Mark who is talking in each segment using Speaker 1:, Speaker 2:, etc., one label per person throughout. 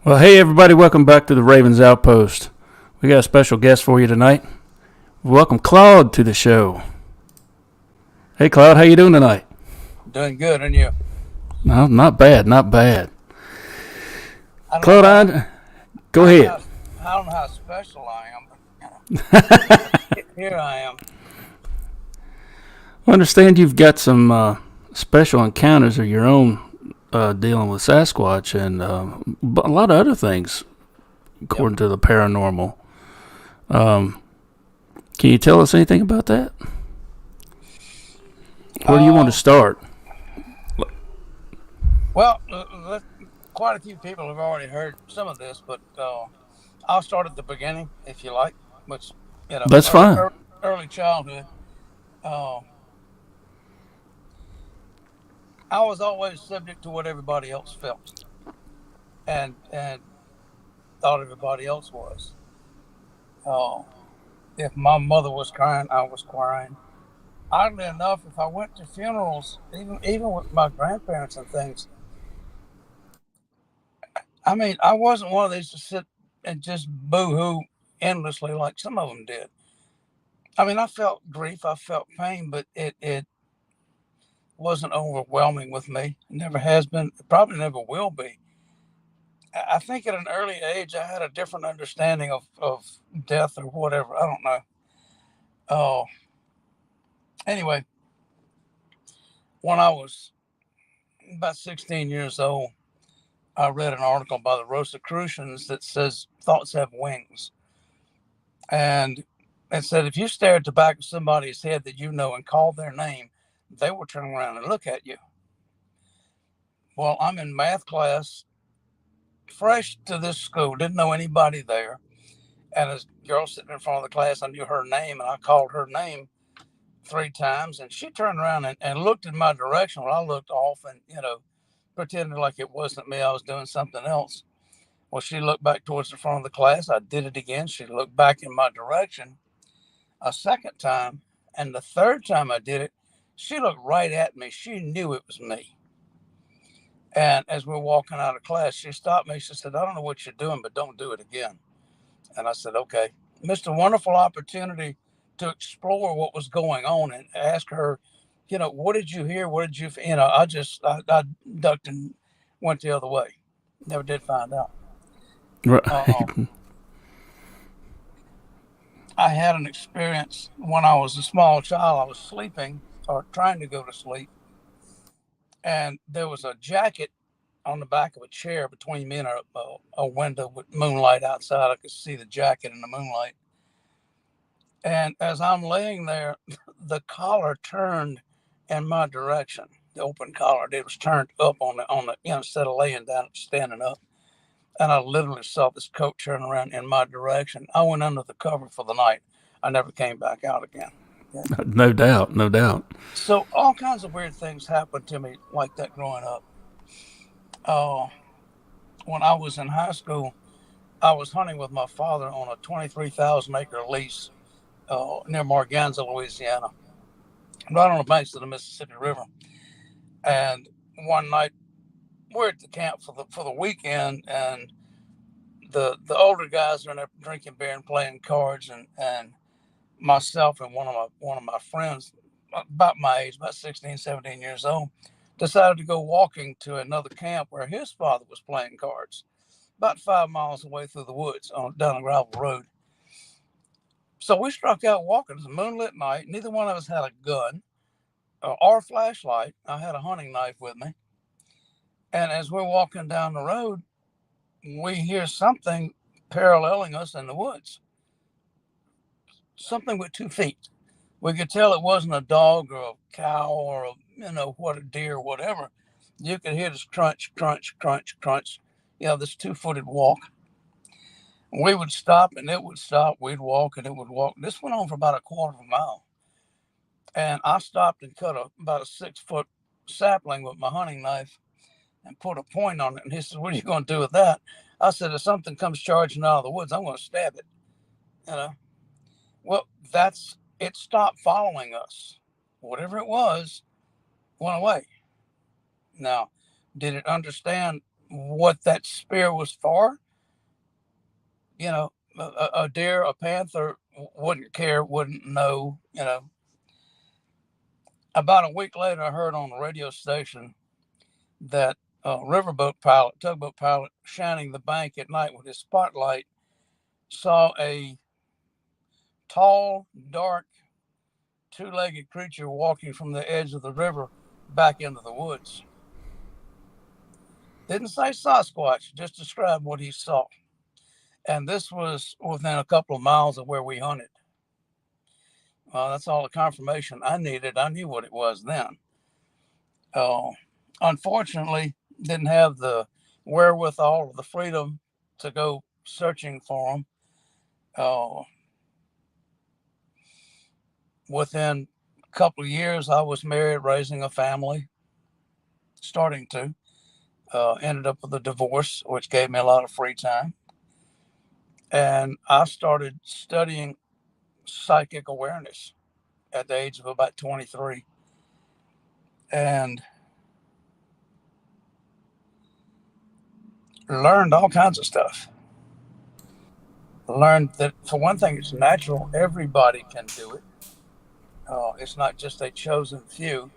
Speaker 1: Well, hey everybody, welcome back to the Ravens Outpost. We got a special guest for you tonight. Welcome Claude to the show. Hey Claude, how you doing tonight?
Speaker 2: Doing good, and you?
Speaker 1: No, not bad, not bad.
Speaker 2: I don't know
Speaker 1: Claude,
Speaker 2: how
Speaker 1: go
Speaker 2: I don't know
Speaker 1: ahead.
Speaker 2: how I don't know how special I am, but here I am.
Speaker 1: I understand you've got some special encounters of your own dealing with Sasquatch and a lot of other things,
Speaker 2: Yep.
Speaker 1: according to the paranormal. Um, can you tell us anything about that? Where do you want to
Speaker 2: Uh,
Speaker 1: start?
Speaker 2: well, quite a few people have already heard some of this, but I'll start at the beginning if you like, which
Speaker 1: That's fine.
Speaker 2: early childhood. Uh, I was always subject to what everybody else felt and thought everybody else was. Uh, if my mother was crying, I was crying. Oddly enough, if I went to funerals, even with my grandparents and things, I mean, I wasn't one of these to sit and just boo-hoo endlessly like some of them did. I mean, I felt grief, I felt pain, but it wasn't overwhelming with me. It never has been. It probably never will be. I think at an early age, I had a different understanding of death or whatever. I don't know. Oh, anyway, when I was about 16 years old, I read an article by the Rosicrucians that says thoughts have wings. And it said if you stare at the back of somebody's head that you know and call their name, they will turn around and look at you. Well, I'm in math class, fresh to this school, didn't know anybody there. And a girl sitting in front of the class, I knew her name, and I called her name three times. And she turned around and looked in my direction. Well, I looked off and, pretended like it wasn't me. I was doing something else. Well, she looked back towards the front of the class. I did it again. She looked back in my direction a second time. And the third time I did it, she looked right at me. She knew it was me. And as we're walking out of class, she stopped me. She said, I don't know what you're doing, but don't do it again. And I said, okay. Missed a wonderful opportunity to explore what was going on and ask her, what did you hear? What did you, I ducked and went the other way. Never did find out.
Speaker 1: Right.
Speaker 2: Uh, I had an experience when I was a small child. I was sleeping or trying to go to sleep, and there was a jacket on the back of a chair between me and a window with moonlight outside. I could see the jacket in the moonlight. And as I'm laying there, the collar turned in my direction. The open collar, it was turned up on the instead of laying down, standing up. And I literally saw this coat turn around in my direction. I went under the cover for the night. I never came back out again. Yeah.
Speaker 1: No doubt, no doubt.
Speaker 2: So all kinds of weird things happened to me like that growing up. Uh, when I was in high school, I was hunting with my father on a 23,000 acre lease near Morganza, Louisiana, right on the banks of the Mississippi River. And one night we're at the camp for the weekend, and the older guys are in there drinking beer and playing cards, and myself and one of my friends about my age, about 16, 17 years old, decided to go walking to another camp where his father was playing cards, about 5 miles away through the woods down a gravel road. So we struck out walking. It was a moonlit night. Neither one of us had a gun or a flashlight. I had a hunting knife with me. And as we're walking down the road, we hear something paralleling us in the woods. Something with 2 feet. We could tell it wasn't a dog or a cow or what, a deer or whatever. You could hear this crunch, crunch, crunch, crunch. This 2-footed walk. We would stop and it would stop. We'd walk and it would walk. This went on for about a quarter of a mile. And I stopped and cut about a 6-foot sapling with my hunting knife and put a point on it. And he said, what are you going to do with that? I said, if something comes charging out of the woods, I'm going to stab it. You know, well, it stopped following us. Whatever it was went away. Now, did it understand what that spear was for. You know, a deer, a panther wouldn't care, wouldn't know. You know, about a week later, I heard on the radio station that tugboat pilot, shining the bank at night with his spotlight, saw a tall, dark, two-legged creature walking from the edge of the river back into the woods. Didn't say Sasquatch, just described what he saw. And this was within a couple of miles of where we hunted. That's all the confirmation I needed. I knew what it was then. Unfortunately, didn't have the wherewithal or the freedom to go searching for them. Within a couple of years, I was married, raising a family, starting to. Ended up with a divorce, which gave me a lot of free time. And I started studying psychic awareness at the age of about 23. And learned all kinds of stuff. Learned that, for one thing, it's natural. Everybody can do it. It's not just a chosen few.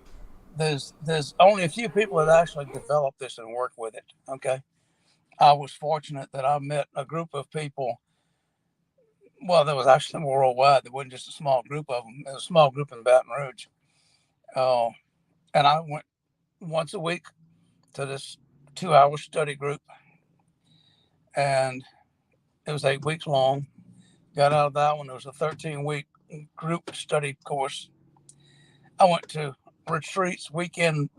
Speaker 2: There's only a few people that actually develop this and work with it. Okay. I was fortunate that I met a group of people. Well, there was actually worldwide. There wasn't just a small group of them. There was a small group in Baton Rouge. And I went once a week to this 2-hour study group. And it was 8 weeks long. Got out of that one. It was a 13-week group study course. I went to retreats, weekend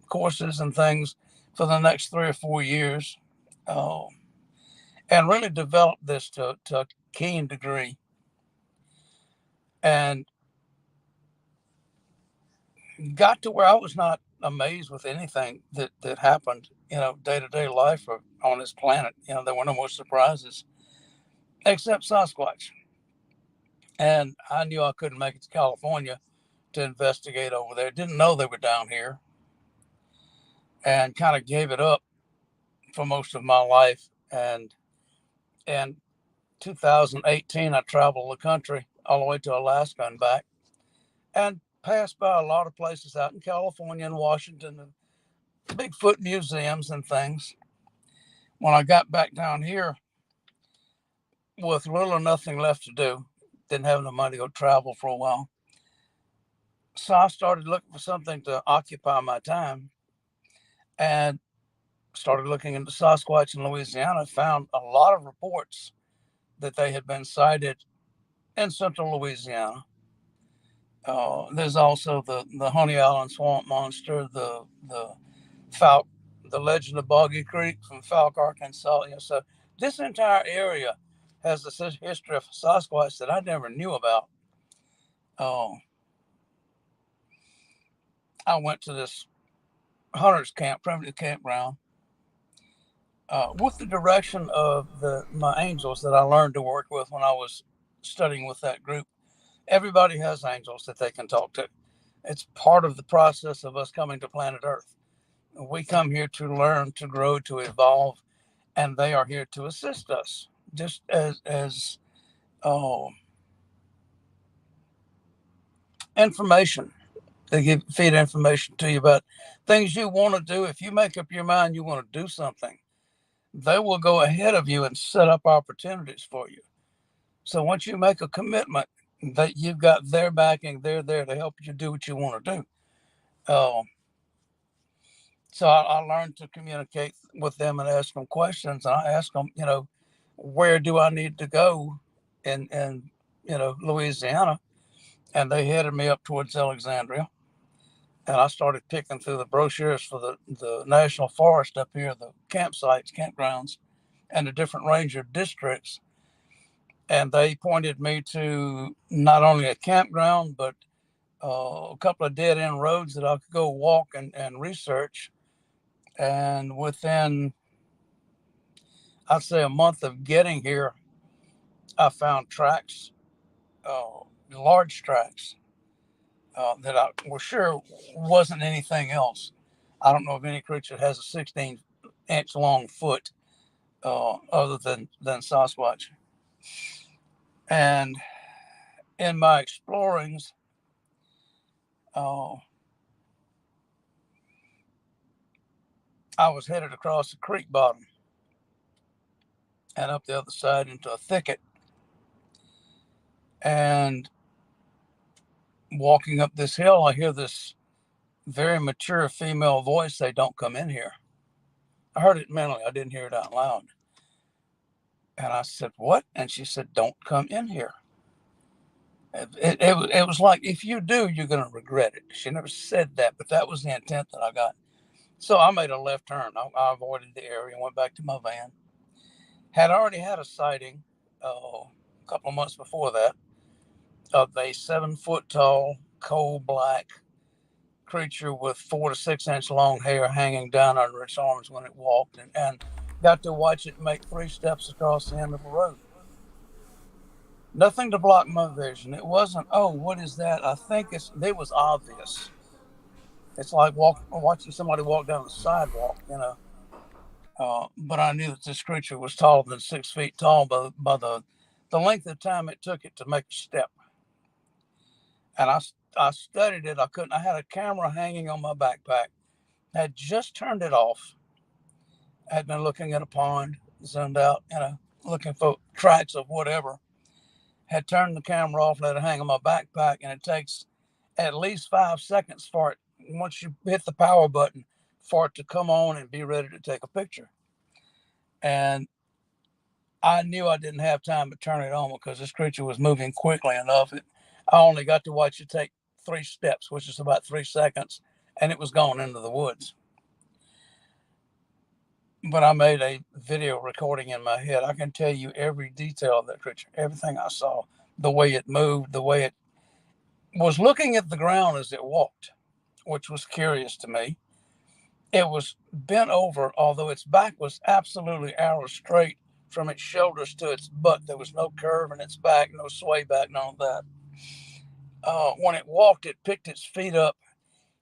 Speaker 2: courses and things for the next 3 or 4 years, and really developed this to a keen degree. And got to where I was not amazed with anything that happened, day-to-day life or on this planet. There were no more surprises except Sasquatch. And I knew I couldn't make it to California to investigate over there. Didn't know they were down here, and kind of gave it up for most of my life. And in 2018, I traveled the country all the way to Alaska and back, and passed by a lot of places out in California and Washington and Bigfoot museums and things. When I got back down here with little or nothing left to do, didn't have enough money to go travel for a while. So I started looking for something to occupy my time, and started looking into Sasquatch in Louisiana. Found a lot of reports that they had been sighted in central Louisiana. There's also the Honey Island Swamp Monster, the Falk, the Legend of Boggy Creek from Falk, Arkansas. So this entire area has a history of Sasquatch that I never knew about. I went to this hunter's camp, primitive campground, with the direction of my angels that I learned to work with when I was studying with that group. Everybody has angels that they can talk to. It's part of the process of us coming to planet Earth. We come here to learn, to grow, to evolve, and they are here to assist us, just as information. They feed information to you about things you want to do. If you make up your mind you want to do something, they will go ahead of you and set up opportunities for you. So once you make a commitment, that you've got their backing, they're there to help you do what you want to do. So I learned to communicate with them and ask them questions. And I asked them, where do I need to go in Louisiana? And they headed me up towards Alexandria. And I started picking through the brochures for the national forest up here, the campsites, campgrounds, and the different ranger districts. And they pointed me to not only a campground, but a couple of dead end roads that I could go walk and research. And within, I'd say, a month of getting here, I found tracks, large tracks, that I was sure wasn't anything else. I don't know of any creature that has a 16 inch long foot, other than Sasquatch. And in my explorings, I was headed across the creek bottom and up the other side into a thicket. And walking up this hill, I hear this very mature female voice say, "Don't come in here." I heard it mentally. I didn't hear it out loud. And I said, "What?" And she said, "Don't come in here." It was like, if you do, you're going to regret it. She never said that, but that was the intent that I got. So I made a left turn. I avoided the area and went back to my van. Had already had a sighting a couple of months before that of a 7-foot tall, coal black creature with 4 to 6 inch long hair hanging down under its arms when it walked, and got to watch it make 3 steps across the end of the road. Nothing to block my vision. It wasn't, "Oh, what is that?" I think it was obvious. It's like watching somebody walk down the sidewalk, but I knew that this creature was taller than 6 feet tall by the length of time it took it to make a step. And I studied it. I had a camera hanging on my backpack. Had just turned it off. Had been looking at a pond, zoomed out, looking for tracks of whatever. Had turned the camera off, let it hang on my backpack, and it takes at least 5 seconds for it, once you hit the power button, for it to come on and be ready to take a picture. And I knew I didn't have time to turn it on because this creature was moving quickly enough. I only got to watch it take 3 steps, which is about 3 seconds, and it was gone into the woods. But I made a video recording in my head. I can tell you every detail of that creature, everything I saw, the way it moved, the way it was looking at the ground as it walked, which was curious to me. It was bent over, although its back was absolutely arrow straight from its shoulders to its butt. There was no curve in its back, no sway back, none of that. When it walked, it picked its feet up,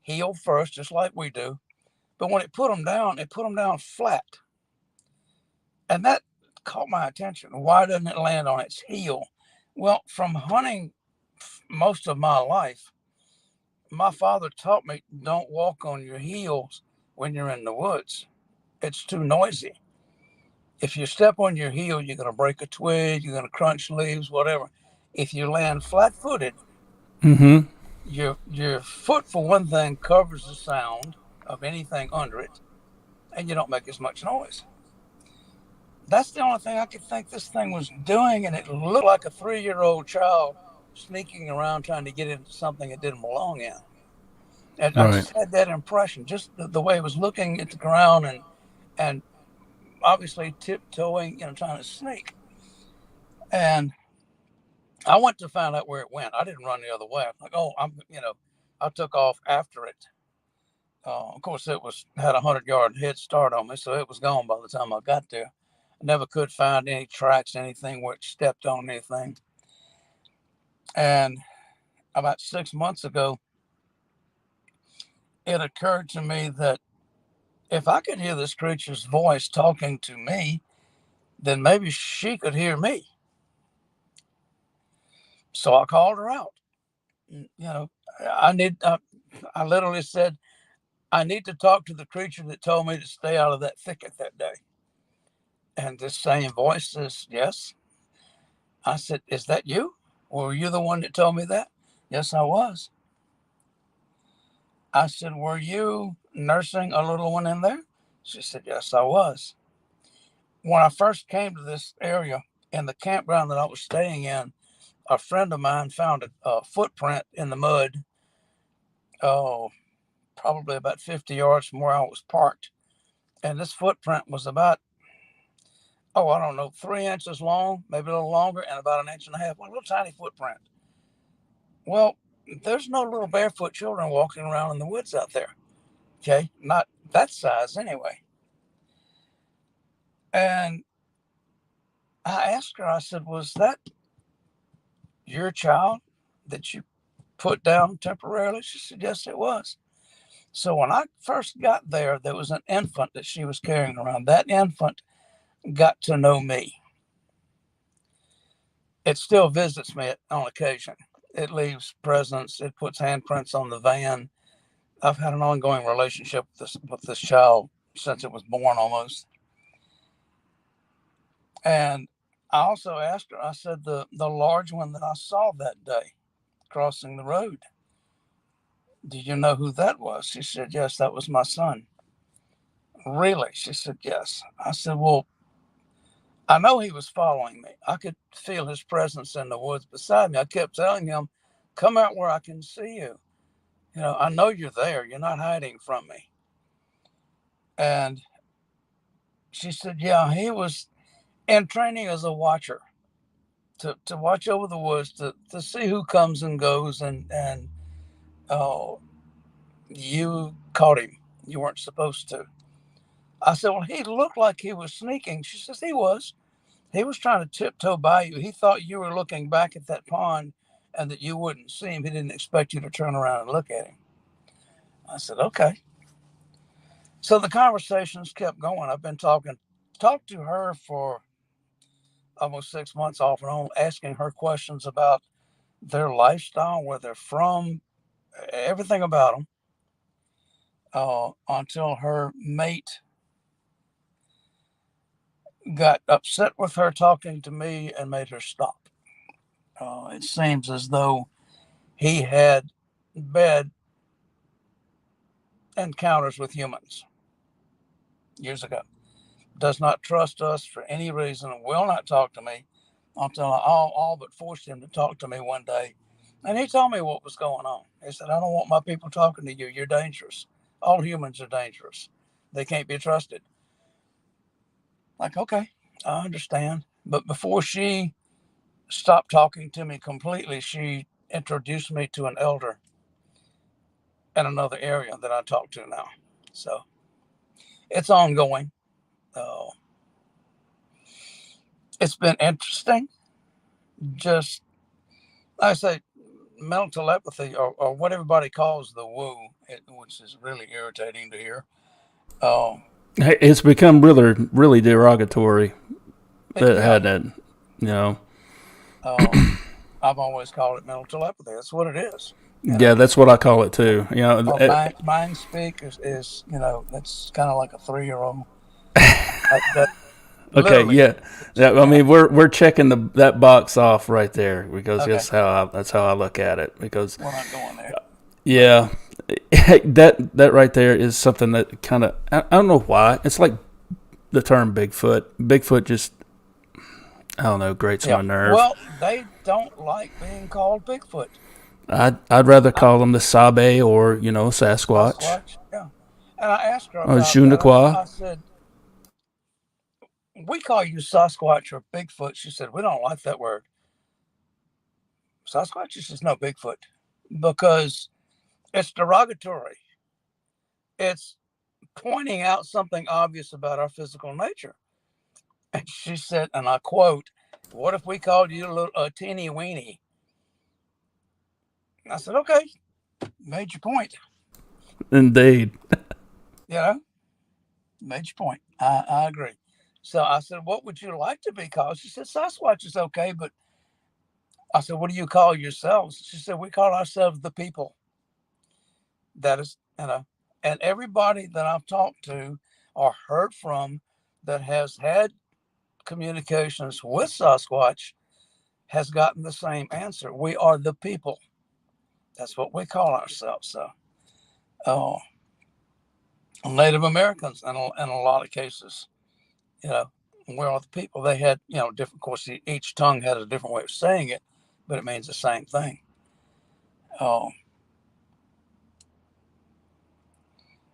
Speaker 2: heel first, just like we do. But when it put them down flat. And that caught my attention. Why doesn't it land on its heel? Well, from hunting most of my life, my father taught me, don't walk on your heels when you're in the woods. It's too noisy. If you step on your heel, you're going to break a twig, you're going to crunch leaves, whatever. If you land flat-footed, your foot, for one thing, covers the sound of anything under it, and you don't make as much noise. That's the only thing I could think this thing was doing, and it looked like a 3-year-old child sneaking around trying to get into something it didn't belong in. And I just had that impression, just the way it was looking at the ground and obviously tiptoeing, trying to sneak. And I went to find out where it went. I didn't run the other way. I'm like, I took off after it. Of course, it had a 100-yard head start on me, so it was gone by the time I got there. I never could find any tracks, anything where it stepped on anything. And about 6 months ago, it occurred to me that if I could hear this creature's voice talking to me, then maybe she could hear me. So I called her out. I literally said, "I need to talk to the creature that told me to stay out of that thicket that day." And this same voice says, "Yes." I said, "Is that you? Were you the one that told me that?" "Yes, I was." I said, "Were you nursing a little one in there?" She said, "Yes, I was." When I first came to this area in the campground that I was staying in, a friend of mine found a footprint in the mud, probably about 50 yards from where I was parked. And this footprint was about, I don't know, 3 inches long, maybe a little longer, and about 1.5 inches, a little tiny footprint. Well, there's no little barefoot children walking around in the woods out there. Okay, not that size anyway. And I asked her, I said, "Was that your child that you put down temporarily?" She said, "Yes, it was." So when I first got there, there was an infant that she was carrying around. That infant got to know me. It still visits me on occasion. It leaves presents. It puts handprints on the van. I've had an ongoing relationship with this child since it was born almost. And I also asked her, I said, the large one that I saw that day crossing the road, do you know who that was? She said, yes, that was my son. Really? She said, yes. I said, well, I know he was following me. I could feel his presence in the woods beside me. I kept telling him, come out where I can see you. You know, I know you're there. You're not hiding from me. And she said, yeah, he was in training as a watcher to watch over the woods, to see who comes and goes. And oh, you caught him. You weren't supposed to. I said, well, he looked like he was sneaking. She says, he was. He was trying to tiptoe by you. He thought you were looking back at that pond and that you wouldn't see him. He didn't expect you to turn around and look at him. I said, okay. So the conversations kept going. I've been talked to her for almost 6 months off and on, asking her questions about their lifestyle, where they're from, everything about them, until her mate got upset with her talking to me and made her stop. It seems as though he had bad encounters with humans years ago. Does not trust us for any reason, will not talk to me until I all but forced him to talk to me one day. And he told me what was going on. He said, I don't want my people talking to you. You're dangerous. All humans are dangerous. They can't be trusted. Like, okay, I understand. But before she stopped talking to me completely, she introduced me to an elder in another area that I talk to now. So it's ongoing. Uh, it's been interesting. Just, like I say, mental telepathy, or what everybody calls the woo, which is really irritating to hear. Um,
Speaker 1: Hey, it's become really derogatory that
Speaker 2: yeah,
Speaker 1: had that, you know.
Speaker 2: I've always called it mental telepathy. That's what it is. You
Speaker 1: Yeah,
Speaker 2: know,
Speaker 1: that's what I call it too. You know,
Speaker 2: or mind speak is that's kind of like a 3-year-old. That
Speaker 1: okay,
Speaker 2: literally,
Speaker 1: yeah, yeah. I
Speaker 2: yeah.
Speaker 1: mean, we're checking that box off right there because
Speaker 2: Okay,
Speaker 1: that's how I look at it. Because
Speaker 2: we're not going there.
Speaker 1: yeah, that right there is something that kind of I don't know why it's like the term Bigfoot. Bigfoot just I don't know grates
Speaker 2: Yeah.
Speaker 1: my nerve.
Speaker 2: Well, they don't like being called Bigfoot.
Speaker 1: I'd rather
Speaker 2: I,
Speaker 1: call them the Sabe or Sasquatch
Speaker 2: Sasquatch. Yeah. And I asked her
Speaker 1: or
Speaker 2: about that.
Speaker 1: Junakwa.
Speaker 2: I said, we call you Sasquatch or Bigfoot. She said, we don't like that word. Sasquatch is just no Bigfoot because it's derogatory. It's pointing out something obvious about our physical nature. And she said, and I quote, what if we called you a teeny weeny? I said, okay, made your point.
Speaker 1: Indeed.
Speaker 2: You know, made your point. I agree. So I said, what would you like to be called? She said, Sasquatch is okay, but I said, what do you call yourselves? She said, we call ourselves the people. That is, and everybody that I've talked to or heard from that has had communications with Sasquatch has gotten the same answer. We are the people. That's what we call ourselves. So, uh, Native Americans in a lot of cases, you know, we're all the people. They had, different, of course, each tongue had a different way of saying it, but it means the same thing. Uh,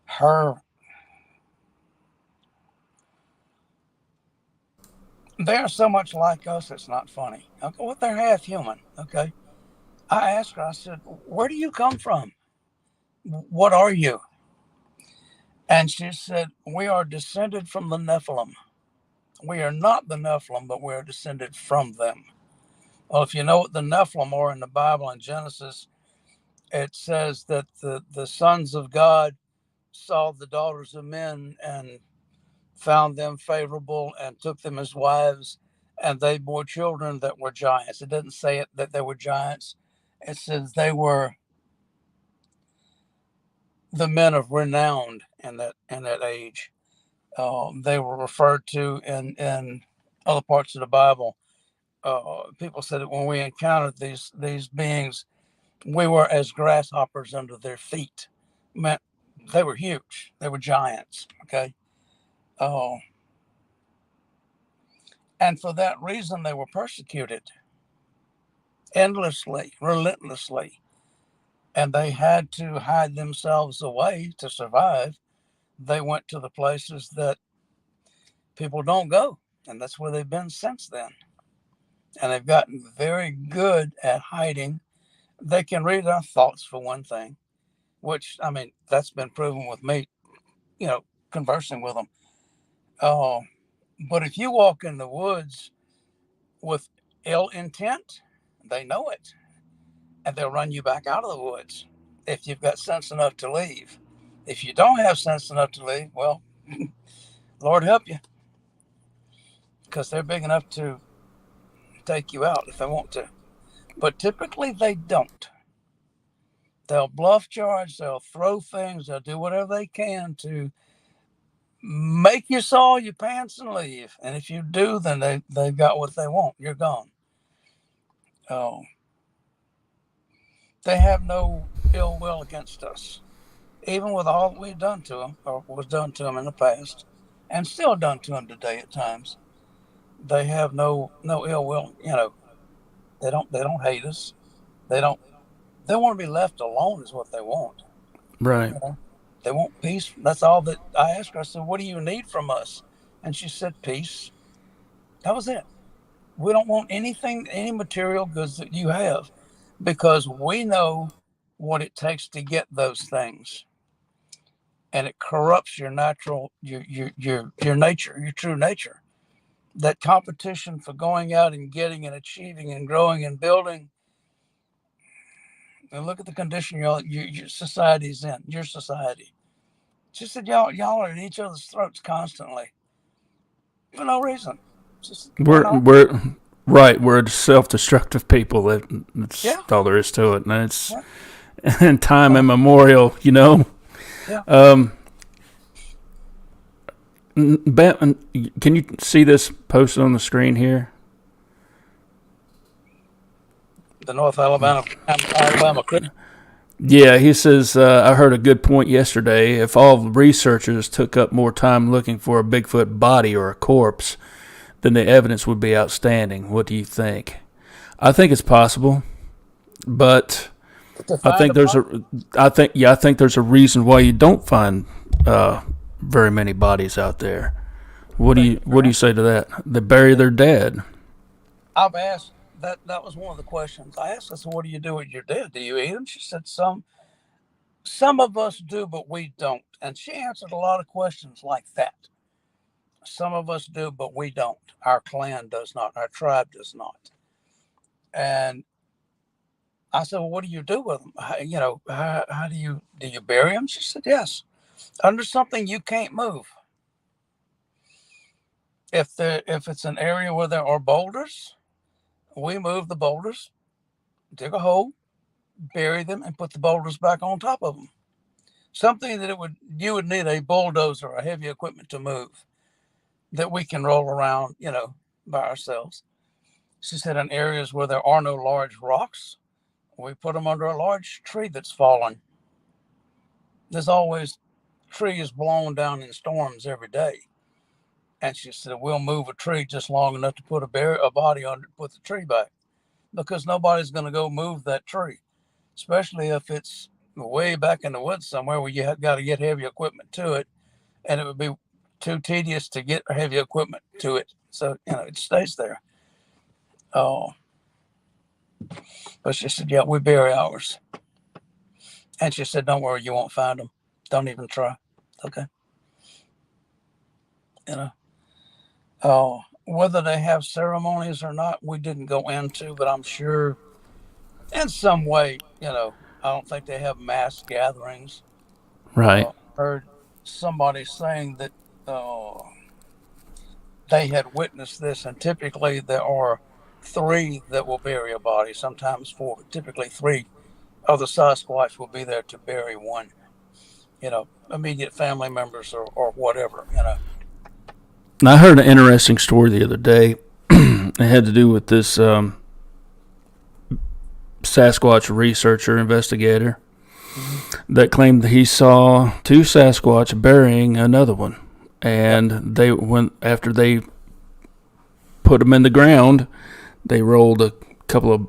Speaker 2: her, they're so much like us, it's not funny. Okay, well, they're half human. Okay. I asked her, I said, where do you come from? What are you? And she said, we are descended from the Nephilim. We are not the Nephilim, but we are descended from them. Well, if you know what the Nephilim are in the Bible in Genesis, it says that the sons of God saw the daughters of men and found them favorable and took them as wives, and they bore children that were giants. It doesn't say it that they were giants. It says they were the men of renown in that age. They were referred to in other parts of the Bible. People said that when we encountered these beings, we were as grasshoppers under their feet. Meant they were huge. They were giants. Okay. Uh, and for that reason, they were persecuted endlessly, relentlessly, and they had to hide themselves away to survive. They went to the places that people don't go, and that's where they've been since then. And they've gotten very good at hiding. They can read our thoughts, for one thing, which, I mean, that's been proven with me, conversing with them. Uh, but if you walk in the woods with ill intent, they know it, and they'll run you back out of the woods if you've got sense enough to leave. If you don't have sense enough to leave, well, Lord help you, because they're big enough to take you out if they want to. But typically they don't. They'll bluff charge, they'll throw things, they'll do whatever they can to make you soil your pants and leave. And if you do, then they've got what they want. You're gone. Oh, they have no ill will against us, even with all that we've done to them, or was done to them in the past, and still done to them today at times. They have no ill will. They don't hate us. They don't. They want to be left alone is what they want.
Speaker 1: Right.
Speaker 2: You know, they want peace. That's all that I asked her. I said, "What do you need from us?" And she said, "Peace." That was it. We don't want anything, any material goods that you have, because we know what it takes to get those things, and it corrupts your natural, your nature, your true nature. That competition for going out and getting and achieving and growing and building. And look at the condition your society's in. Your society. She said, y'all are at each other's throats constantly for no reason. Just why not?
Speaker 1: We're right. We're self-destructive people. That's
Speaker 2: Yeah,
Speaker 1: all there is to it, and it's
Speaker 2: yeah,
Speaker 1: in time
Speaker 2: yeah,
Speaker 1: immemorial.
Speaker 2: yeah.
Speaker 1: Um, Batman, can you see this posted on the screen here?
Speaker 2: The North Alabama Christian.
Speaker 1: Yeah, he says, I heard a good point yesterday. If all researchers took up more time looking for a Bigfoot body or a corpse, then the evidence would be outstanding. What do you think? I think it's possible, but
Speaker 2: To
Speaker 1: I
Speaker 2: find
Speaker 1: think
Speaker 2: a
Speaker 1: there's
Speaker 2: body.
Speaker 1: I think there's a reason why you don't find very many bodies out there. What do you say to that? They bury their dead.
Speaker 2: I've asked that. That was one of the questions I asked. I said, "What do you do with your dead? Do you eat them?" She said, "Some of us do, but we don't." And she answered a lot of questions like that. Some of us do, but we don't. Our clan does not. Our tribe does not. And I said, "Well, what do you do with them? How do you bury them?" She said, "Yes, under something you can't move. If it's an area where there are boulders, we move the boulders, dig a hole, bury them, and put the boulders back on top of them. Something that you would need a bulldozer or heavy equipment to move that we can roll around, by ourselves." She said, "In areas where there are no large rocks, we put them under a large tree that's fallen. There's always trees blown down in storms every day." And she said, "We'll move a tree just long enough to put a body under, put the tree back, because nobody's going to go move that tree, especially if it's way back in the woods somewhere where you have got to get heavy equipment to it, and it would be too tedious to get heavy equipment to it. So it stays there." Oh, but she said, "Yeah, we bury ours." And she said, "Don't worry, you won't find them. Don't even try." Okay, you know. Oh, whether they have ceremonies or not, we didn't go into, but I'm sure in some way, I don't think they have mass gatherings.
Speaker 1: Right.
Speaker 2: heard somebody saying that uh, they had witnessed this, and typically there are three that will bury a body, sometimes four, but typically three of the Sasquatch will be there to bury one, immediate family members or whatever,
Speaker 1: And I heard an interesting story the other day. It had to do with this Sasquatch researcher investigator that claimed that he saw two Sasquatch burying another one, and they went after they put them in the ground. They rolled a couple of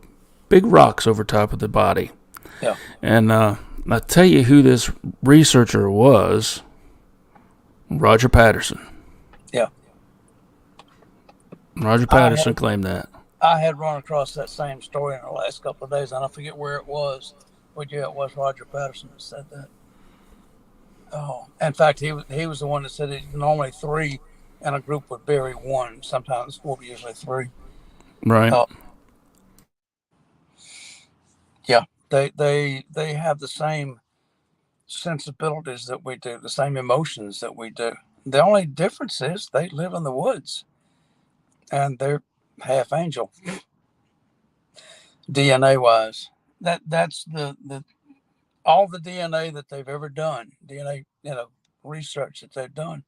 Speaker 1: big rocks over top of the body.
Speaker 2: Yeah.
Speaker 1: And I tell you who this researcher was. Roger Patterson.
Speaker 2: Yeah.
Speaker 1: Roger Patterson claimed that.
Speaker 2: I had run across that same story in the last couple of days, and I forget where it was. But yeah, it was Roger Patterson that said that. Oh, in fact, he was the one that said that normally three in a group would bury one. Sometimes four, but usually three.
Speaker 1: Right.
Speaker 2: Yeah, they have the same sensibilities that we do, the same emotions that we do. The only difference is they live in the woods, and they're half angel, DNA wise. That's the all the DNA that they've ever done, DNA research that they've done.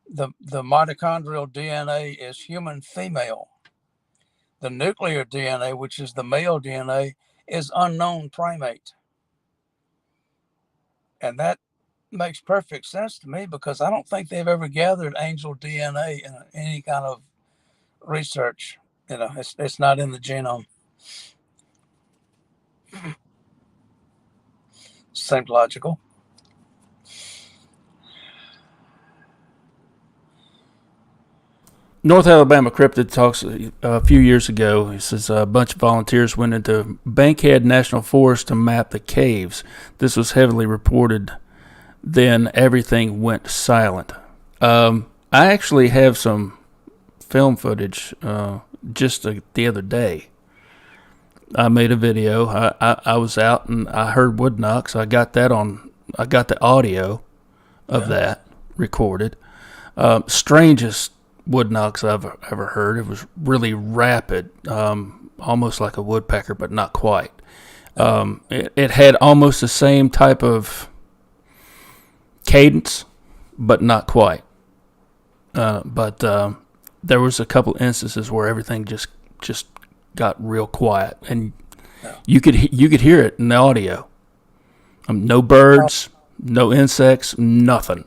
Speaker 2: The mitochondrial DNA is human female. The nuclear DNA, which is the male DNA, is unknown primate. And that makes perfect sense to me because I don't think they've ever gathered angel DNA in any kind of research. It's not in the genome. Seems logical.
Speaker 1: North Alabama Cryptid talks a few years ago. He says a bunch of volunteers went into Bankhead National Forest to map the caves. This was heavily reported. Then everything went silent. I actually have some film footage just the other day. I made a video. I was out and I heard wood knocks. I got the audio of that recorded. Strangest wood knocks I've ever heard. It was really rapid, almost like a woodpecker, but not quite. It had almost the same type of cadence, but not quite. But there was a couple instances where everything just got real quiet, and you could hear it in the audio. No birds, no insects, nothing.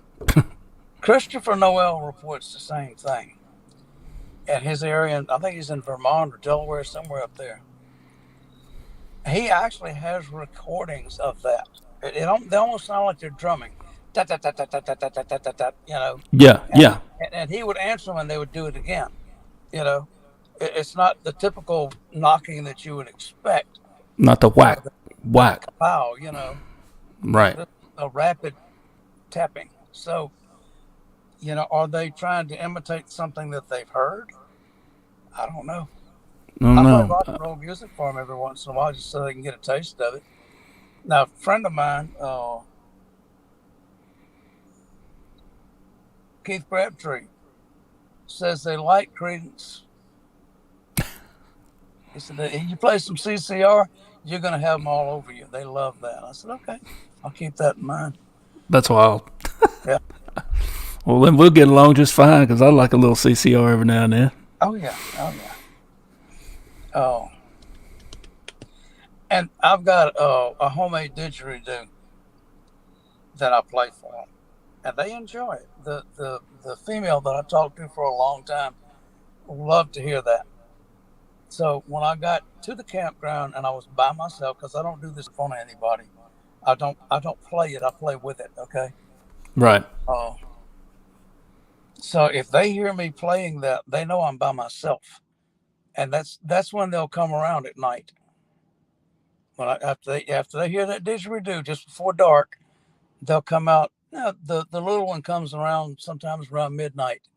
Speaker 2: Christopher Noel reports the same thing. In his area, I think he's in Vermont or Delaware, somewhere up there. He actually has recordings of that. They almost sound like they're drumming. Da, da, da, da, da, da, da, da, da, da,
Speaker 1: Yeah.
Speaker 2: And he would answer them and they would do it again. It's not the typical knocking that you would expect.
Speaker 1: Not the whack.
Speaker 2: Wow,
Speaker 1: Right.
Speaker 2: A rapid tapping. So, are they trying to imitate something that they've heard? I don't know. I play rock and roll music for them every once in a while just so they can get a taste of it. Now, a friend of mine, Keith Crabtree, says they like Creedence. He said, you play some CCR, you're going to have them all over you. They love that. I said, okay, I'll keep that in mind.
Speaker 1: That's wild.
Speaker 2: Yeah.
Speaker 1: Well, then we'll get along just fine because I like a little CCR every now and then.
Speaker 2: Oh, yeah. Oh. And I've got a homemade didgeridoo that I play for them, and they enjoy it. The female that I talked to for a long time loved to hear that. So when I got to the campground and I was by myself, because I don't do this in front of anybody, I don't play it. I play with it. Okay.
Speaker 1: Right.
Speaker 2: So if they hear me playing that, they know I'm by myself, and that's when they'll come around at night. When after they hear that didgeridoo just before dark, they'll come out. The little one comes around sometimes around midnight,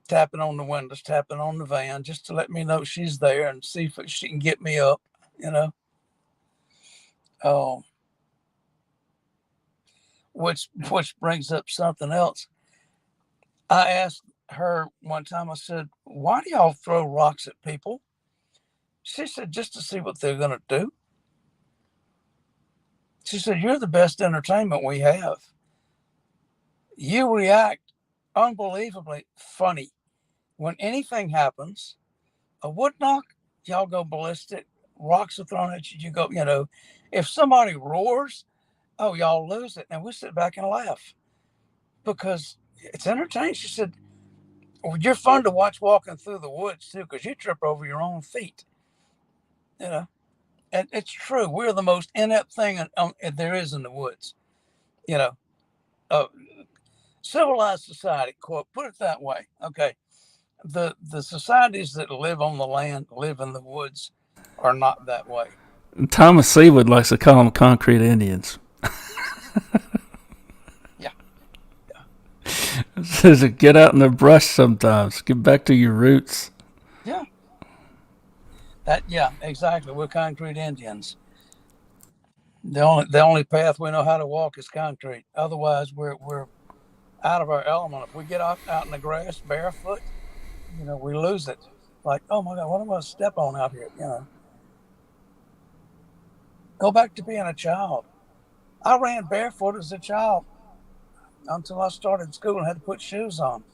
Speaker 2: tapping on the windows, tapping on the van, just to let me know she's there and see if she can get me up. which brings up something else. I asked her one time, I said, why do y'all throw rocks at people? She said, just to see what they're going to do. She said, you're the best entertainment we have. You react unbelievably funny. When anything happens, a wood knock, y'all go ballistic. Rocks are thrown at you, you go, if somebody roars, oh, y'all lose it. And we sit back and laugh because it's entertaining. She said, well, you're fun to watch walking through the woods too, because you trip over your own feet. And it's true. We're the most inept thing there is in the woods. You know, uh, civilized society, quote, put it that way. Okay. The societies that live on the land, live in the woods, are not that way.
Speaker 1: Thomas Seawood likes to call them concrete Indians.
Speaker 2: Yeah.
Speaker 1: Says get out in the brush sometimes. Get back to your roots.
Speaker 2: Yeah. Yeah, exactly. We're concrete Indians. The only path we know how to walk is concrete. Otherwise, we're out of our element. If we get out in the grass barefoot, we lose it. Like, oh my God, what am I going to step on out here? Go back to being a child. I ran barefoot as a child until I started school and had to put shoes on.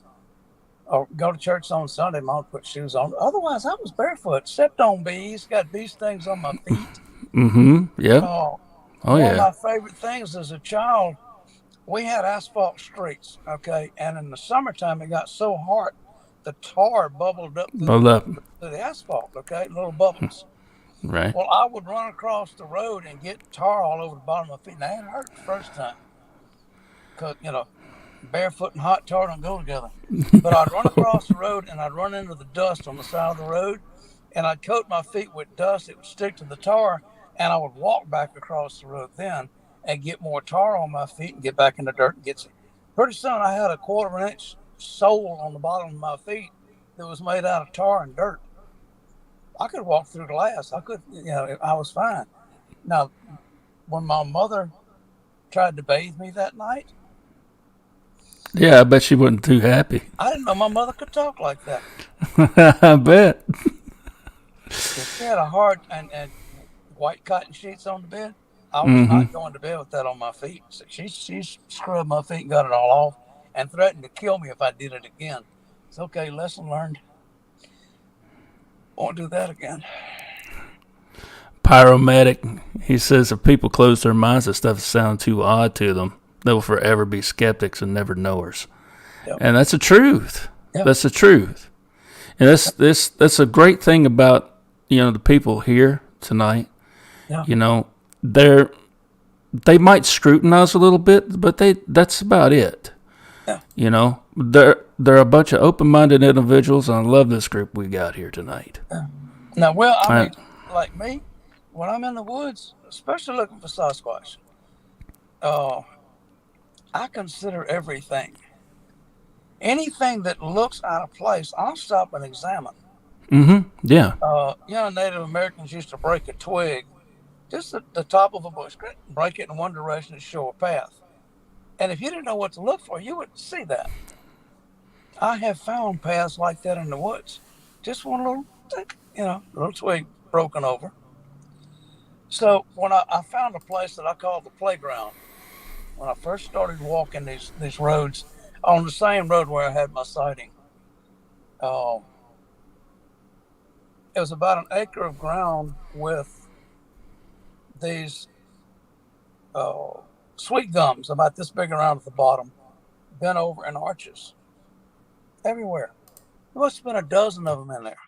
Speaker 2: Or go to church on Sunday, Mom put shoes on. Otherwise, I was barefoot. Stepped on bees, got bee stings on my feet.
Speaker 1: Mm-hmm. Yeah.
Speaker 2: One of my favorite things as a child, we had asphalt streets, okay? And in the summertime, it got so hot, the tar bubbled up through the asphalt, okay? Little bubbles.
Speaker 1: Right.
Speaker 2: Well, I would run across the road and get tar all over the bottom of my feet. Now, it hurt the first time because, barefoot and hot tar don't go together. But I'd run across the road and I'd run into the dust on the side of the road, and I'd coat my feet with dust. It would stick to the tar, and I would walk back across the road then and get more tar on my feet and get back in the dirt and get. Pretty soon I had a 1/4-inch sole on the bottom of my feet that was made out of tar and dirt. I could walk through glass. I could, I was fine. Now, when my mother tried to bathe me that night,
Speaker 1: yeah, I bet she wasn't too happy.
Speaker 2: I didn't know my mother could talk like that.
Speaker 1: I bet.
Speaker 2: She had a hard and white cotton sheets on the bed. I was not going to bed with that on my feet. So she scrubbed my feet and got it all off and threatened to kill me if I did it again. It's okay, lesson learned. Won't do that again.
Speaker 1: Pyromatic, he says if people close their minds to stuff that sounds too odd to them, they will forever be skeptics and never knowers. Yep. And that's the truth. Yep. That's the truth. And that's a great thing about, the people here tonight. Yeah. They might scrutinize a little bit, but that's about it. Yeah. They're a bunch of open-minded individuals, and I love this group we got here tonight.
Speaker 2: Yeah. Now, well, I mean, like me, when I'm in the woods, especially looking for Sasquatch, I consider everything. Anything that looks out of place, I'll stop and examine.
Speaker 1: Mm-hmm. Yeah.
Speaker 2: Native Americans used to break a twig, just at the top of a bush, break it in one direction to show a path. And if you didn't know what to look for, you wouldn't see that. I have found paths like that in the woods. Just one little twig broken over. So when I found a place that I call the playground, when I first started walking these roads, on the same road where I had my sighting, it was about an acre of ground with these sweet gums about this big around at the bottom, bent over in arches everywhere. There must have been a dozen of them in there.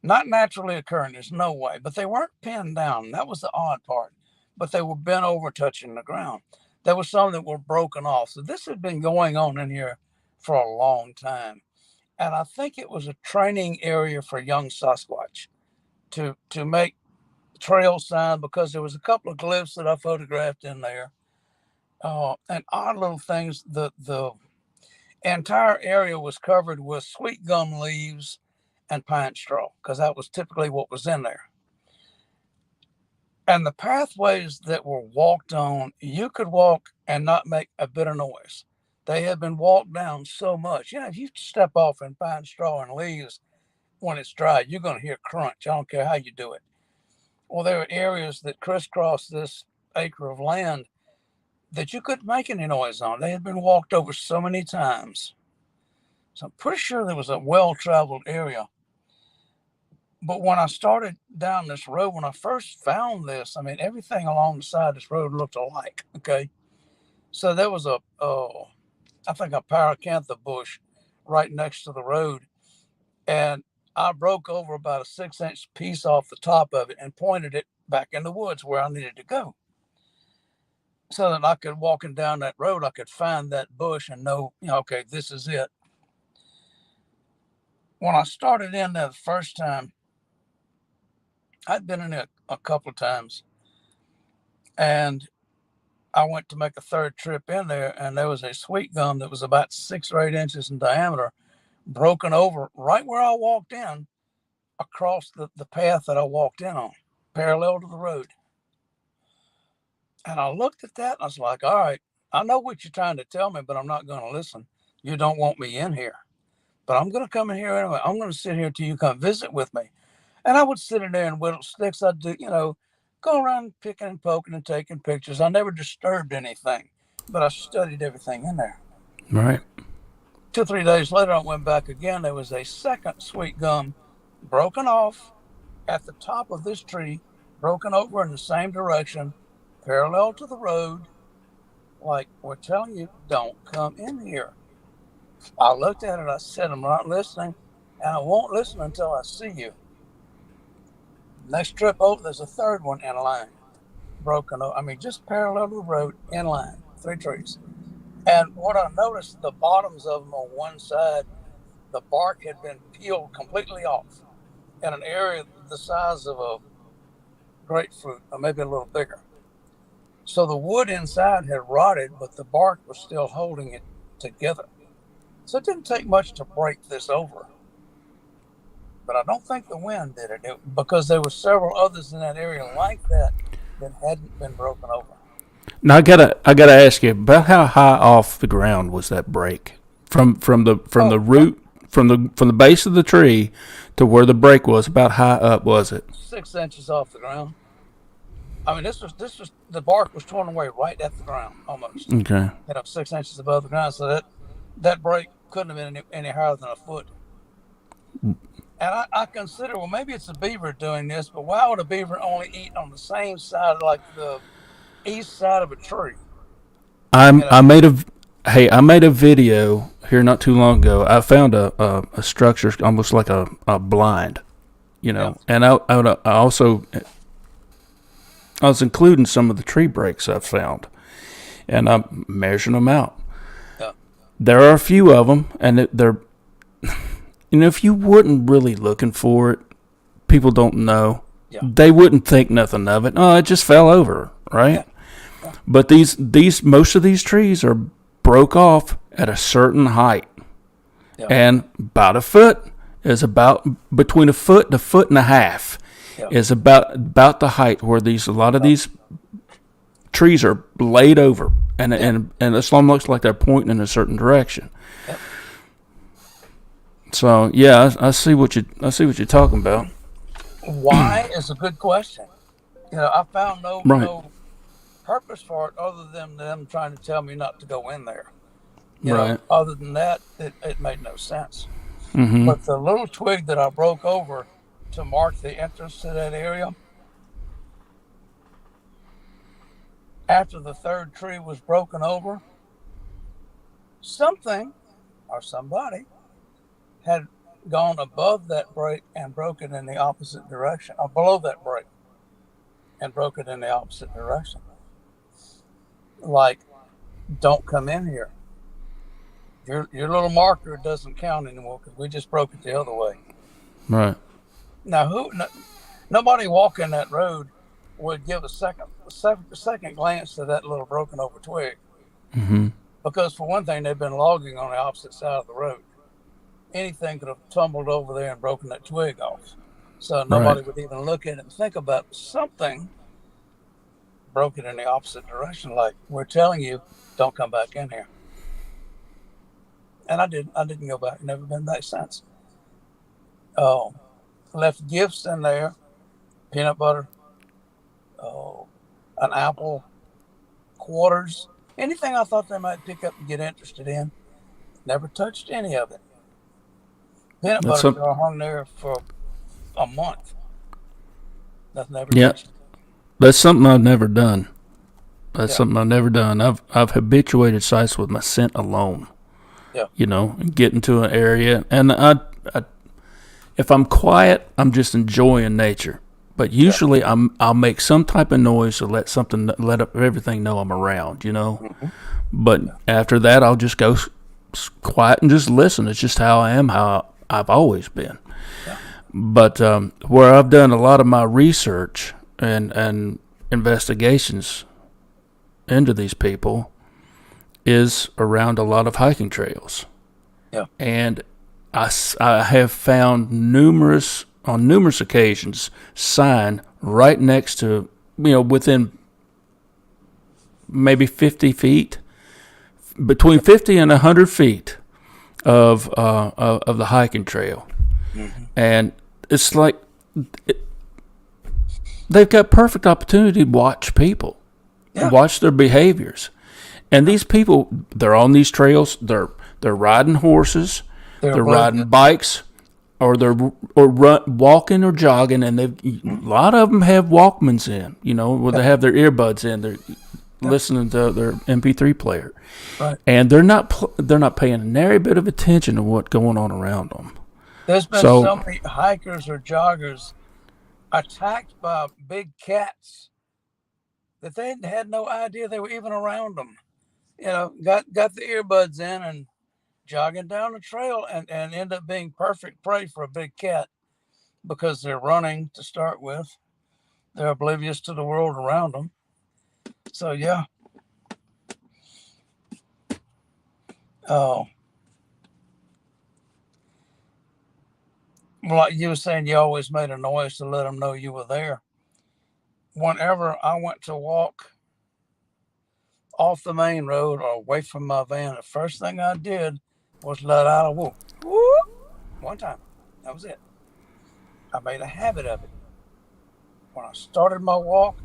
Speaker 2: Not naturally occurring, there's no way, but they weren't pinned down. That was the odd part. But they were bent over, touching the ground. There were some that were broken off. So this had been going on in here for a long time. And I think it was a training area for young Sasquatch to make trail sign, because there was a couple of glyphs that I photographed in there. And odd little things. The entire area was covered with sweet gum leaves and pine straw, because that was typically what was in there. And the pathways that were walked on, you could walk and not make a bit of noise. They had been walked down so much. You know, if you step off and find straw and leaves when it's dry, you're going to hear crunch. I don't care how you do it. Well, there were areas that crisscrossed this acre of land that you couldn't make any noise on. They had been walked over so many times. So I'm pretty sure there was a well-traveled area. But when I started down this road, when I first found this, I mean, everything along the side of this road looked alike. Okay. So there was I think a paracantha bush right next to the road. And I broke over about a 6-inch piece off the top of it and pointed it back in the woods where I needed to go. So that I could, walking down that road, I could find that bush and know, okay, this is it. When I started in there the first time, I'd been in there a couple of times, and I went to make a third trip in there, and there was a sweet gum that was about 6 or 8 inches in diameter, broken over right where I walked in, across the path that I walked in on, parallel to the road. And I looked at that, and I was like, all right, I know what you're trying to tell me, but I'm not going to listen. You don't want me in here, but I'm going to come in here anyway. I'm going to sit here till you come visit with me. And I would sit in there and whittle sticks. I'd do, go around picking and poking and taking pictures. I never disturbed anything, but I studied everything in there.
Speaker 1: Right.
Speaker 2: 2 or 3 days later, I went back again. There was a second sweet gum broken off at the top of this tree, broken over in the same direction, parallel to the road. Like, we're telling you, don't come in here. I looked at it. I said, I'm not listening, and I won't listen until I see you. Next trip over, there's a third one in line, broken over. I mean, just parallel to the road, in line, 3 trees. And what I noticed, the bottoms of them on one side, the bark had been peeled completely off in an area the size of a grapefruit, or maybe a little bigger. So the wood inside had rotted, but the bark was still holding it together. So it didn't take much to break this over. But I don't think the wind did it, because there were several others in that area like that hadn't been broken over.
Speaker 1: Now I gotta ask you about how high off the ground was that break from the root from the base of the tree to where the break was. About how up was it?
Speaker 2: 6 inches off the ground. I mean, this was the bark was torn away right at the ground almost.
Speaker 1: Okay.
Speaker 2: 6 inches above the ground, so that break couldn't have been any higher than a foot. And I consider, well, maybe it's a beaver doing this, but why would a beaver only eat on the same side, like the east side of a tree?
Speaker 1: I made a video here not too long ago. I found a structure almost like a blind, and I was including some of the tree breaks I found, and I'm measuring them out.
Speaker 2: Yeah.
Speaker 1: There are a few of them, and they're, if you weren't really looking for it, people don't know.
Speaker 2: Yeah.
Speaker 1: They wouldn't think nothing of it. Oh, it just fell over, right?
Speaker 2: Yeah. Yeah.
Speaker 1: But most of these trees are broke off at a certain height, and about a foot is about between a foot and a foot and a half is about the height where a lot of these trees are laid over, and it's almost like they're pointing in a certain direction. Yep. So yeah, I see what you're talking about.
Speaker 2: Why is a good question. I found no purpose for it other than them trying to tell me not to go in there.
Speaker 1: Right.
Speaker 2: Other than that, it made no sense.
Speaker 1: Mm-hmm.
Speaker 2: But the little twig that I broke over to mark the entrance to that area, after the third tree was broken over, something or somebody had gone above that break and broken in the opposite direction, or below that break and broke it in the opposite direction. Like, don't come in here. Your little marker doesn't count anymore because we just broke it the other way.
Speaker 1: Right.
Speaker 2: Now, nobody walking that road would give a second glance to that little broken over twig.
Speaker 1: Mm-hmm.
Speaker 2: Because for one thing, they've been logging on the opposite side of the road. Anything could have tumbled over there and broken that twig off. So nobody would even look at it and think about something broke it in the opposite direction. Like, we're telling you, don't come back in here. And I didn't go back. Never been back since. Oh, left gifts in there, peanut butter, oh, an apple, quarters, anything I thought they might pick up and get interested in. Never touched any of it. Peanut
Speaker 1: That's
Speaker 2: butter
Speaker 1: some,
Speaker 2: jar hung there for a month. Nothing ever
Speaker 1: yeah,
Speaker 2: touched it.
Speaker 1: that's something I've never done. That's
Speaker 2: Yeah.
Speaker 1: something I've never done. I've habituated sites with my scent alone.
Speaker 2: Yeah.
Speaker 1: You know, and get into an area, and I if I'm quiet, I'm just enjoying nature. But usually, I'll make some type of noise to let everything know I'm around. You know,
Speaker 2: Mm-hmm.
Speaker 1: but after that, I'll just go quiet and just listen. It's just how I am, how I've always been.
Speaker 2: Yeah.
Speaker 1: But where I've done a lot of my research and investigations into these people is around a lot of hiking trails.
Speaker 2: Yeah.
Speaker 1: And I have found on numerous occasions, sign right next to, within maybe 50 feet, between 50 and 100 feet of the hiking trail.
Speaker 2: Mm-hmm.
Speaker 1: And it's like they've got perfect opportunity to watch people, watch their behaviors. And these people, they're on these trails, they're riding horses, they're riding bikes, or walking or jogging, and a lot of them have Walkmans in, where they have their earbuds in, they're listening to their MP3 player,
Speaker 2: right?
Speaker 1: And they're not paying a nary bit of attention to what's going on around them.
Speaker 2: There's been so many hikers or joggers attacked by big cats that they had no idea they were even around them. Got the earbuds in and jogging down the trail and end up being perfect prey for a big cat because they're running to start with. They're oblivious to the world around them. So, yeah. Oh. Like you were saying, you always made a noise to let them know you were there. Whenever I went to walk off the main road or away from my van, the first thing I did was let out a whoop. Whoop. One time. That was it. I made a habit of it. When I started my walk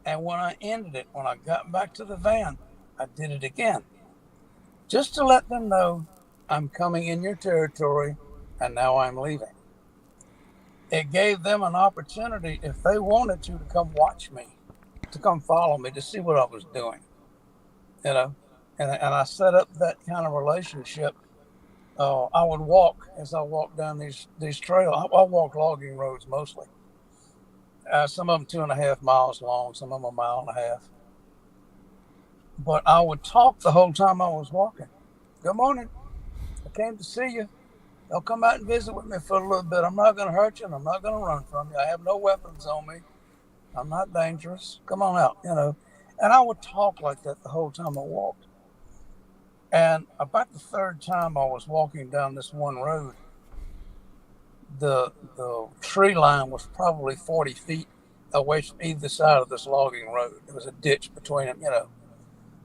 Speaker 2: and when I ended it, when I got back to the van, I did it again. Just to let them know I'm coming in your territory and now I'm leaving. It gave them an opportunity, if they wanted to come watch me, to come follow me, to see what I was doing. And I set up that kind of relationship. I would walk as I walked down these trails. I walk logging roads mostly. Some of them 2.5 miles long, some of them 1.5 miles. But I would talk the whole time I was walking. Good morning. I came to see you. They'll come out and visit with me for a little bit. I'm not going to hurt you, and I'm not going to run from you. I have no weapons on me. I'm not dangerous. Come on out, And I would talk like that the whole time I walked. And about the third time I was walking down this one road, the tree line was probably 40 feet away from either side of this logging road. There was a ditch between them,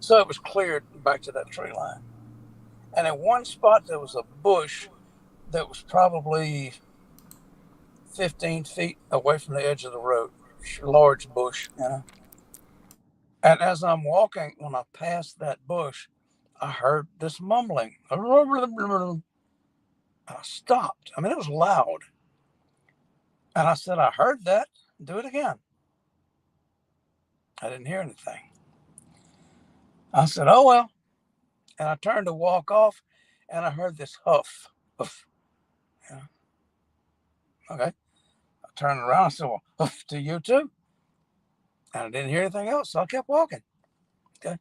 Speaker 2: So it was cleared back to that tree line. And in one spot, there was a bush that was probably 15 feet away from the edge of the road. Large bush, And as I'm walking, when I passed that bush, I heard this mumbling. I stopped. I mean, it was loud. And I said, I heard that. Do it again. I didn't hear anything. I said, oh, well. And I turned to walk off, and I heard this huff. Huff. Okay. I turned around and said, well, huff to you too. And I didn't hear anything else, so I kept walking. Okay.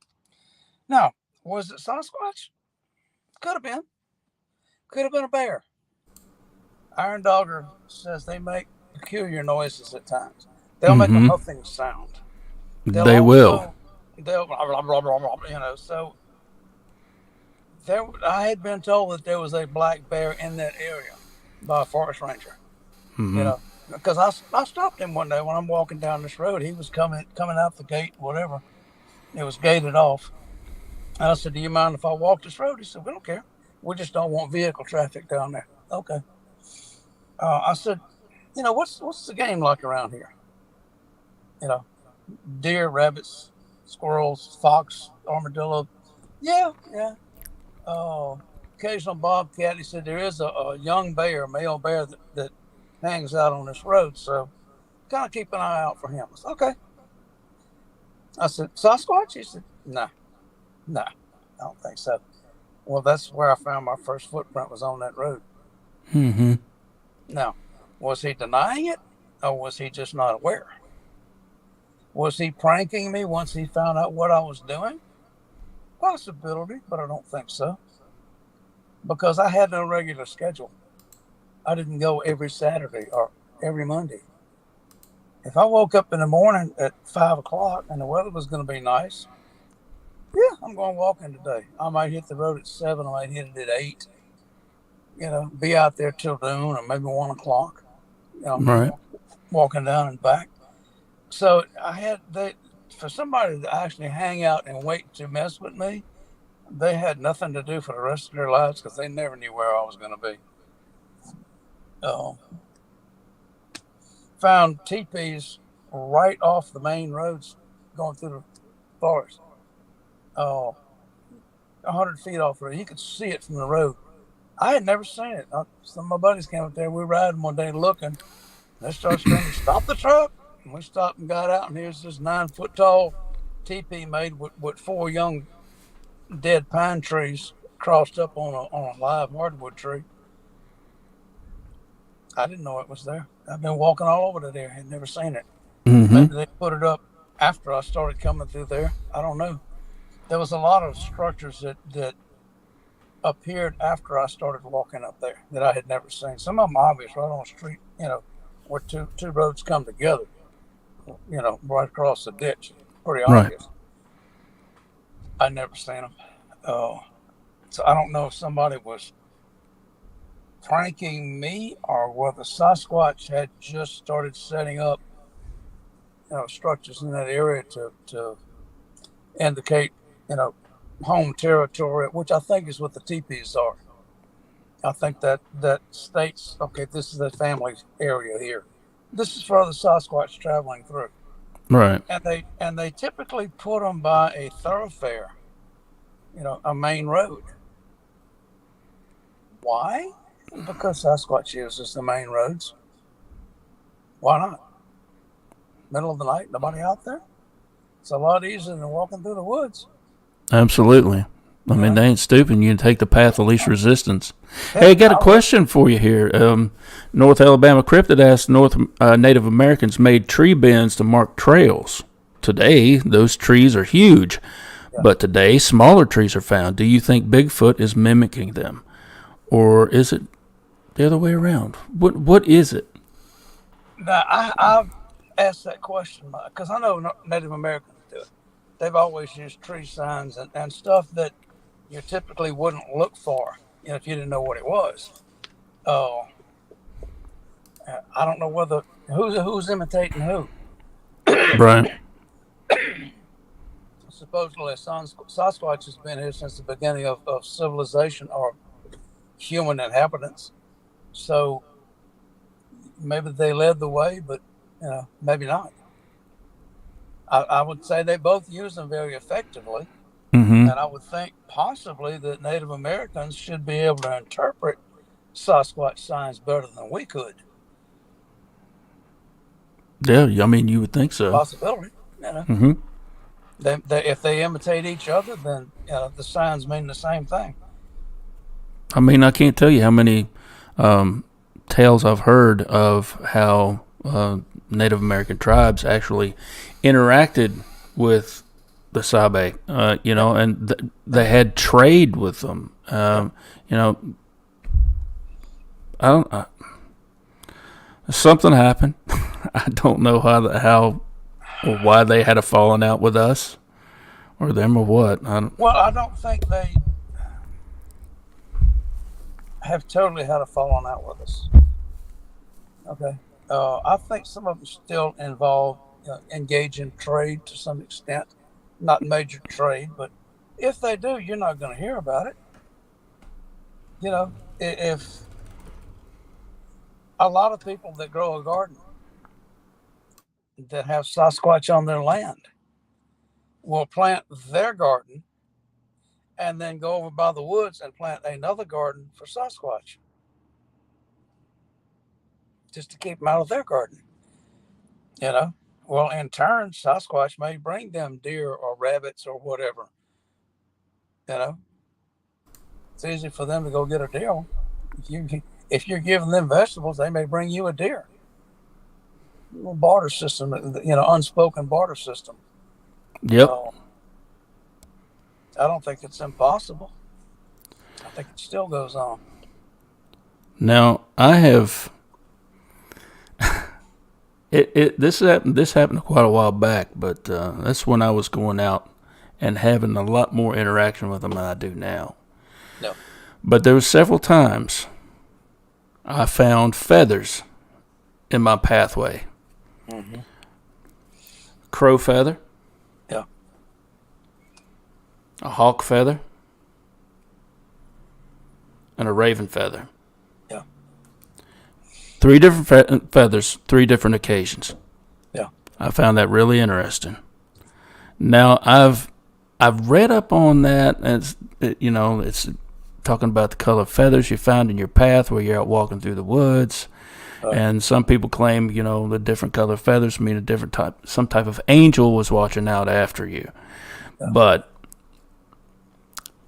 Speaker 2: Now, was it Sasquatch? Could have been. Could have been a bear. Iron Dogger says they make peculiar noises at times. They'll make a huffing sound.
Speaker 1: They will.
Speaker 2: They'll blah, blah, blah, blah, blah, So I had been told that there was a black bear in that area by a forest ranger. because I stopped him one day when I'm walking down this road. He was coming out the gate, whatever. It was gated off. And I said, "Do you mind if I walk this road?" He said, "We don't care. We just don't want vehicle traffic down there." Okay. I said, what's the game like around here? You know, deer, rabbits, squirrels, fox, armadillo. Yeah, yeah. Oh, occasional bobcat. He said there is a young bear, male bear that hangs out on this road. So kind of keep an eye out for him. I said, okay. I said, Sasquatch? He said, no, I don't think so. Well, that's where I found my first footprint was on that road.
Speaker 1: Mm-hmm.
Speaker 2: Now, was he denying it or was he just not aware? Was he pranking me once he found out what I was doing? Possibility, but I don't think so. Because I had no regular schedule. I didn't go every Saturday or every Monday. If I woke up in the morning at 5 o'clock and the weather was going to be nice, yeah, I'm going walking today. I might hit the road at 7, I might hit it at 8. Be out there till noon or maybe 1 o'clock.
Speaker 1: Right.
Speaker 2: Walking down and back. So for somebody to actually hang out and wait to mess with me, they had nothing to do for the rest of their lives because they never knew where I was going to be. Found teepees right off the main roads going through the forest. 100 feet off the road. You could see it from the road. I had never seen it. Some of my buddies came up there. We were riding one day looking. They started screaming, "Stop the truck!" And we stopped and got out, and here's this 9-foot tall teepee made with 4 young dead pine trees crossed up on a live hardwood tree. I didn't know it was there. I've been walking all over there. Had never seen it.
Speaker 1: Mm-hmm.
Speaker 2: Maybe they put it up after I started coming through there. I don't know. There was a lot of structures that appeared after I started walking up there that I had never seen. Some of them obvious right on the street, where two roads come together, right across the ditch. Pretty obvious.
Speaker 1: Right.
Speaker 2: I never seen them. So I don't know if somebody was pranking me or whether Sasquatch had just started setting up, structures in that area to indicate, home territory, which I think is what the teepees are. I think that states, okay, this is the family area here. This is for the Sasquatch traveling through.
Speaker 1: Right.
Speaker 2: And they typically put them by a thoroughfare, a main road. Why? Because Sasquatch uses the main roads. Why not? Middle of the night, nobody out there. It's a lot easier than walking through the woods.
Speaker 1: Absolutely. I mean, they ain't stupid. You can take the path of least resistance. Hey, I got a question for you here. North Alabama Cryptid asked Native Americans made tree bends to mark trails. Today, those trees are huge. Yeah. But today, smaller trees are found. Do you think Bigfoot is mimicking them? Or is it the other way around? What is it?
Speaker 2: Now, I've asked that question because I know Native Americans do it. They've always used tree signs and stuff that you typically wouldn't look for, if you didn't know what it was. I don't know whether who's imitating who.
Speaker 1: Right.
Speaker 2: Supposedly, Sasquatch has been here since the beginning of civilization or human inhabitants. So maybe they led the way, but maybe not. I would say they both use them very effectively.
Speaker 1: Mm-hmm.
Speaker 2: And I would think possibly that Native Americans should be able to interpret Sasquatch signs better than we could.
Speaker 1: Yeah, I mean, you would think so.
Speaker 2: Possibility.
Speaker 1: Mm-hmm.
Speaker 2: If they imitate each other, then the signs mean the same thing.
Speaker 1: I mean, I can't tell you how many tales I've heard of how Native American tribes actually interacted with the Sabe, and they had trade with them. I don't. Something happened. I don't know how or why they had a falling out with us or them or what.
Speaker 2: Well, I don't think they have totally had a falling out with us. Okay. I think some of them still involve engage in trade to some extent, not major trade, but if they do, you're not going to hear about it. You know, if a lot of people that grow a garden that have Sasquatch on their land will plant their garden and then go over by the woods and plant another garden for Sasquatch just to keep them out of their garden. You know, well, in turn, Sasquatch may bring them deer or rabbits or whatever. You know, it's easy for them to go get a deer. If you're giving them vegetables, they may bring you a deer. A little barter system, unspoken barter system.
Speaker 1: Yep.
Speaker 2: I don't think it's impossible. I think it still goes on.
Speaker 1: Now I have this happened quite a while back, but that's when I was going out and having a lot more interaction with them than I do now.
Speaker 2: No.
Speaker 1: But there were several times I found feathers in my pathway.
Speaker 2: Mm-hmm.
Speaker 1: Crow feather.
Speaker 2: Yeah.
Speaker 1: A hawk feather. And a raven feather.
Speaker 2: Yeah.
Speaker 1: 3 different feathers, 3 different occasions.
Speaker 2: Yeah.
Speaker 1: I found that really interesting. Now I've read up on that, and it's talking about the color of feathers you found in your path where you're out walking through the woods. And some people claim, the different color feathers mean some type of angel was watching out after you.
Speaker 2: Yeah.
Speaker 1: But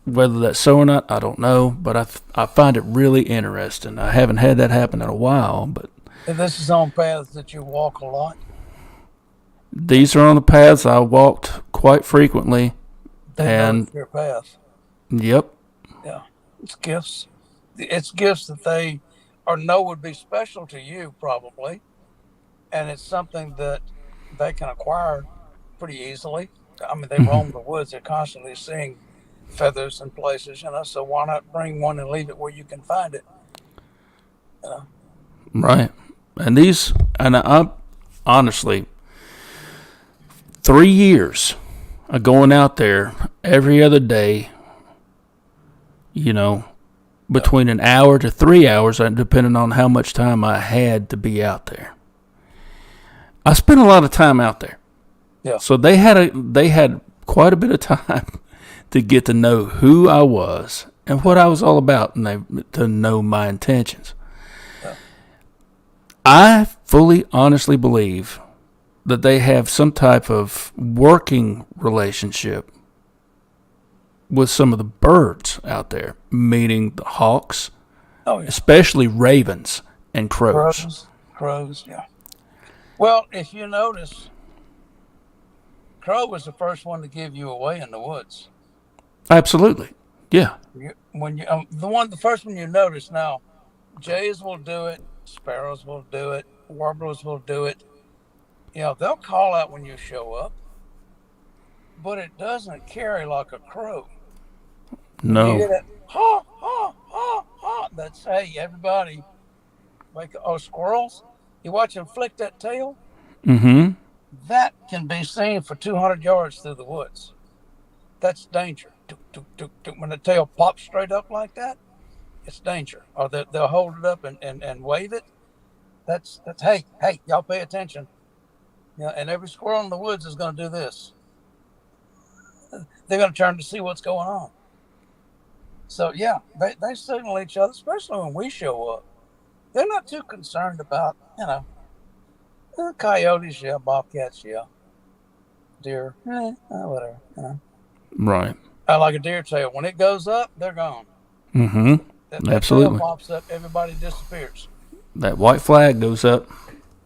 Speaker 1: whether that's so or not, I don't know. But I find it really interesting. I haven't had that happen in a while, but
Speaker 2: And this is on paths that you walk a lot.
Speaker 1: These are on the paths I walked quite frequently.
Speaker 2: And your path.
Speaker 1: Yep.
Speaker 2: Yeah. It's gifts. It's gifts that they know would be special to you probably. And it's something that they can acquire pretty easily. I mean, they roam the woods. They're constantly seeing feathers in places, so why not bring one and leave it where you can find it?
Speaker 1: Right. And I honestly, 3 years of going out there every other day, between an hour to 3 hours, depending on how much time I had to be out there. I spent a lot of time out there.
Speaker 2: Yeah.
Speaker 1: So they had quite a bit of time to get to know who I was and what I was all about, and to know my intentions.
Speaker 2: Yeah.
Speaker 1: I fully, honestly believe that they have some type of working relationship with some of the birds out there, meaning the hawks, especially ravens and crows.
Speaker 2: Crows, yeah. Well, if you notice, crow was the first one to give you away in the woods.
Speaker 1: Absolutely, yeah.
Speaker 2: The first one you notice now, jays will do it, sparrows will do it, warblers will do it. They'll call out when you show up, but it doesn't carry like a crow.
Speaker 1: No.
Speaker 2: You hear that, ha, ha, ha, ha. That's, hey, everybody, squirrels, you watch them flick that tail?
Speaker 1: Mm-hmm.
Speaker 2: That can be seen for 200 yards through the woods. That's danger. When the tail pops straight up like that, it's danger. Or they'll hold it up and wave it. That's hey, y'all pay attention. And every squirrel in the woods is going to do this. They're going to turn to see what's going on. So, yeah, they signal each other, especially when we show up. They're not too concerned about, coyotes, yeah, bobcats, yeah, deer, whatever.
Speaker 1: Right.
Speaker 2: I like a deer tail. When it goes up, they're gone.
Speaker 1: Mm-hmm.
Speaker 2: That
Speaker 1: Absolutely.
Speaker 2: tail pops up, everybody disappears.
Speaker 1: That white flag goes up.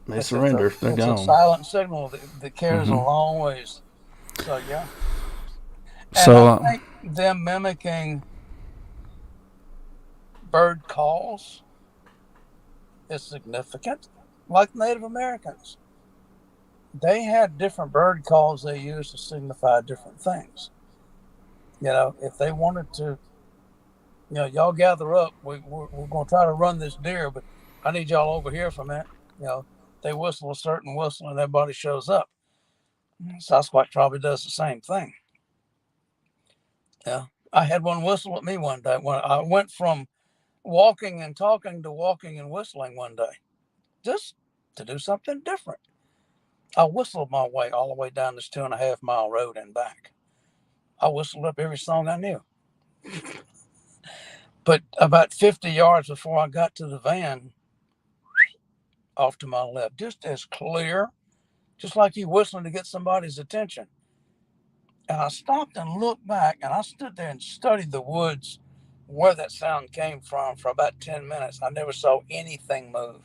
Speaker 1: They surrender. They're gone.
Speaker 2: It's a silent signal that carries a long ways. So, yeah. And I think them mimicking bird calls is significant. Like Native Americans, they had different bird calls they used to signify different things. If they wanted to, y'all gather up. We're going to try to run this deer, but I need y'all over here for a minute. they whistle a certain whistle and everybody shows up. Sasquatch probably does the same thing. Yeah. I had one whistle at me one day when I went from walking and talking to walking and whistling one day, just to do something different. I whistled my way all the way down this 2.5 mile road and back. I whistled up every song I knew. But about 50 yards before I got to the van, off to my left, just as clear, just like you whistling to get somebody's attention. And I stopped and looked back, and I stood there and studied the woods where that sound came from for about 10 minutes. I never saw anything move.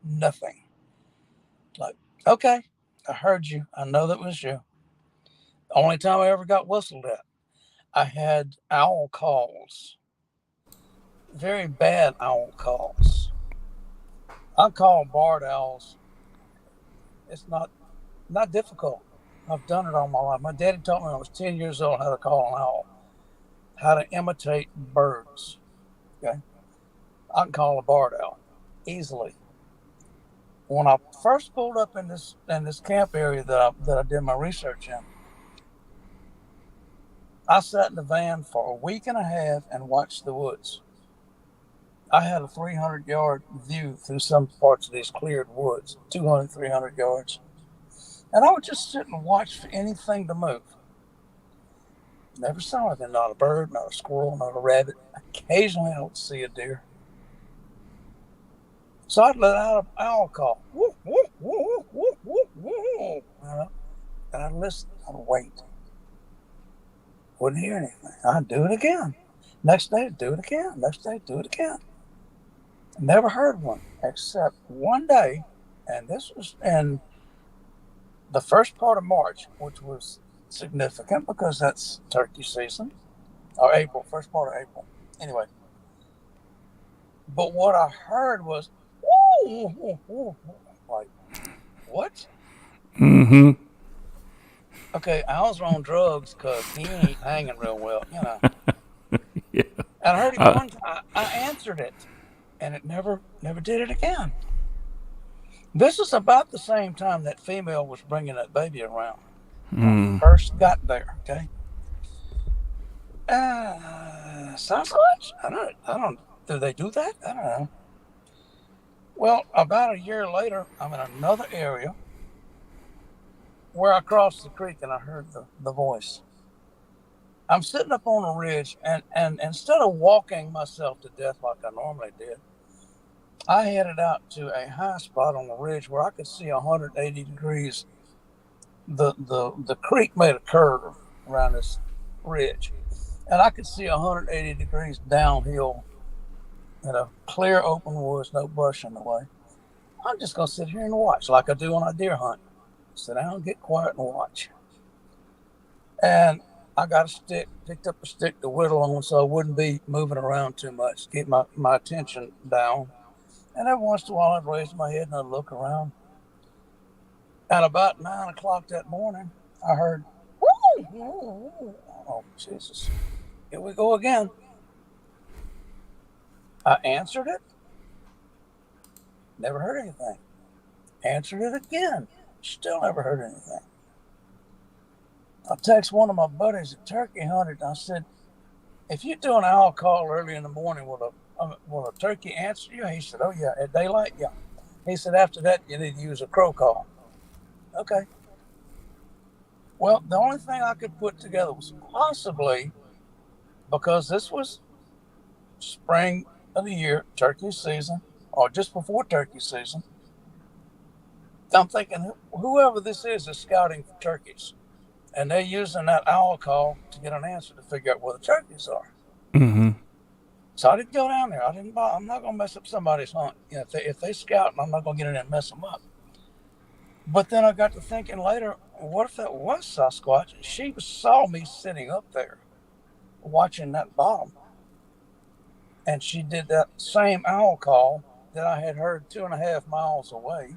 Speaker 2: Nothing. Like, okay, I heard you. I know that was you. Only time I ever got whistled at. I had owl calls. Very bad owl calls. I call barred owls. It's not difficult. I've done it all my life. My daddy taught me when I was 10 years old how to call an owl, how to imitate birds. Okay, I can call a barred owl easily. When I first pulled up in this camp area that I did my research in, I sat in the van for a week and a half and watched the woods. I had a 300-yard view through some parts of these cleared woods, 200, 300 yards. And I would just sit and watch for anything to move. Never saw anything, not a bird, not a squirrel, not a rabbit. Occasionally I would see a deer. So I'd let out an owl call. Woo, woo, woo, woo, woo, woo. And I'd listen, I'd wait. Wouldn't hear anything. I'd do it again. Next day, I'd do it again. Next day, I'd do it again. Never heard one, except one day, and this was in the first part of March, which was significant because that's turkey season, or April, first part of April. Anyway, but what I heard was, woo, woo, woo, woo. Like, what?
Speaker 1: Mm-hmm.
Speaker 2: Okay, owls are on drugs because he ain't hanging real well, you know.
Speaker 1: Yeah.
Speaker 2: And I heard him one time. I answered it, and it never did it again. This is about the same time that female was bringing that baby around. When I first got there, okay. Sasquatch? I don't. Do they do that? I don't know. Well, about a year later, I'm in another area where I crossed the creek and I heard the voice. I'm sitting up on a ridge, and instead of walking myself to death like I normally did, I headed out to a high spot on the ridge where I could see 180 degrees. The creek made a curve around this ridge, and I could see 180 degrees downhill, clear open woods, no brush in the way. I'm just going to sit here and watch like I do when I deer hunt. Sit down, get quiet, and watch. And I got a stick, picked up a stick to whittle on so I wouldn't be moving around too much, keep my attention down. And every once in a while, I'd raise my head and I'd look around. At about 9 o'clock that morning, I heard, woo, woo, woo. Oh, Jesus. Here we go again. I answered it. Never heard anything. Answered it again. Still never heard anything. I text one of my buddies that turkey hunted, and I said, if you do an owl call early in the morning, will a turkey answer you? He said, oh, yeah. At daylight? Yeah. He said, after that, you need to use a crow call. Okay. Well, the only thing I could put together was possibly, because this was spring of the year, turkey season, or just before turkey season, I'm thinking whoever this is scouting for turkeys. And they're using that owl call to get an answer to figure out where the turkeys are.
Speaker 1: Mm-hmm.
Speaker 2: So I didn't go down there. I'm not going to mess up somebody's hunt. If they scout, I'm not going to get in there and mess them up. But then I got to thinking later, what if that was Sasquatch? She saw me sitting up there watching that bottom. And she did that same owl call that I had heard 2.5 miles away.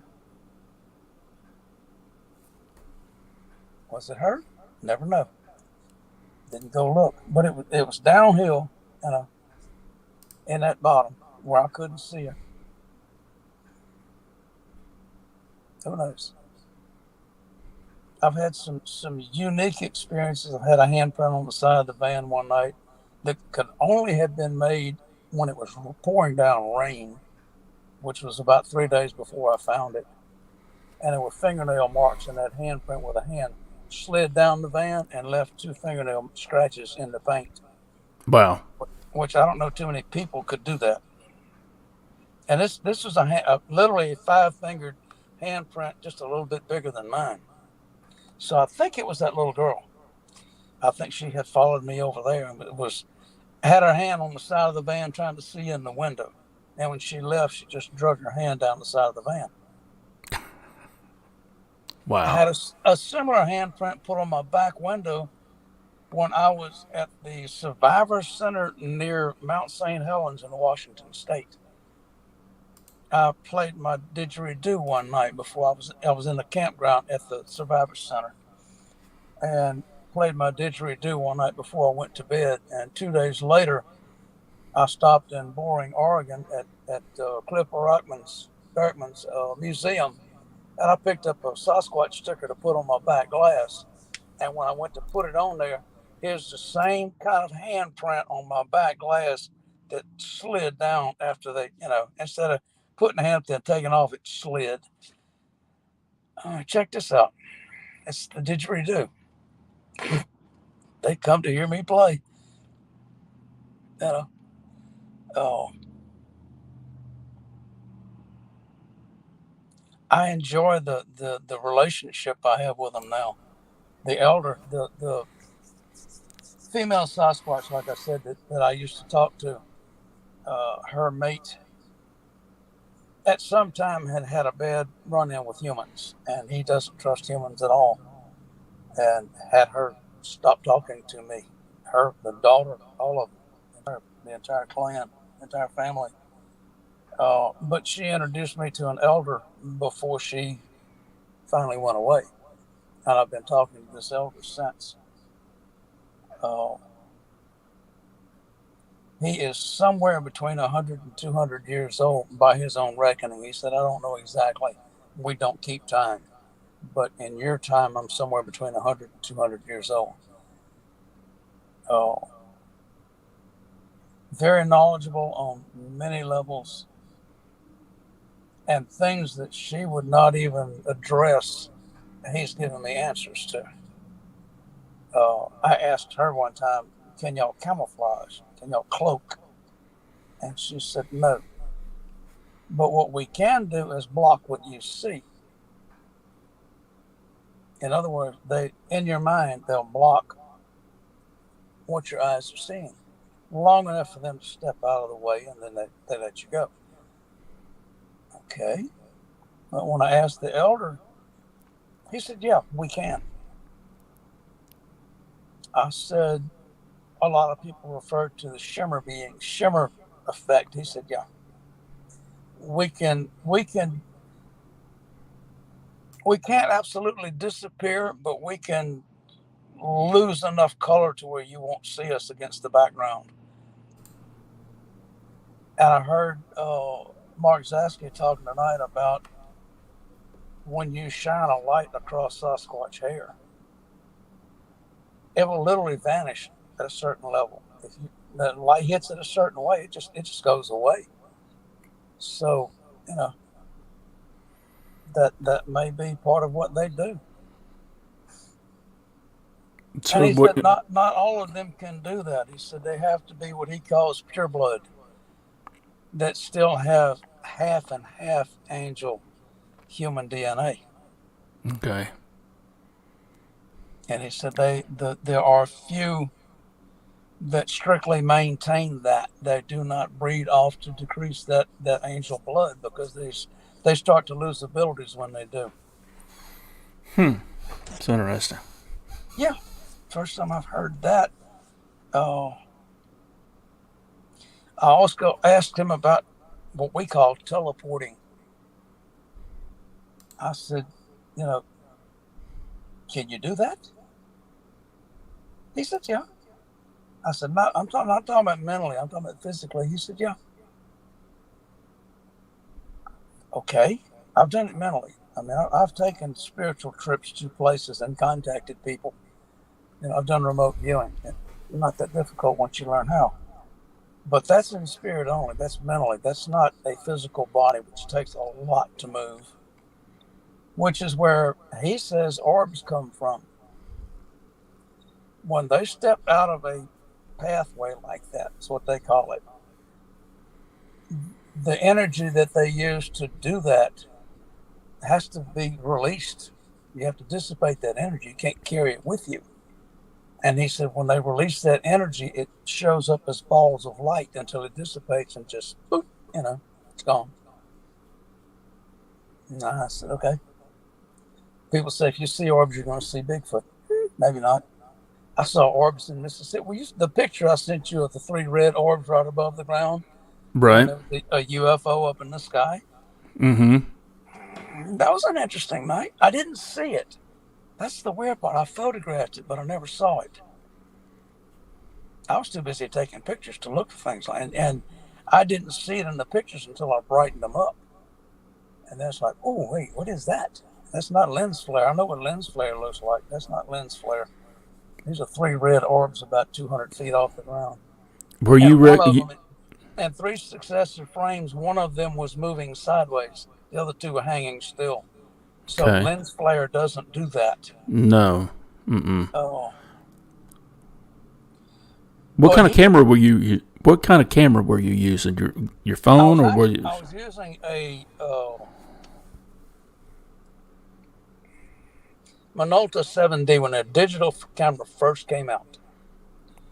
Speaker 2: Was it her? Never know. Didn't go look. But it was downhill, in that bottom where I couldn't see her. Who knows? I've had some unique experiences. I've had a handprint on the side of the van one night that could only have been made when it was pouring down rain, which was about 3 days before I found it. And there were fingernail marks in that handprint where the hand slid down the van and left 2 fingernail scratches in the paint.
Speaker 1: Wow.
Speaker 2: Which I don't know too many people could do that. And this was literally a 5-fingered handprint, just a little bit bigger than mine. So I think it was that little girl. I think she had followed me over there and had her hand on the side of the van trying to see in the window. And when she left, she just drug her hand down the side of the van.
Speaker 1: Wow.
Speaker 2: I had a similar handprint put on my back window when I was at the Survivor Center near Mount St. Helens in Washington State. I played my didgeridoo one night before I was in the campground at the Survivor Center, and played my didgeridoo one night before I went to bed. And 2 days later, I stopped in Boring, Oregon at Cliff Berkman's museum, and I picked up a Sasquatch sticker to put on my back glass. And when I went to put it on there, here's the same kind of handprint on my back glass that slid down after instead of putting the hand up there and taking off, it slid. Check this out. It's the didgeridoo. They come to hear me play. Oh, I enjoy the relationship I have with them now. The elder, the female Sasquatch, like I said, that I used to talk to, her mate at some time had a bad run-in with humans, and he doesn't trust humans at all, and had her stop talking to me. Her, the daughter, all of them, the entire clan, the entire family. But she introduced me to an elder before she finally went away, and I've been talking to this elder since. He is somewhere between 100 and 200 years old by his own reckoning. He said, I don't know exactly. We don't keep time. But in your time, I'm somewhere between 100 and 200 years old. Very knowledgeable on many levels, and things that she would not even address, he's given me answers to. I asked her one time, can y'all camouflage? Can y'all cloak? And she said, no. But what we can do is block what you see. In other words, in your mind, they'll block what your eyes are seeing long enough for them to step out of the way, and then they let you go. Okay. But when I asked the elder, he said, yeah, we can. I said, a lot of people refer to the shimmer effect. He said, yeah, we can't absolutely disappear, but we can lose enough color to where you won't see us against the background. And I heard Mark Zasky talking tonight about when you shine a light across Sasquatch hair, it will literally vanish at a certain level. If the light hits it a certain way, it just goes away. So, that may be part of what they do. And he said not all of them can do that. He said they have to be what he calls pure blood, that still have half and half angel human DNA.
Speaker 1: Okay.
Speaker 2: And he said there are few that strictly maintain that. They do not breed off to decrease that angel blood, because they start to lose abilities when they do.
Speaker 1: It's interesting.
Speaker 2: Yeah. First time I've heard that. I also asked him about what we call teleporting. I said, can you do that? He said, yeah. I said, not talking about mentally. I'm talking about physically. He said, yeah. Okay. I've done it mentally. I mean, I've taken spiritual trips to places and contacted people. I've done remote viewing. It's not that difficult once you learn how. But that's in spirit only. That's mentally. That's not a physical body, which takes a lot to move. Which is where he says orbs come from. When they step out of a pathway like that, that's what they call it. The energy that they use to do that has to be released. You have to dissipate that energy. You can't carry it with you. And he said when they release that energy, it shows up as balls of light until it dissipates and just, boop, it's gone. And I said, okay. People say if you see orbs, you're going to see Bigfoot. Maybe not. I saw orbs in Mississippi. The picture I sent you of the 3 red orbs right above the ground.
Speaker 1: Right.
Speaker 2: A UFO up in the sky.
Speaker 1: Mm-hmm.
Speaker 2: That was an interesting night. I didn't see it. That's the weird part. I photographed it, but I never saw it. I was too busy taking pictures to look for things. And I didn't see it in the pictures until I brightened them up. And then it's like, oh, wait, what is that? That's not lens flare. I know what lens flare looks like. That's not lens flare. These are 3 red orbs about 200 feet off the ground.
Speaker 1: Were
Speaker 2: and
Speaker 1: you
Speaker 2: one of
Speaker 1: ready?
Speaker 2: them, and 3 successive frames, one of them was moving sideways. The other 2 were hanging still. So
Speaker 1: Okay.
Speaker 2: lens flare doesn't do that.
Speaker 1: No. Mm-mm.
Speaker 2: Oh.
Speaker 1: What kind of camera were you? What kind of camera were you using? Your phone, or were you?
Speaker 2: I was using a Minolta 7D when a digital camera first came out.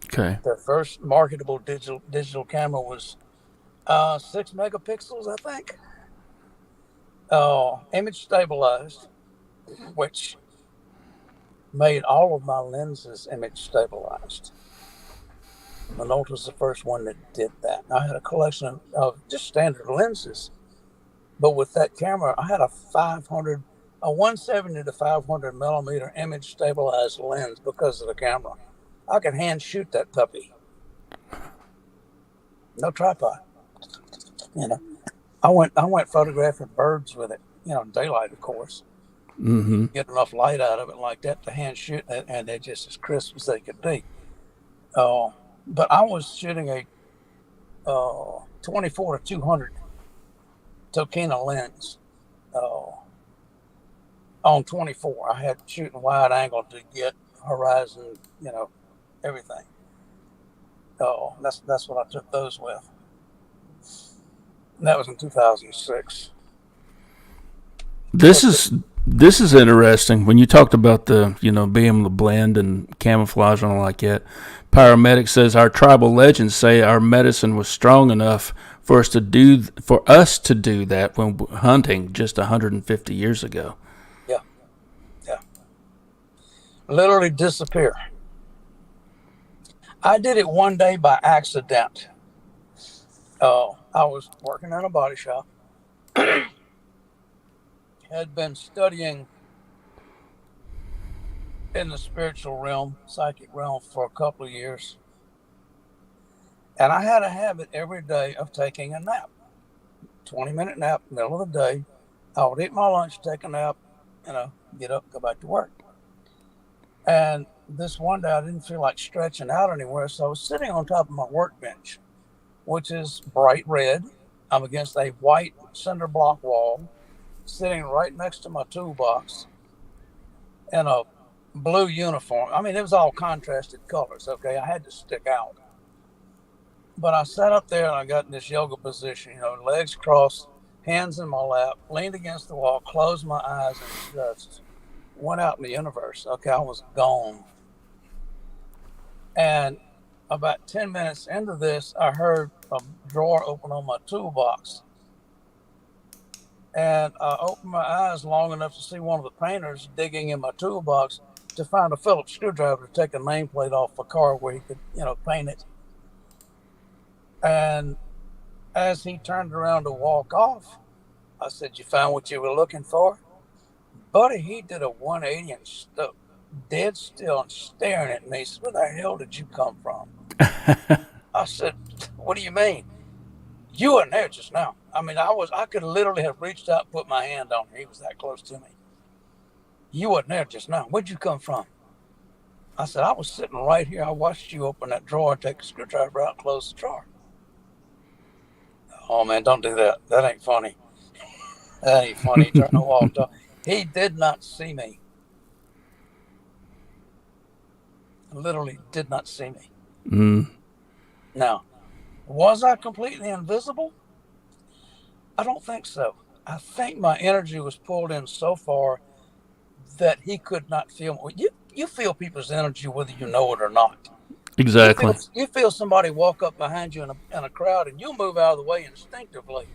Speaker 1: Okay.
Speaker 2: The first marketable digital camera was 6 megapixels, I think. Image stabilized, which made all of my lenses image stabilized. Minolta was the first one that did that. I had a collection of just standard lenses, but with that camera, I had a 170 to 500 millimeter image stabilized lens because of the camera. I could hand shoot that puppy. No tripod. I went photographing birds with it. Daylight, of course.
Speaker 1: Mm-hmm.
Speaker 2: Get enough light out of it like that to hand shoot it, and they're just as crisp as they could be. But I was shooting a 24 to 200 Tokina lens on 24. I had shooting wide angle to get horizon, everything. That's what I took those with. And that was in 2006.
Speaker 1: This is interesting. When you talked about the being able to blend and camouflage and all like that, paramedic says our tribal legends say our medicine was strong enough for us to do that when hunting just 150 years ago.
Speaker 2: Yeah. Literally disappear. I did it one day by accident. I was working in a body shop. Had been studying in the spiritual realm, psychic realm for a couple of years. And I had a habit every day of taking a nap. 20-minute nap, middle of the day. I would eat my lunch, take a nap, get up, go back to work. And this one day I didn't feel like stretching out anywhere, so I was sitting on top of my workbench, which is bright red. I'm against a white cinder block wall, sitting right next to my toolbox in a blue uniform. I mean, it was all contrasted colors, okay? I had to stick out. But I sat up there and I got in this yoga position, legs crossed, hands in my lap, leaned against the wall, closed my eyes, and just went out in the universe. Okay, I was gone. And about 10 minutes into this, I heard a drawer open on my toolbox. And I opened my eyes long enough to see one of the painters digging in my toolbox to find a Phillips screwdriver to take a nameplate off a car where he could, paint it. And as he turned around to walk off, I said, "You found what you were looking for?" Buddy, he did a 180 and stood dead still and staring at me. He said, "Where the hell did you come from?" I said, "What do you mean?" "You weren't there just now." I mean, I could literally have reached out and put my hand on him. He was that close to me. You wasn't there just now. Where'd you come from? I said, I was sitting right here. I watched you open that drawer, take a screwdriver out, and close the drawer. Oh, man, don't do that. That ain't funny. That ain't funny. He turned and walked off. He did not see me. Literally did not see me.
Speaker 1: Mm.
Speaker 2: Now, was I completely invisible? I don't think so. I think my energy was pulled in so far that he could not feel me. You feel people's energy whether you know it or not.
Speaker 1: Exactly.
Speaker 2: You feel somebody walk up behind you in a crowd, and you'll move out of the way instinctively.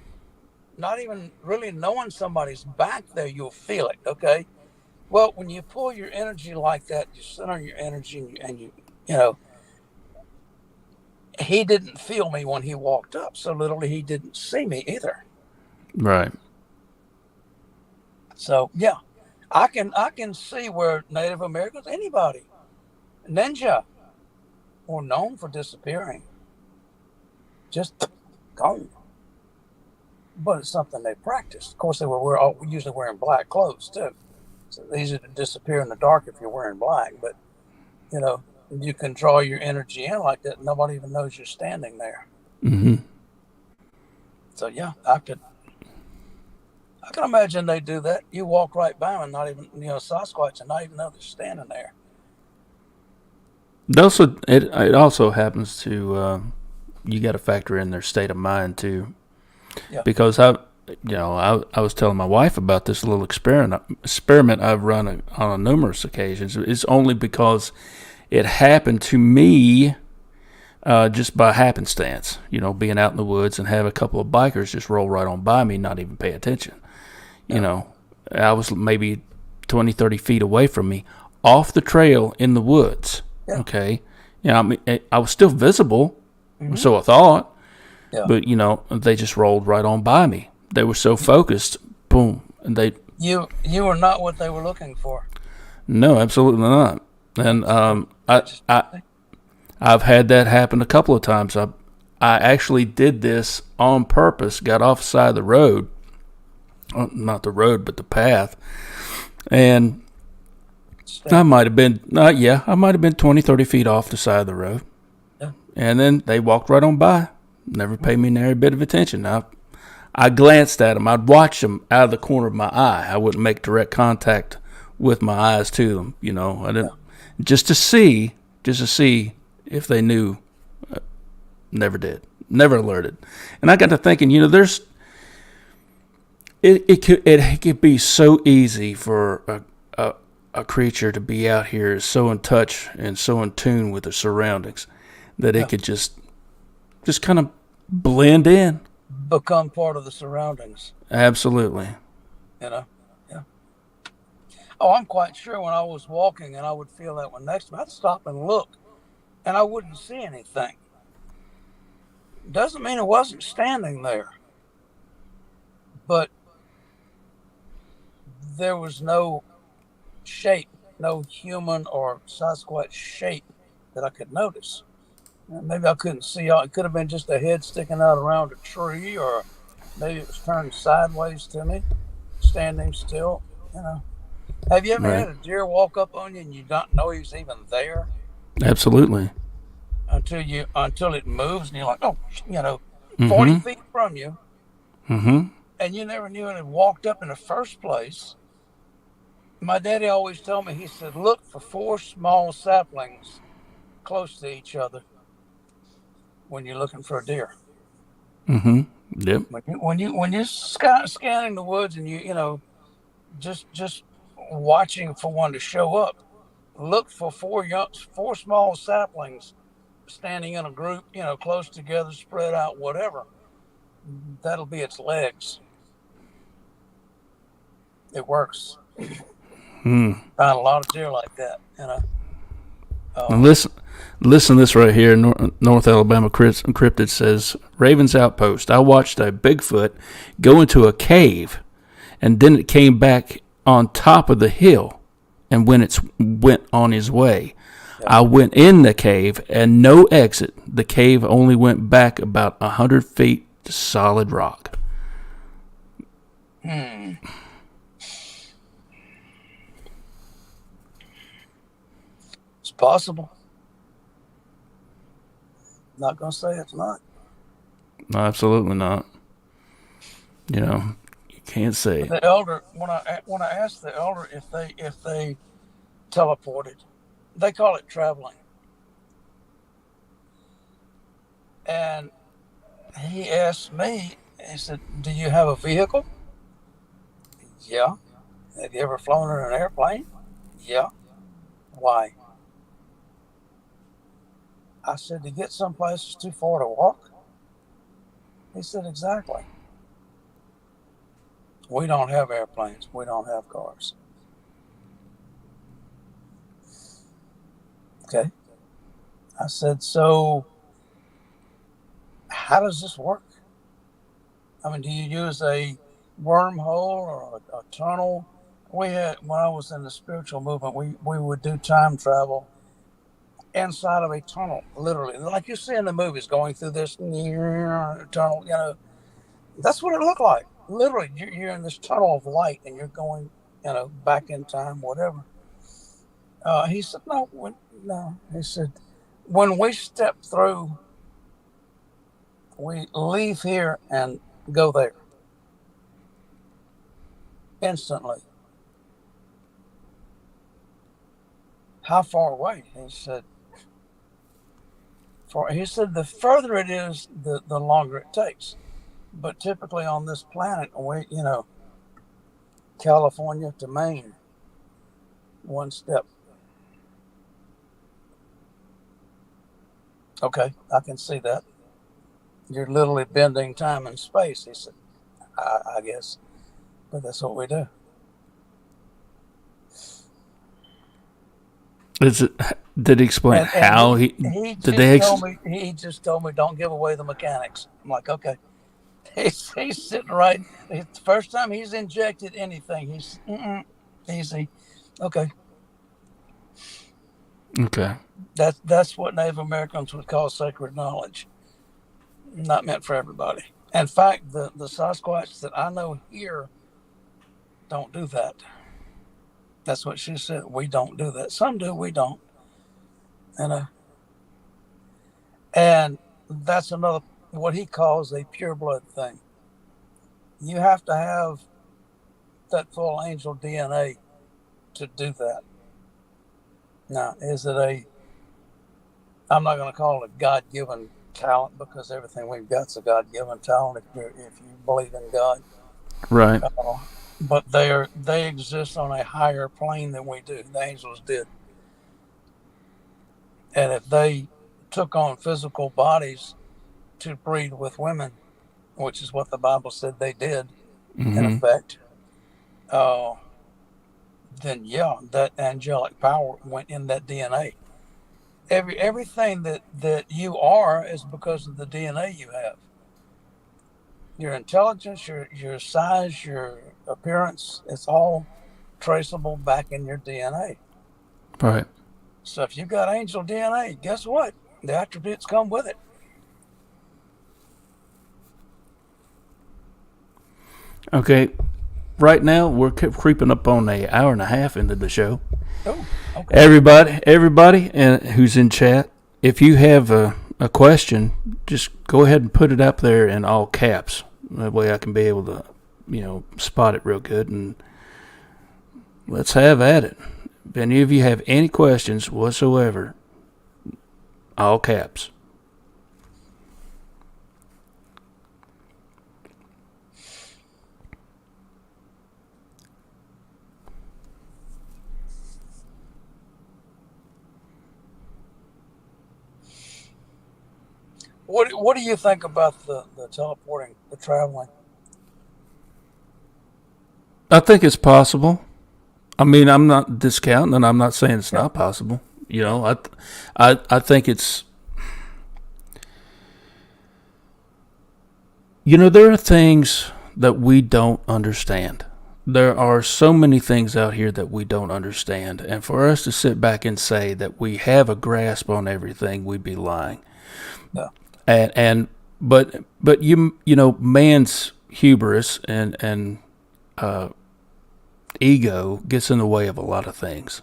Speaker 2: Not even really knowing somebody's back there, you'll feel it, okay? Well, when you pull your energy like that, you center your energy, and you know, he didn't feel me when he walked up, so literally he didn't see me either.
Speaker 1: Right.
Speaker 2: So, yeah, I can see where Native Americans, anybody, ninja, were known for disappearing. Just gone. But it's something they practiced. Of course, they were usually wearing black clothes, too. So it's easy to disappear in the dark if you're wearing black. But, you know, you can draw your energy in like that. Nobody even knows you're standing there.
Speaker 1: Mm-hmm.
Speaker 2: So, yeah, I can imagine they do that. You walk right by them and not even, Sasquatch, and not even know they're standing there.
Speaker 1: It also happens to, you got to factor in their state of mind, too.
Speaker 2: Yeah.
Speaker 1: Because I was telling my wife about this little experiment I've run on numerous occasions. It's only because it happened to me just by happenstance, being out in the woods and have a couple of bikers just roll right on by me, not even pay attention.
Speaker 2: Yeah.
Speaker 1: I was maybe 20, 30 feet away from me, off the trail in the woods.
Speaker 2: Yeah.
Speaker 1: Okay. I was still visible,
Speaker 2: Mm-hmm.
Speaker 1: so I thought.
Speaker 2: Yeah.
Speaker 1: But, they just rolled right on by me. They were so focused, boom, and they...
Speaker 2: You were not what they were looking for.
Speaker 1: No, absolutely not. And I've had that happen a couple of times. I actually did this on purpose, got off the side of the road, not the road, but the path, and I might have been 20, 30 feet off the side of the road.
Speaker 2: Yeah.
Speaker 1: And then they walked right on by. Never paid me nary bit of attention. I glanced at them. I'd watch them out of the corner of my eye. I wouldn't make direct contact with my eyes to them. I didn't, just to see if they knew. Never did. Never alerted. And I got to thinking, it could be so easy for a creature to be out here so in touch and so in tune with the surroundings that it could just kind of blend in.
Speaker 2: Become part of the surroundings.
Speaker 1: Absolutely.
Speaker 2: Yeah. Oh, I'm quite sure when I was walking and I would feel that one next to me, I'd stop and look, and I wouldn't see anything. Doesn't mean it wasn't standing there, but there was no shape, no human or Sasquatch shape that I could notice. Maybe I couldn't see all. It could have been just a head sticking out around a tree, or maybe it was turned sideways to me, standing still. Have you ever had a deer walk up on you and you don't know he's even there?
Speaker 1: Absolutely.
Speaker 2: Until it moves and you're like, 40
Speaker 1: Mm-hmm.
Speaker 2: feet from you,
Speaker 1: Mm-hmm.
Speaker 2: and you never knew it had walked up in the first place. My daddy always told me, he said, look for 4 small saplings close to each other when you're looking for a deer.
Speaker 1: Mm-hmm. Yep.
Speaker 2: When you're scanning the woods and you just watching for one to show up, look for 4 small saplings standing in a group, close together, spread out, whatever. That'll be its legs. It works. Found a lot of deer like that.
Speaker 1: And listen to this right here. North Alabama Cryptid says, Ravens Outpost. I watched a Bigfoot go into a cave, and then it came back on top of the hill, and when it went on his way. I went in the cave, and no exit. The cave only went back about 100 feet to solid rock.
Speaker 2: Hmm. It's possible. Not gonna say it's not.
Speaker 1: No, absolutely not. You know, you can't say it.
Speaker 2: The elder, when I asked the elder if they teleported, they call it traveling, and he asked me. He said, "Do you have a vehicle?" Yeah. Have you ever flown in an airplane? Yeah. Why? I said, to get someplace that's too far to walk. He said, exactly. We don't have airplanes. We don't have cars. Okay. I said, so how does this work? I mean, do you use a wormhole or a tunnel? We had, when I was in the spiritual movement, we would do time travel inside of a tunnel, literally, like you see in the movies, going through this tunnel. That's what it looked like. Literally, you're in this tunnel of light and you're going, back in time, whatever. He said, no, no. He said, when we step through, we leave here and go there instantly. How far away? He said, the further it is, the longer it takes. But typically on this planet, California to Maine, one step. Okay, I can see that. You're literally bending time and space. He said, I guess, but that's what we do.
Speaker 1: Did he explain
Speaker 2: And
Speaker 1: how
Speaker 2: he
Speaker 1: did they?
Speaker 2: he just told me don't give away the mechanics. I'm like, okay. He's sitting right. The first time he's injected anything, he's easy. Okay,
Speaker 1: Okay.
Speaker 2: that's what Native Americans would call sacred knowledge. Not meant for everybody. In fact, the Sasquatch that I know here don't do that. That's what she said. We don't do that. Some do, we don't. And and that's another what he calls a pure blood thing. You have to have that full angel DNA to do that. Now, is it I'm not going to call it a God given talent because everything we've got is a God given talent if you believe in God.
Speaker 1: Right.
Speaker 2: But they exist on a higher plane than we do. The angels did. And if they took on physical bodies to breed with women, which is what the Bible said they did, in effect, then yeah, that angelic power went in that DNA. Everything that you are is because of the DNA you have. Your intelligence, your size, your appearance, it's all traceable back in your DNA.
Speaker 1: Right.
Speaker 2: So if you've got angel DNA, guess what? The attributes come with it.
Speaker 1: Okay. Right now we're creeping up on an hour and a half into the show.
Speaker 2: Oh, okay.
Speaker 1: Everybody, and who's in chat, if you have a question, just go ahead and put it up there in all caps. That way I can be able to, spot it real good, and let's have at it. If any of you have any questions whatsoever, all caps.
Speaker 2: What do you think about the teleporting, the traveling?
Speaker 1: I think it's possible. I mean, I'm not discounting, and I'm not saying it's not possible. I think it's. There are things that we don't understand. There are so many things out here that we don't understand, and for us to sit back and say that we have a grasp on everything, we'd be lying.
Speaker 2: No.
Speaker 1: But man's hubris and ego gets in the way of a lot of things.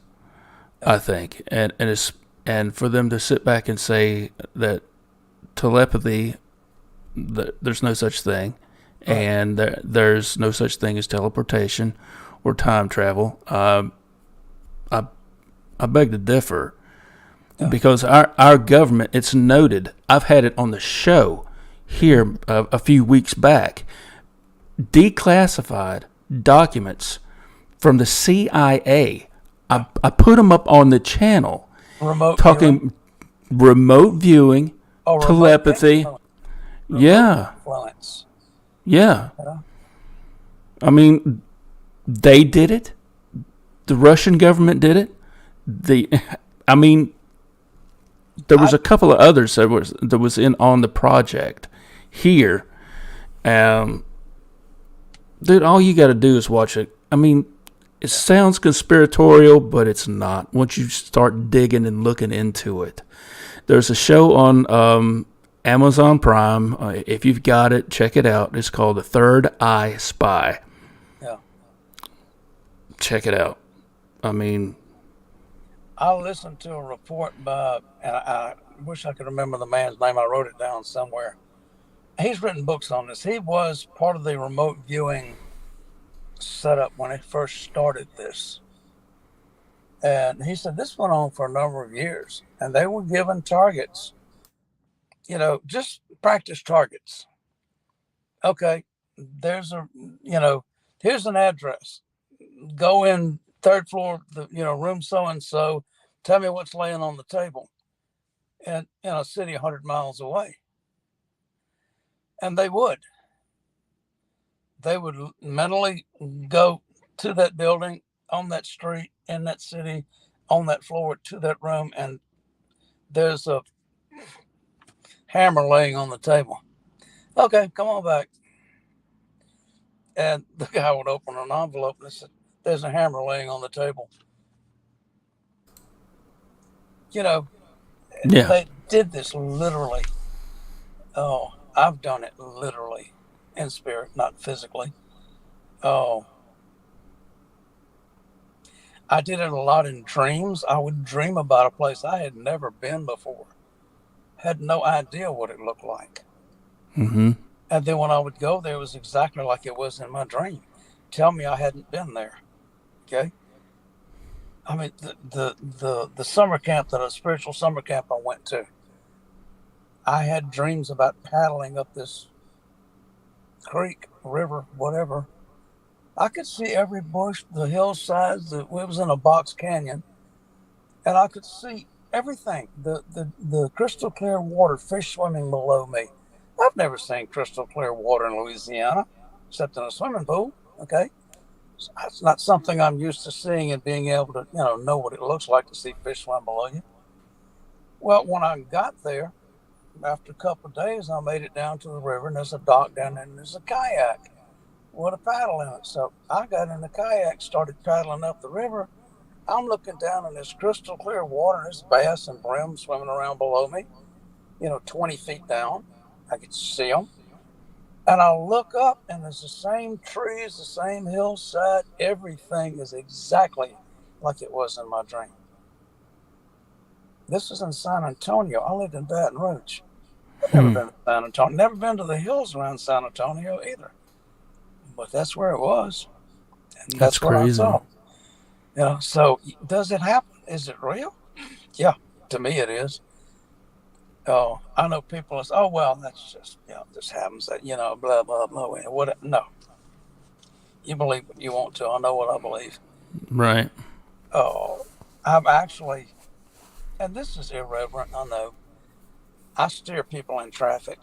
Speaker 1: I think, and for them to sit back and say that telepathy, there's no such thing,
Speaker 2: Right.
Speaker 1: and there's no such thing as teleportation or time travel. I I beg to differ
Speaker 2: Yeah.
Speaker 1: because our government, it's noted. I've had it on the show here a few weeks back. Declassified documents from the CIA. I put them up on the channel
Speaker 2: Remote
Speaker 1: talking
Speaker 2: viewing.
Speaker 1: remote viewing,
Speaker 2: Oh, remote
Speaker 1: telepathy.
Speaker 2: influence. Remote
Speaker 1: Yeah,
Speaker 2: influence.
Speaker 1: yeah.
Speaker 2: Yeah.
Speaker 1: I mean, they did it. The Russian government did it. The, I mean, there was
Speaker 2: I,
Speaker 1: a couple of others that was in on the project here. Um, dude, all you got to do is watch it. I mean, it sounds conspiratorial, but it's not. Once you start digging and looking into it, there's a show on Amazon Prime. If you've got it, check it out. It's called The Third Eye Spy.
Speaker 2: yeah.
Speaker 1: Check it out. I mean,
Speaker 2: I listened to a report by, and I wish I could remember the man's name. I wrote it down somewhere. He's written books on this. He was part of the remote viewing setup when it first started this. And he said this went on for a number of years. And they were given targets, just practice targets. Okay, there's here's an address. Go in third floor, room so and so. Tell me what's laying on the table. And in a city 100 miles away. And they would mentally go to that building, on that street, in that city, on that floor, to that room, and there's a hammer laying on the table. Okay, come on back. And the guy would open an envelope and said, there's a hammer laying on the table.
Speaker 1: yeah,
Speaker 2: They did this literally. Oh, I've done it literally in spirit, not physically. Oh, I did it a lot in dreams. I would dream about a place I had never been before, had no idea what it looked like.
Speaker 1: mm-hmm.
Speaker 2: And then when I would go there, it was exactly like it was in my dream. Tell me I hadn't been there. Okay. I mean, the summer camp, that a spiritual summer camp I went to, I had dreams about paddling up this creek, river, whatever. I could see every bush, the hillsides. It was in a box canyon, and I could see everything. The crystal clear water, fish swimming below me. I've never seen crystal clear water in Louisiana, except in a swimming pool. Okay, it's not something I'm used to seeing and being able to, know what it looks like to see fish swim below you. Well, when I got there, after a couple of days, I made it down to the river, and there's a dock down there, and there's a kayak with a paddle in it. So I got in the kayak, started paddling up the river. I'm looking down in this crystal clear water, and there's bass and brim swimming around below me, 20 feet down. I could see them. And I look up, and there's the same trees, the same hillside. Everything is exactly like it was in my dream. This is in San Antonio. I lived in Baton Rouge. I've never been to San Antonio. Never been to the hills around San Antonio either. But that's where it was. And
Speaker 1: That's
Speaker 2: that's what I
Speaker 1: crazy.
Speaker 2: saw. So does it happen? Is it real? Yeah, to me it is. Oh, I know people say, oh, well, that's just, this happens, that, blah, blah, blah. What? No. You believe what you want to. I know what I believe.
Speaker 1: Right.
Speaker 2: Oh, I've actually, and this is irreverent, I know, I steer people in traffic.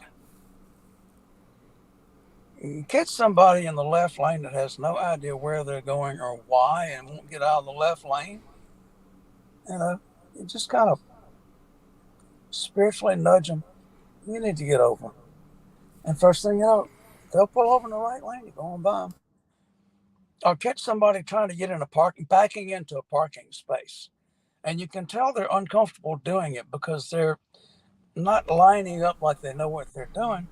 Speaker 2: Catch somebody in the left lane that has no idea where they're going or why and won't get out of the left lane. You just kind of spiritually nudge them. You need to get over. And first thing you know, they'll pull over in the right lane. You're going by them. Or catch somebody trying to get in backing into a parking space. And you can tell they're uncomfortable doing it because they're not lining up like they know what they're doing.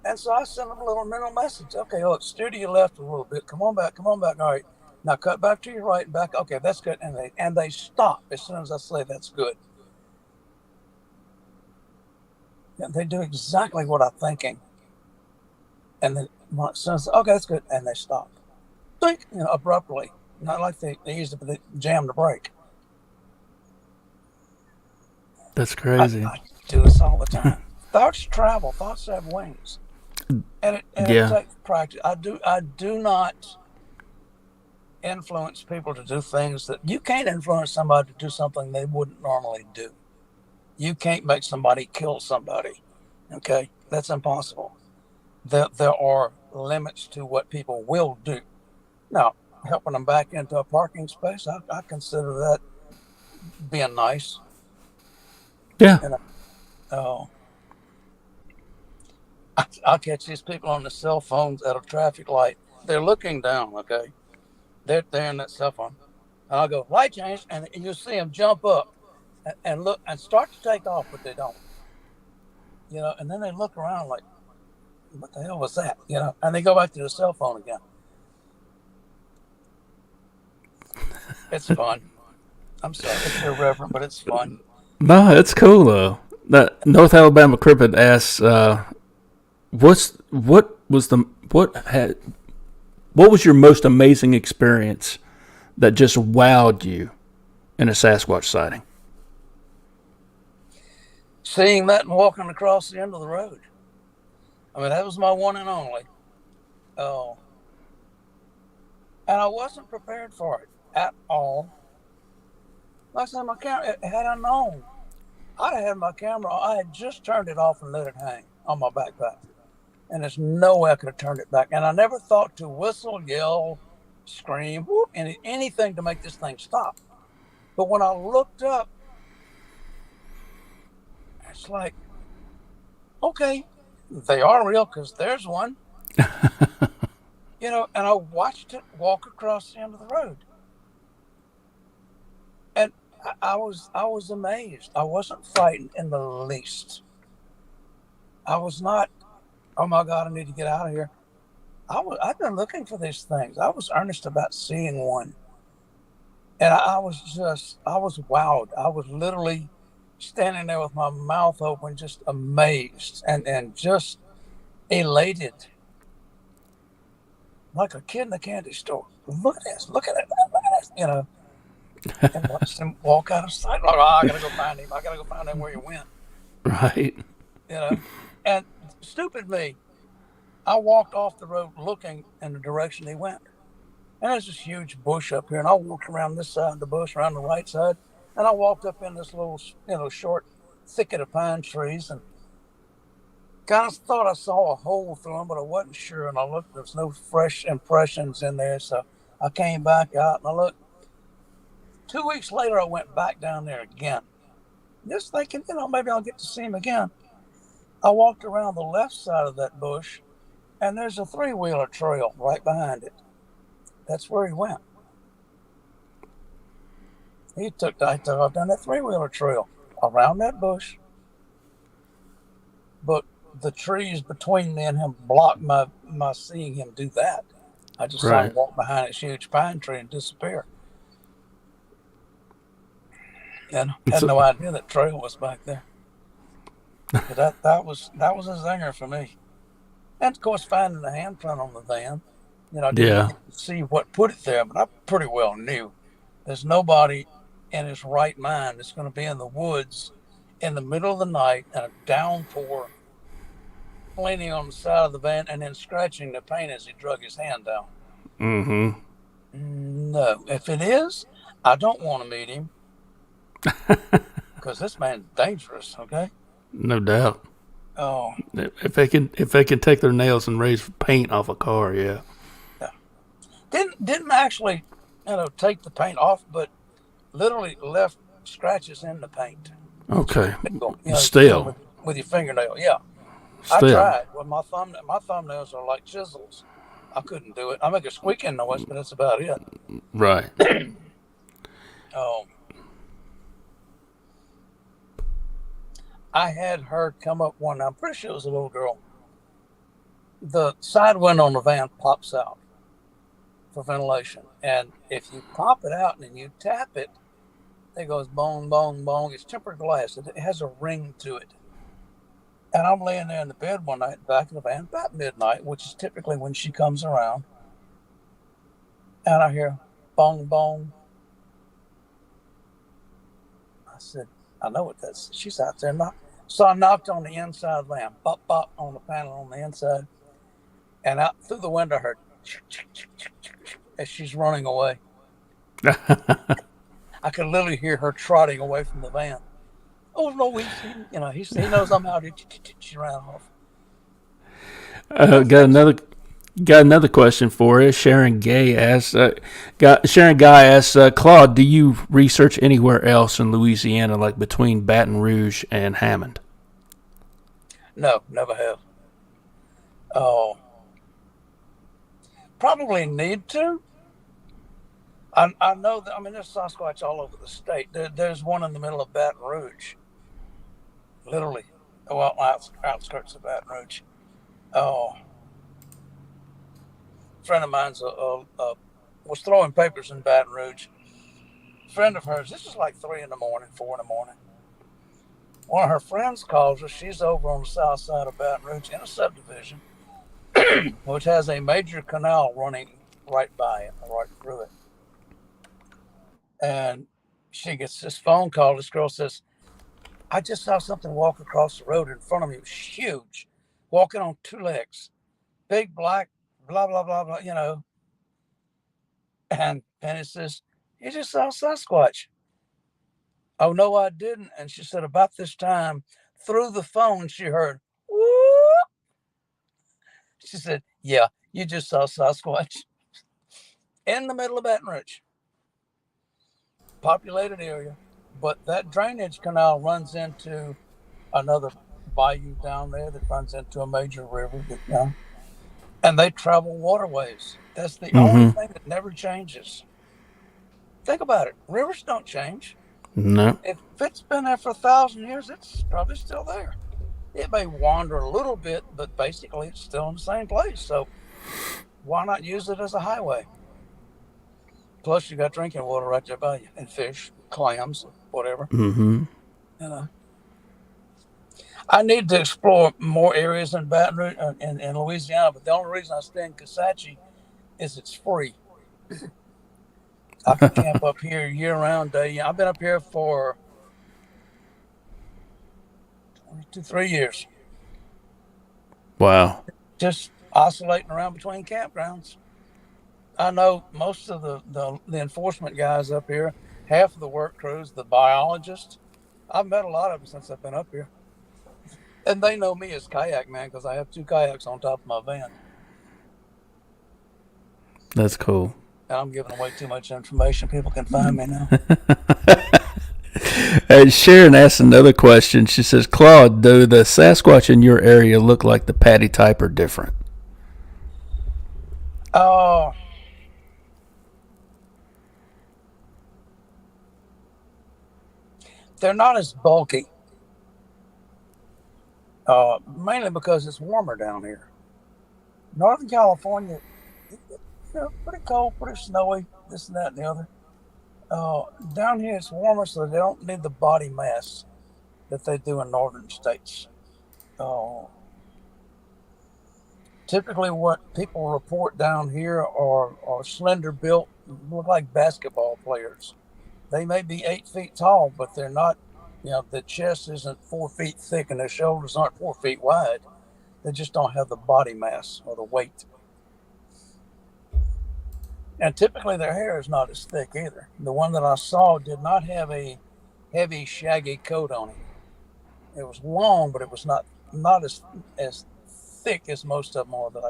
Speaker 2: And so I sent them a little mental message. Okay, look, steer to your left a little bit. Come on back. Come on back. All right. Now cut back to your right and back. Okay, that's good. And they stop as soon as I say that's good. And they do exactly what I'm thinking. And then as soon as okay, that's good, and they stop. Think, abruptly. Not like they used to jam the brake.
Speaker 1: That's crazy.
Speaker 2: I do this all the time. Thoughts travel. Thoughts have wings, and it
Speaker 1: Yeah.
Speaker 2: takes practice. I do not influence people to do things that you can't influence somebody to do something they wouldn't normally do. You can't make somebody kill somebody. Okay, that's impossible. There are limits to what people will do. Now, helping them back into a parking space, I consider that being nice.
Speaker 1: Yeah.
Speaker 2: And I'll catch these people on the cell phones at a traffic light. They're looking down. Okay, they're in that cell phone. And I'll go light change, and you'll see them jump up and look and start to take off, but they don't. And then they look around like, what the hell was that? And they go back to the cell phone again. It's fun. I'm sorry, it's irreverent, but it's fun.
Speaker 1: No, it's cool though. That North Alabama Cryptid asks, what was your most amazing experience that just wowed you in a Sasquatch sighting?
Speaker 2: Seeing that and walking across the end of the road. I mean, that was my one and only. Oh, and I wasn't prepared for it at all. Like I said, my camera, had I known, I'd have had my camera. I had just turned it off and let it hang on my backpack. And there's no way I could have turned it back. And I never thought to whistle, yell, scream, whoop, anything to make this thing stop. But when I looked up, it's like, okay, they are real because there's one. And I watched it walk across the end of the road. And I was amazed. I wasn't frightened in the least. I was not, oh my God, I need to get out of here. I've been looking for these things. I was earnest about seeing one. And I was wowed. I was literally standing there with my mouth open, just amazed and just elated. Like a kid in a candy store. Look at this, look at it, look at this, and watched him walk out of sight. Like, I gotta go find him. I gotta go find him where he went.
Speaker 1: Right.
Speaker 2: And stupid me, I walked off the road looking in the direction he went. And there's this huge bush up here, and I walked around this side of the bush, around the right side, and I walked up in this little, short thicket of pine trees, and kind of thought I saw a hole through them, but I wasn't sure. And I looked, there's no fresh impressions in there, so I came back out and I looked. 2 weeks later, I went back down there again, just thinking, maybe I'll get to see him again. I walked around the left side of that bush, and there's a 3-wheeler trail right behind it. That's where he went. He took off down that 3-wheeler trail around that bush, but the trees between me and him blocked my seeing him do that. I just saw him walk behind this huge pine tree and disappear. And had no idea that trail was back there. But that was a zinger for me. And of course, finding the handprint on the van, I didn't get to see what put it there, but I pretty well knew there's nobody in his right mind that's going to be in the woods in the middle of the night and a downpour, leaning on the side of the van and then scratching the paint as he drug his hand down.
Speaker 1: Mm-hmm.
Speaker 2: No, if it is, I don't want to meet him because this man's dangerous. Okay.
Speaker 1: No doubt.
Speaker 2: Oh,
Speaker 1: if they can take their nails and raise paint off a car, yeah.
Speaker 2: Didn't actually, take the paint off, but literally left scratches in the paint.
Speaker 1: Okay. Still.
Speaker 2: With your fingernail, yeah.
Speaker 1: Still.
Speaker 2: I tried. Well, my thumbnails are like chisels. I couldn't do it. I make a squeaking noise, but that's about it.
Speaker 1: Right.
Speaker 2: Oh. I had her come up one night. I'm pretty sure it was a little girl. the side window on the van pops out for ventilation. And if you pop it out and you tap it, it goes bong, bong, bong. It's tempered glass. It has a ring to it. And I'm laying there in the bed one night, back in the van, about midnight, which is typically when she comes around. And I hear bong, bong. I said, I know what that's. She's out there knocking. So I knocked on the inside of the van, bop, bop, on the panel on the inside. And out through the window, I heard as she's running away. I could literally hear her trotting away from the van. Oh no, he knows I'm out here. She ran off.
Speaker 1: Got another question for you. Sharon Guy asks, Claude, do you research anywhere else in Louisiana, like between Baton Rouge and Hammond?
Speaker 2: No, never have. Oh, probably need to. I know that. I mean, there's Sasquatch all over the state. There's one in the middle of Baton Rouge, literally, well, outskirts of Baton Rouge. Oh, a friend of mine's was throwing papers in Baton Rouge. A friend of hers. This is like 3 in the morning, 4 in the morning. One of her friends calls her. She's over on the south side of Baton Rouge in a subdivision, which has a major canal running right by it, right through it. And she gets this phone call. This girl says, I just saw something walk across the road in front of me. It was huge, walking on 2 legs, big, black, blah, blah, blah, blah, And it says, you just saw Sasquatch. Oh, no, I didn't. And she said, about this time, through the phone, she heard, whoop. She said, yeah, you just saw Sasquatch in the middle of Baton Rouge. Populated area, but that drainage canal runs into another bayou down there that runs into a major river and they travel waterways. That's the only thing that never changes. Think about it. Rivers don't change.
Speaker 1: No.
Speaker 2: If it's been there for 1,000 years, it's probably still there. It may wander a little bit, but basically it's still in the same place. So why not use it as a highway? Plus, you got drinking water right there by you, and fish, clams, whatever. I need to explore more areas in Baton Rouge, in Louisiana, but the only reason I stay in Kisatchie is it's free. I can camp up here year-round day. I've been up here for 3 years.
Speaker 1: Wow.
Speaker 2: Just oscillating around between campgrounds. I know most of the enforcement guys up here, half of the work crews, the biologists. I've met a lot of them since I've been up here. And they know me as Kayak Man because I have 2 kayaks on top of my van.
Speaker 1: That's cool.
Speaker 2: And I'm giving away too much information. People can find me now.
Speaker 1: Sharon asks another question. She says, Claude, do the Sasquatch in your area look like the Patty type or different?
Speaker 2: Oh. They're not as bulky. Mainly because it's warmer down here. Northern California, pretty cold, pretty snowy, this and that and the other. Down here it's warmer, so they don't need the body mass that they do in northern states. Typically what people report down here are slender built, look like basketball players. They may be 8 feet tall, but they're not, the chest isn't 4 feet thick and their shoulders aren't 4 feet wide. They just don't have the body mass or the weight. And typically their hair is not as thick either. The one that I saw did not have a heavy, shaggy coat on it. It was long, but it was not as thick as most of them are that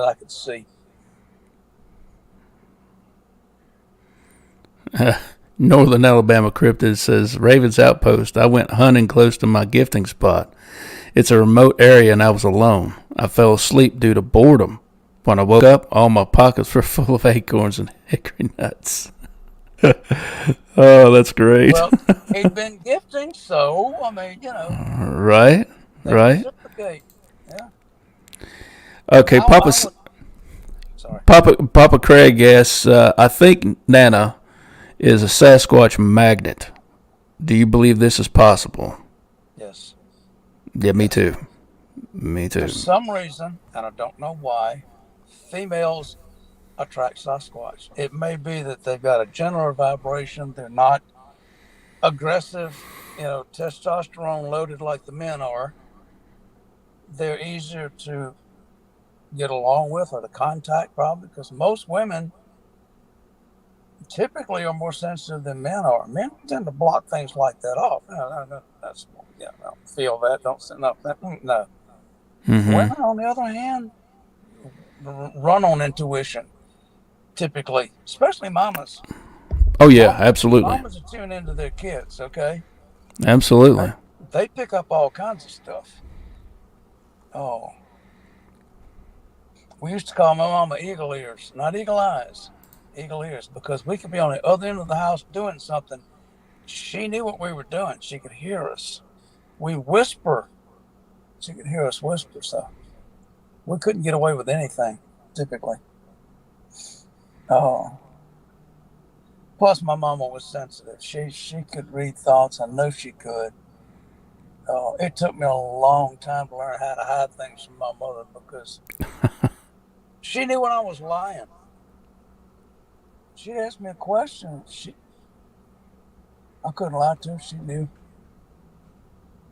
Speaker 2: I could see.
Speaker 1: Northern Alabama Cryptid says, Raven's Outpost, I went hunting close to my gifting spot. It's a remote area and I was alone. I fell asleep due to boredom. When I woke up, all my pockets were full of acorns and hickory nuts. Oh, that's great.
Speaker 2: Well, he'd been gifting, so,
Speaker 1: Right.
Speaker 2: Reciprocate. Yeah.
Speaker 1: Okay,
Speaker 2: I would, sorry.
Speaker 1: Papa Craig asks, I think Nana is a Sasquatch magnet. Do you believe this is possible?
Speaker 2: Yes.
Speaker 1: Yeah, me
Speaker 2: Yes.
Speaker 1: too. Me
Speaker 2: For
Speaker 1: too.
Speaker 2: some reason, and I don't know why, females attract Sasquatch. It may be that they've got a gentler vibration. They're not aggressive, testosterone loaded like the men are. They're easier to get along with or to contact, probably, because most women typically are more sensitive than men are. Men tend to block things like that off. That's I don't feel that. Don't no. No.
Speaker 1: Mm-hmm.
Speaker 2: Women, on the other hand, run on intuition typically, especially mamas.
Speaker 1: Oh yeah,
Speaker 2: Mamas,
Speaker 1: absolutely,
Speaker 2: mamas are tuned into their kids. Okay,
Speaker 1: absolutely.
Speaker 2: they pick up all kinds of stuff. Oh, we used to call my mama eagle ears, not eagle eyes, eagle ears, because we could be on the other end of the house doing something. She knew what we were doing. She could hear us. We whisper. She could hear us whisper. So we couldn't get away with anything, typically. Oh. Plus, my mama was sensitive. She could read thoughts. I know she could. Oh, it took me a long time to learn how to hide things from my mother because she knew when I was lying. She'd ask me a question. I couldn't lie to her. She knew.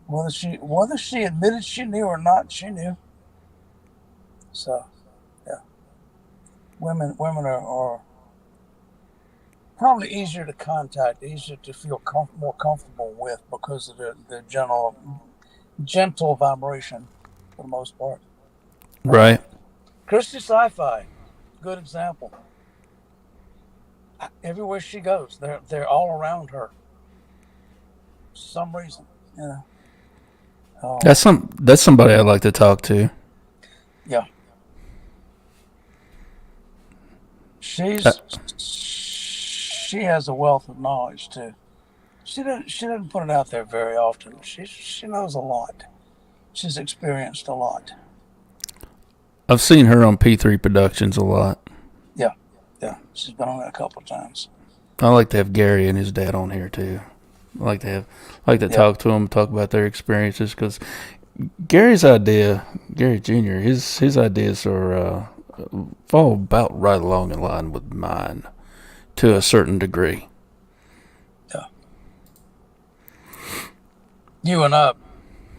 Speaker 2: Whether she admitted she knew or not, she knew. So, yeah, women are probably easier to contact, easier to feel more comfortable with because of their gentle vibration for the most part.
Speaker 1: Right.
Speaker 2: Christy Sci-Fi, good example. Everywhere she goes, they're all around her. For some reason, Oh,
Speaker 1: That's somebody I'd like to talk to.
Speaker 2: yeah. She has a wealth of knowledge too. She doesn't put it out there very often. She knows a lot. She's experienced a lot.
Speaker 1: I've seen her on P3 Productions a lot.
Speaker 2: Yeah. She's been on it a couple of times.
Speaker 1: I like to have Gary and his dad on here too. I like to talk to them, talk about their experiences because Gary Jr. His ideas are fall about right along in line with mine to a certain degree.
Speaker 2: Yeah. You and I are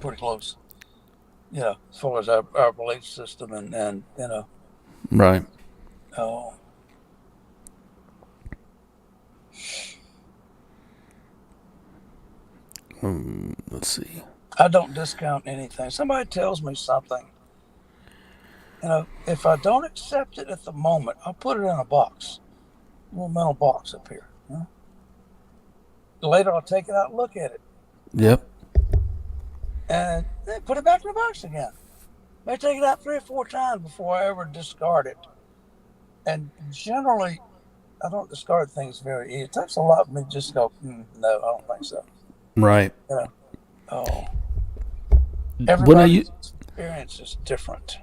Speaker 2: pretty close. Yeah, as far as our belief system and
Speaker 1: Right.
Speaker 2: Oh.
Speaker 1: Let's see.
Speaker 2: I don't discount anything. Somebody tells me something. If I don't accept it at the moment, I'll put it in a box, a little metal box up here. Later, I'll take it out and look at it.
Speaker 1: Yep.
Speaker 2: And then put it back in the box again. May take it out 3 or 4 times before I ever discard it. And generally, I don't discard things very easy. It takes a lot for me to just go, no, I don't think so.
Speaker 1: Right.
Speaker 2: Everybody's experience is different.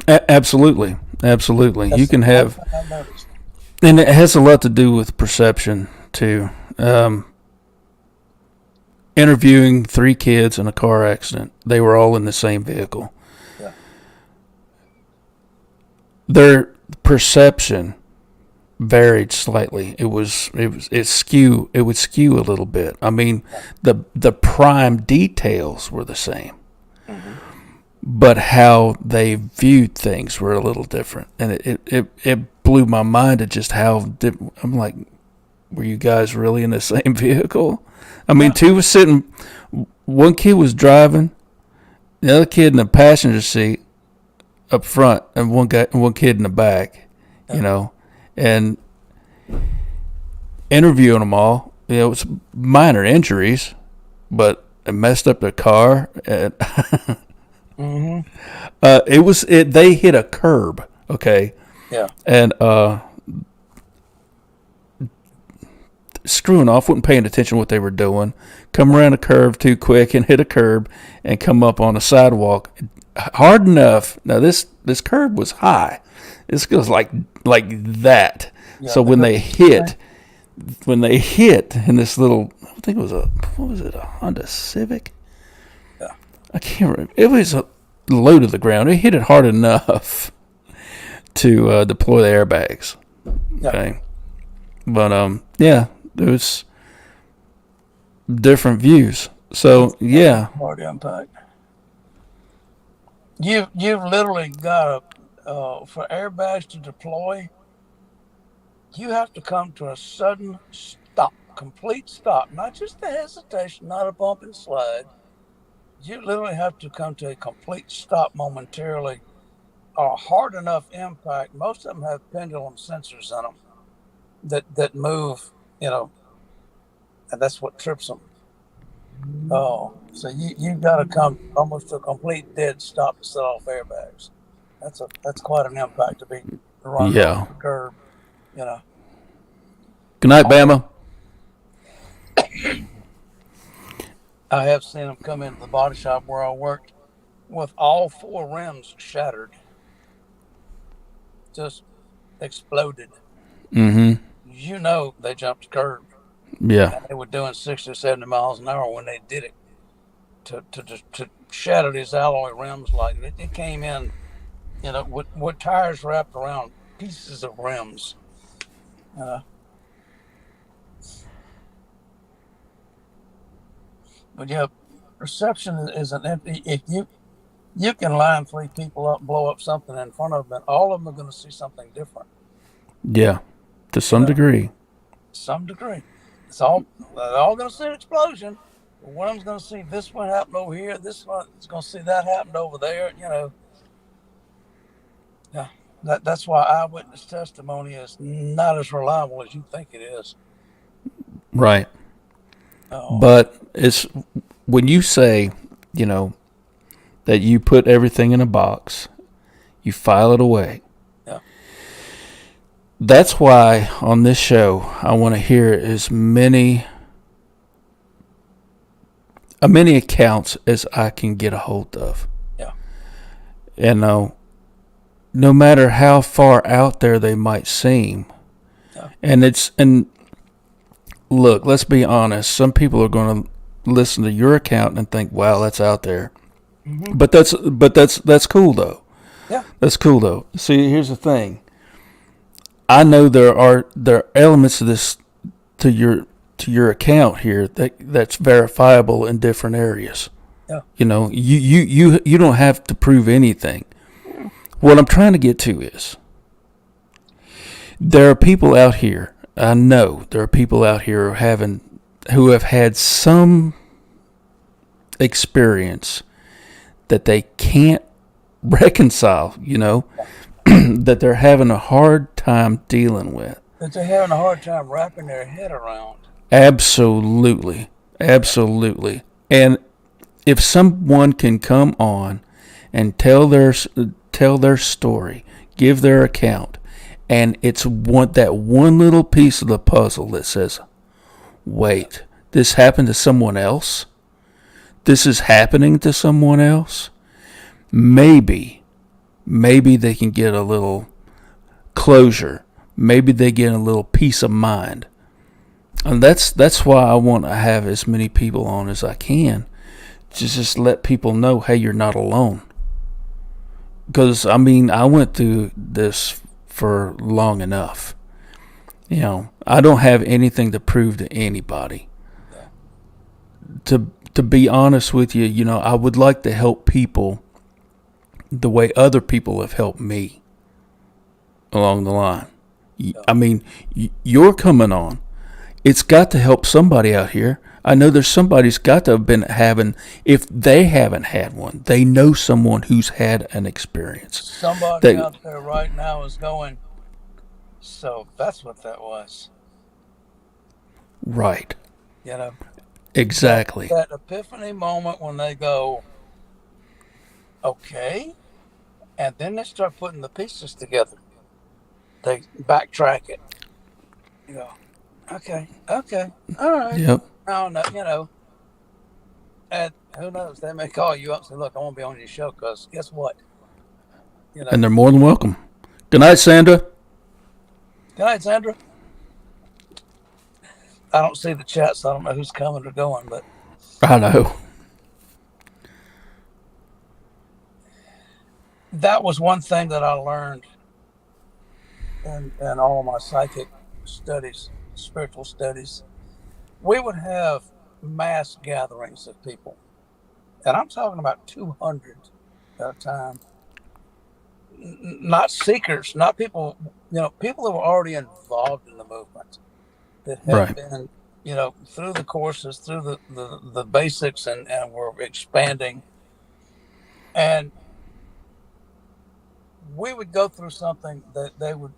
Speaker 1: Absolutely.
Speaker 2: That's
Speaker 1: You can have,
Speaker 2: I noticed.
Speaker 1: and it has a lot to do with perception too. Interviewing 3 kids in a car accident. They were all in the same vehicle.
Speaker 2: Yeah.
Speaker 1: Their perception varied slightly. It would skew a little bit. I mean, the prime details were the same.
Speaker 2: Mm-hmm.
Speaker 1: But how they viewed things were a little different. And it blew my mind at just how I'm like, were you guys really in the same vehicle? I mean, 2 was sitting, one kid was driving, the other kid in the passenger seat up front, and one kid in the back, and interviewing them all. It was minor injuries, but it messed up their car. And
Speaker 2: Mm-hmm.
Speaker 1: They hit a curb, okay?
Speaker 2: Yeah.
Speaker 1: And screwing off, wasn't paying attention to what they were doing, come around a curve too quick and hit a curb and come up on a sidewalk hard enough. Now this curb was high. This goes like that.
Speaker 2: Yeah,
Speaker 1: So when they hit in this little, I think it was a Honda Civic.
Speaker 2: Yeah.
Speaker 1: I can't remember. It was low to the ground. It hit it hard enough to deploy the airbags.
Speaker 2: Yeah.
Speaker 1: Okay, but yeah, there was different views. So yeah,
Speaker 2: hard impact. You've literally got for airbags to deploy, you have to come to a sudden stop, complete stop, not just a hesitation, not a bump and slide. You literally have to come to a complete stop momentarily, or hard enough impact. Most of them have pendulum sensors in them that move, and that's what trips them. Oh, so you got to come almost to a complete dead stop to set off airbags. That's quite an impact to be run
Speaker 1: yeah.
Speaker 2: off the curb.
Speaker 1: Good night, Bama.
Speaker 2: I have seen them come into the body shop where I worked with all four rims shattered, just exploded.
Speaker 1: Mm-hmm.
Speaker 2: They jumped the curb.
Speaker 1: Yeah.
Speaker 2: And they were doing 60 or 70 miles an hour when they did it. To shatter these alloy rims like it, it came in, with tires wrapped around pieces of rims. But yeah, perception is an empty. If you can line three people up, blow up something in front of them, and all of them are going to see something different.
Speaker 1: Yeah, to some degree.
Speaker 2: Some degree, they're all going to see an explosion. One of them's going to see this one happen over here. This one is going to see that happen over there. Yeah, that's why eyewitness testimony is not as reliable as you think it is.
Speaker 1: Right. But it's when you say, that you put everything in a box, you file it away.
Speaker 2: Yeah.
Speaker 1: That's why on this show I want to hear as many accounts as I can get a hold of.
Speaker 2: Yeah.
Speaker 1: And no matter how far out there they might seem.
Speaker 2: Yeah.
Speaker 1: And look, let's be honest. Some people are going to listen to your account and think, "Wow, that's out there." Mm-hmm. But that's cool though.
Speaker 2: Yeah,
Speaker 1: that's cool though. See, here's the thing. I know there are elements of this to your account here that's verifiable in different areas.
Speaker 2: Yeah.
Speaker 1: You don't have to prove anything. What I'm trying to get to is there are people out here. I know there are people out here who have had some experience that they can't reconcile, that they're having a hard time dealing with.
Speaker 2: That they're having a hard time wrapping their head around.
Speaker 1: Absolutely. Absolutely. And if someone can come on and tell their story, give their account, and it's that one little piece of the puzzle that says, wait, this happened to someone else? This is happening to someone else? Maybe they can get a little closure. Maybe they get a little peace of mind. And that's why I want to have as many people on as I can. Just let people know, hey, you're not alone. Because, I went through this for long enough. I don't have anything to prove to anybody. To be honest with you, I would like to help people the way other people have helped me along the line. You're coming on. It's got to help somebody out here. I know there's somebody's got to have been having, if they haven't had one, they know someone who's had an experience.
Speaker 2: Somebody out there right now is going, so that's what that was.
Speaker 1: Right. Exactly.
Speaker 2: That epiphany moment when they go, okay, and then they start putting the pieces together. They backtrack it. Okay, all right.
Speaker 1: Yep.
Speaker 2: No, and who knows? They may call you up and say, "Look, I want to be on your show," because guess what? You know.
Speaker 1: And they're more than welcome. Good night, Sandra.
Speaker 2: Good night, Sandra. I don't see the chat, so I don't know who's coming or going, but
Speaker 1: I know.
Speaker 2: that was one thing that I learned in all of my psychic studies, spiritual studies. We would have mass gatherings of people, and I'm talking about 200 at a time. Not seekers, not people, people that were already involved in the movement that had
Speaker 1: Right.
Speaker 2: been, through the courses, through the basics, and were expanding. And we would go through something that they would,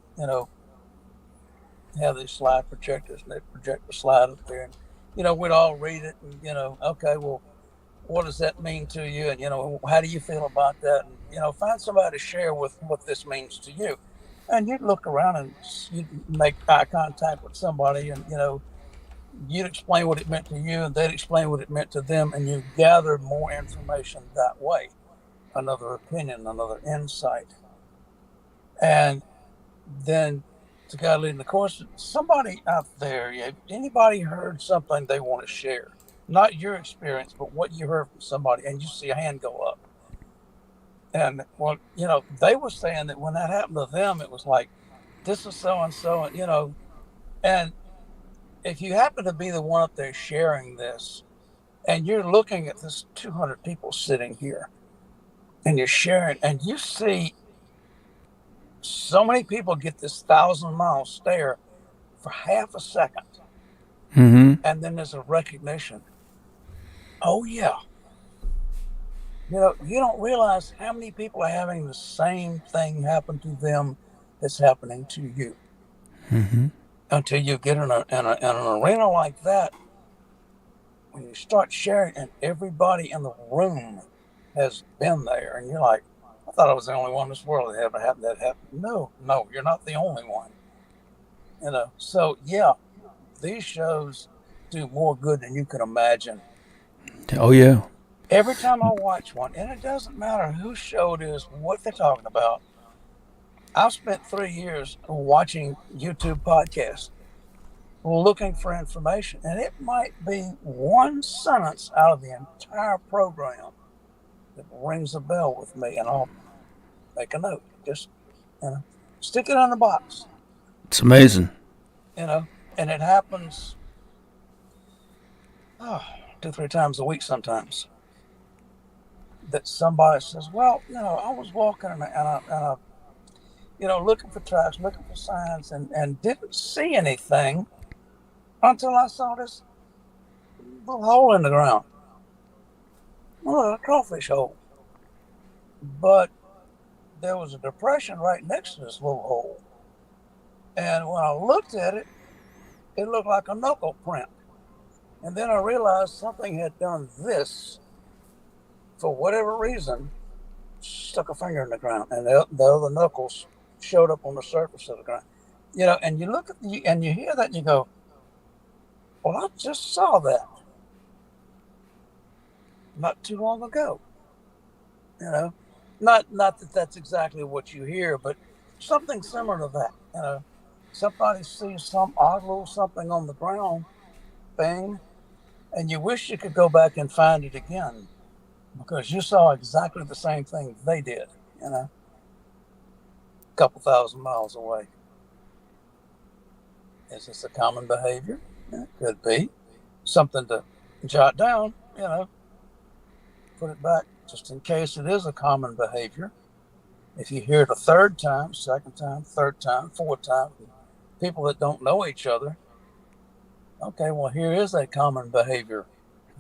Speaker 2: have these slide projectors, and they'd project the slide up there. And, we'd all read it and, okay, well, what does that mean to you? And, how do you feel about that? And, find somebody to share with what this means to you. And you'd look around and you'd make eye contact with somebody, and, you'd explain what it meant to you, and they'd explain what it meant to them. And you gathered more information that way, another opinion, another insight. And then to God leading the course, somebody out there, anybody heard something they want to share? Not your experience, but what you heard from somebody, and you see a hand go up. And well, they were saying that when that happened to them, it was like, this is so and so, and if you happen to be the one up there sharing this, and you're looking at this 200 people sitting here, and you're sharing, and you see so many people get this 1,000-mile stare for half a second,
Speaker 1: Mm-hmm.
Speaker 2: and then there's a recognition. Oh yeah, you don't realize how many people are having the same thing happen to them that's happening to you.
Speaker 1: Mm-hmm.
Speaker 2: Until you get in an arena like that, when you start sharing, and everybody in the room has been there, and you're like, I thought I was the only one in this world that ever happened. That happened. No, you're not the only one. So yeah, these shows do more good than you can imagine.
Speaker 1: Oh, yeah.
Speaker 2: Every time I watch one, and it doesn't matter whose show it is, what they're talking about. I've spent 3 years watching YouTube podcasts, looking for information, and it might be one sentence out of the entire program that rings a bell with me, and I'll make a note. Just stick it in a box.
Speaker 1: It's amazing.
Speaker 2: And it happens 2-3 times a week sometimes. That somebody says, "Well, I was walking and I looking for tracks, looking for signs, and didn't see anything until I saw this little hole in the ground, a crawfish hole. But there was a depression right next to this little hole, and when I looked at it, it looked like a knuckle print. And then I realized something had done this for whatever reason, stuck a finger in the ground, and the other knuckles showed up on the surface of the ground. And you look at and you hear that, and you go, well, I just saw that not too long ago. Not that that's exactly what you hear, but something similar to that. Somebody sees some odd little something on the ground, bang, and you wish you could go back and find it again because you saw exactly the same thing they did, a couple thousand miles away. Is this a common behavior? Yeah, it could be. Something to jot down, put it back just in case it is a common behavior. If you hear it a third time, second time, third time, fourth time, people that don't know each other, okay, well, here is a common behavior.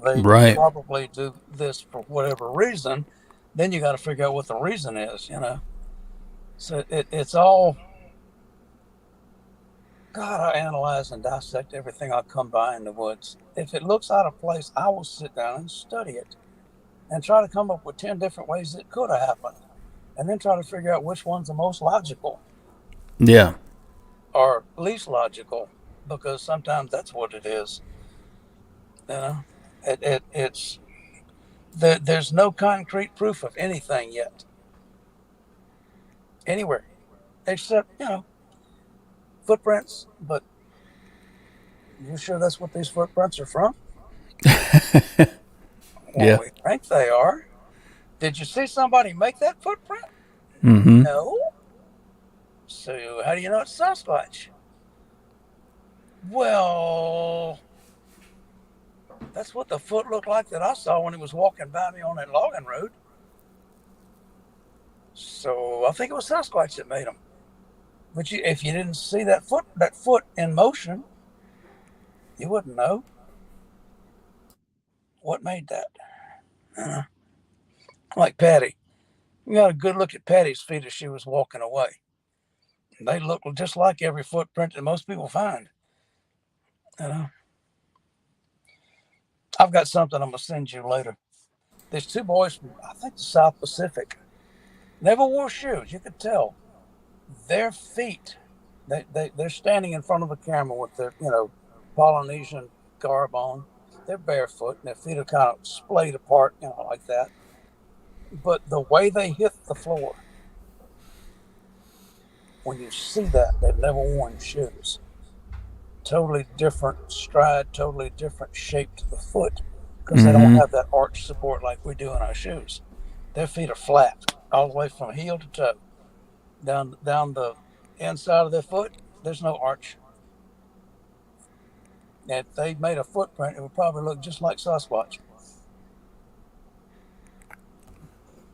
Speaker 2: They
Speaker 1: Right.
Speaker 2: probably do this for whatever reason. Then you got to figure out what the reason is, So it's all, God, I analyze and dissect everything I come by in the woods. If it looks out of place, I will sit down and study it and try to come up with 10 different ways it could have happened, and then try to figure out which one's the most logical
Speaker 1: Yeah.
Speaker 2: or least logical, because sometimes that's what it is. It's There's no concrete proof of anything yet, anywhere, except footprints. But you sure that's what these footprints are from? Well,
Speaker 1: Yeah.
Speaker 2: we think they are. Did you see somebody make that footprint?
Speaker 1: Mm-hmm.
Speaker 2: No. So how do you know it's Sasquatch? Well, that's what the foot looked like that I saw when he was walking by me on that logging road. So I think it was Sasquatch that made them. But if you didn't see that foot in motion, you wouldn't know what made that. Like Patty, you got a good look at Patty's feet as she was walking away. They look just like every footprint that most people find. You know, I've got something I'm gonna send you later. There's two boys from I think the South Pacific. Never wore shoes. You could tell their feet. They're standing in front of the camera with their Polynesian garb on. They're barefoot and their feet are kind of splayed apart, like that. But the way they hit the floor, when you see that, they've never worn shoes. Totally different stride, totally different shape to the foot because they don't have that arch support like we do in our shoes. Their feet are flat all the way from heel to toe. Down the inside of their foot, there's no arch. If they made a footprint, it would probably look just like Sasquatch.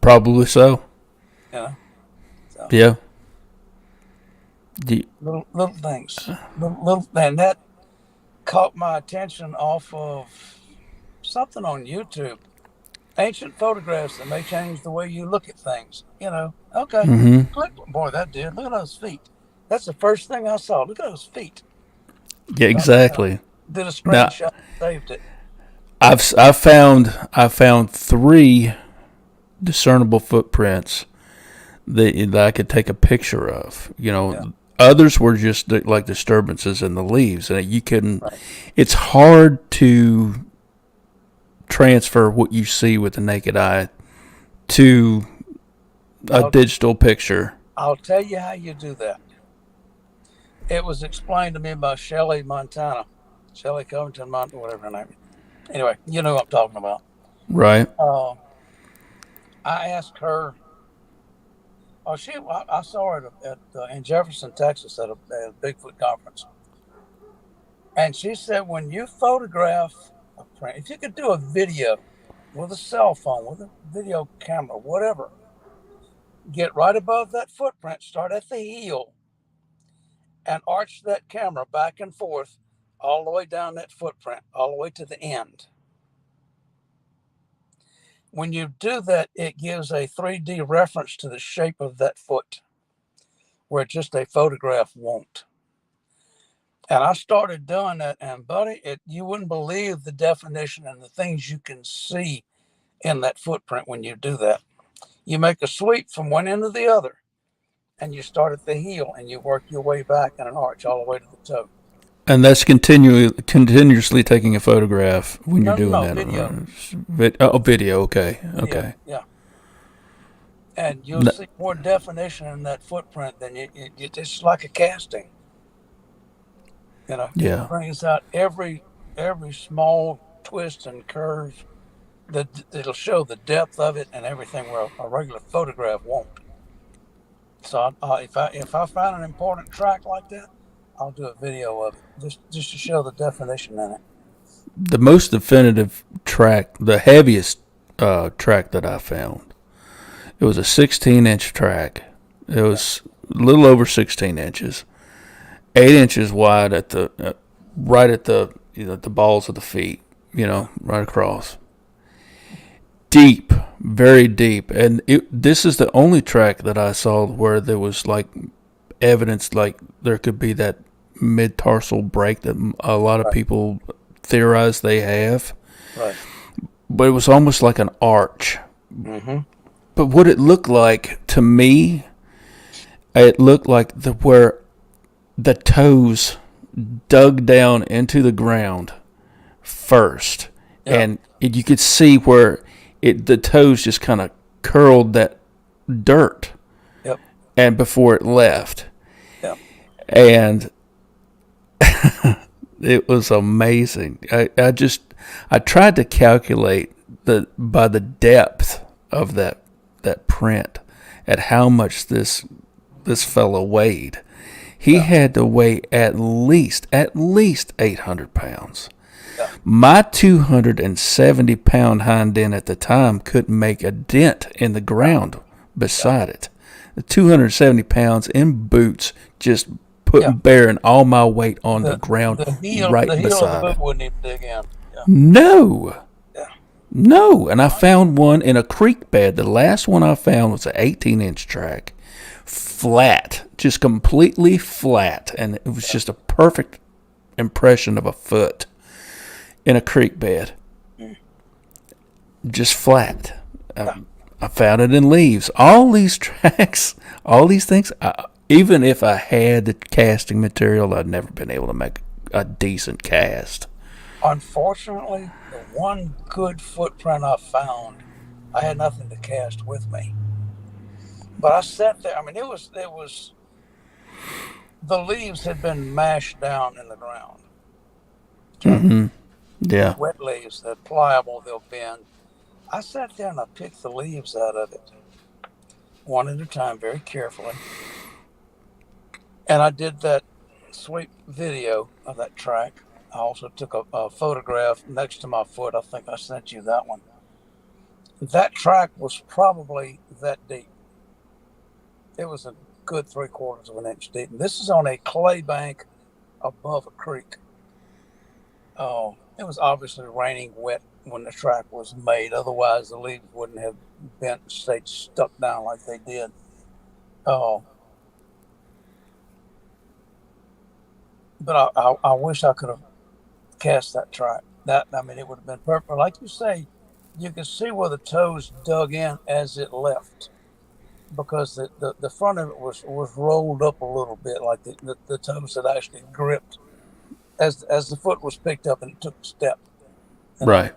Speaker 1: Probably so.
Speaker 2: So,
Speaker 1: Yeah.
Speaker 2: little things, and that caught my attention off of something on YouTube. Ancient photographs that may change the way you look at things. Okay, click. Boy, that did. Look at those feet. That's the first thing I saw. Look at those feet.
Speaker 1: Yeah, exactly.
Speaker 2: Did a
Speaker 1: Now,
Speaker 2: screenshot, saved it.
Speaker 1: I found 3 discernible footprints that I could take a picture of. Others were just like disturbances in the leaves, and you couldn't.
Speaker 2: Right.
Speaker 1: It's hard to transfer what you see with the naked eye to a digital picture.
Speaker 2: I'll tell you how you do that. It was explained to me by Shelley Covington, Montana, whatever her name is. Anyway, you know what I'm talking about.
Speaker 1: Right.
Speaker 2: I asked her. I saw her in Jefferson, Texas, at a Bigfoot conference, and she said when you photograph a print, if you could do a video with a cell phone, with a video camera, whatever, get right above that footprint, start at the heel, and arch that camera back and forth all the way down that footprint, all the way to the end. When you do that, it gives a 3D reference to the shape of that foot, where just a photograph won't. And I started doing that, and buddy, you wouldn't believe the definition and the things you can see in that footprint when you do that. You make a sweep from one end to the other, and you start at the heel, and you work your way back in an arch all the way to the toe.
Speaker 1: And that's continuously taking a photograph when you're doing that.
Speaker 2: Video.
Speaker 1: Video. Okay.
Speaker 2: Yeah. And you'll see more definition in that footprint than it's just like a casting.
Speaker 1: Yeah.
Speaker 2: It brings out every small twist and curve. It'll show the depth of it and everything where a regular photograph won't. So if I find an important track like that, I'll do a video of it just to show the definition in it.
Speaker 1: The most definitive track, the heaviest track that I found, it was a 16-inch track. It was a little over 16 inches, 8 inches wide at the right at the the balls of the feet, right across. Deep, very deep, and this is the only track that I saw where there was like evidence, like there could be that mid-tarsal break that a lot of people theorize they have.
Speaker 2: Right.
Speaker 1: But it was almost like an arch.
Speaker 2: Mm-hmm.
Speaker 1: But what it looked like to me, it looked like where the toes dug down into the ground first. Yeah. And you could see where the toes just kind of curled that dirt,
Speaker 2: Yep.
Speaker 1: and before it left,
Speaker 2: Yep.
Speaker 1: and it was amazing. I tried to calculate by the depth of that print at how much this fellow weighed. He had to weigh at least 800 pounds.
Speaker 2: Yeah.
Speaker 1: My 270-pound hind end at the time couldn't make a dent in the ground beside it. The 270 pounds in boots, just bearing all my weight on the ground
Speaker 2: the heel
Speaker 1: beside
Speaker 2: of the
Speaker 1: it.
Speaker 2: boot wouldn't even dig in. Yeah.
Speaker 1: No.
Speaker 2: Yeah.
Speaker 1: No. And I found one in a creek bed. The last one I found was an 18-inch track. Flat. Just completely flat. And it was just a perfect impression of a foot in a creek bed. Just flat. I found it in leaves. All these tracks, all these things, even if I had the casting material, I'd never been able to make a decent cast.
Speaker 2: Unfortunately, the one good footprint I found, I had nothing to cast with me. But I sat there. I mean, it was the leaves had been mashed down in the ground.
Speaker 1: Mm-hmm. Yeah.
Speaker 2: Wet leaves, they're pliable, they'll bend. I sat there and I picked the leaves out of it, one at a time, very carefully. And I did that sweet video of that track. I also took a photograph next to my foot. I think I sent you that one. That track was probably that deep. It was a good 3/4 of an inch deep. And this is on a clay bank above a creek. Oh, it was obviously raining wet when the track was made. Otherwise, the leaves wouldn't have bent and stayed stuck down like they did. Oh, but I wish I could have cast that track. I mean, it would have been perfect. Like you say, you could see where the toes dug in as it left, because the front of it was rolled up a little bit, like the toes had actually gripped as the foot was picked up and it took a step.
Speaker 1: Right.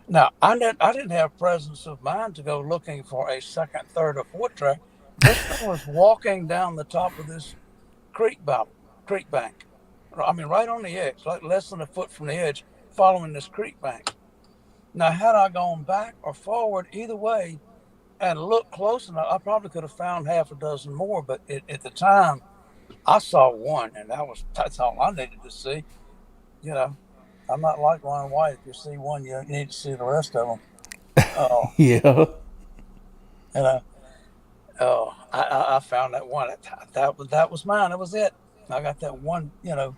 Speaker 2: Now, I didn't have presence of mind to go looking for a second, third, or fourth track. This thing was walking down the top of this creek bank. I mean, right on the edge, like less than a foot from the edge, following this creek bank. Now, had I gone back or forward, either way, and looked close enough, I probably could have found half a dozen more. But at the time, I saw one, and that's all I needed to see. You know, I'm not like Ron White. If you see one, you need to see the rest of them. Oh,
Speaker 1: Yeah.
Speaker 2: you know, oh, I found that one. That was mine. That was it. I got that one. You know,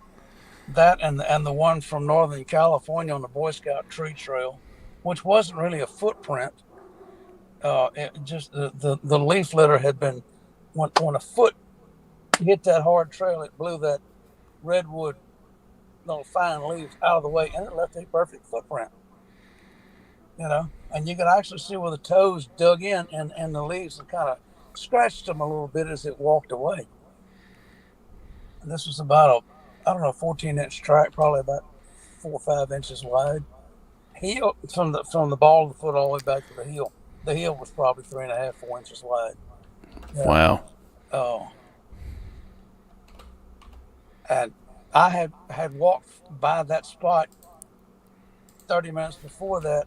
Speaker 2: that and the one from Northern California on the Boy Scout tree trail, which wasn't really a footprint. It just the leaf litter had been when a foot hit that hard trail, it blew that redwood, little fine leaves out of the way, and it left a perfect footprint. You know, and you could actually see where the toes dug in, and the leaves and kind of scratched them a little bit as it walked away. And this was about I don't know, 14-inch track, probably about 4 or 5 inches wide. Heel from the ball of the foot all the way back to the heel. The heel was probably 3.5, 4 inches wide. Yeah.
Speaker 1: Wow.
Speaker 2: Oh. And I had walked by that spot 30 minutes before that.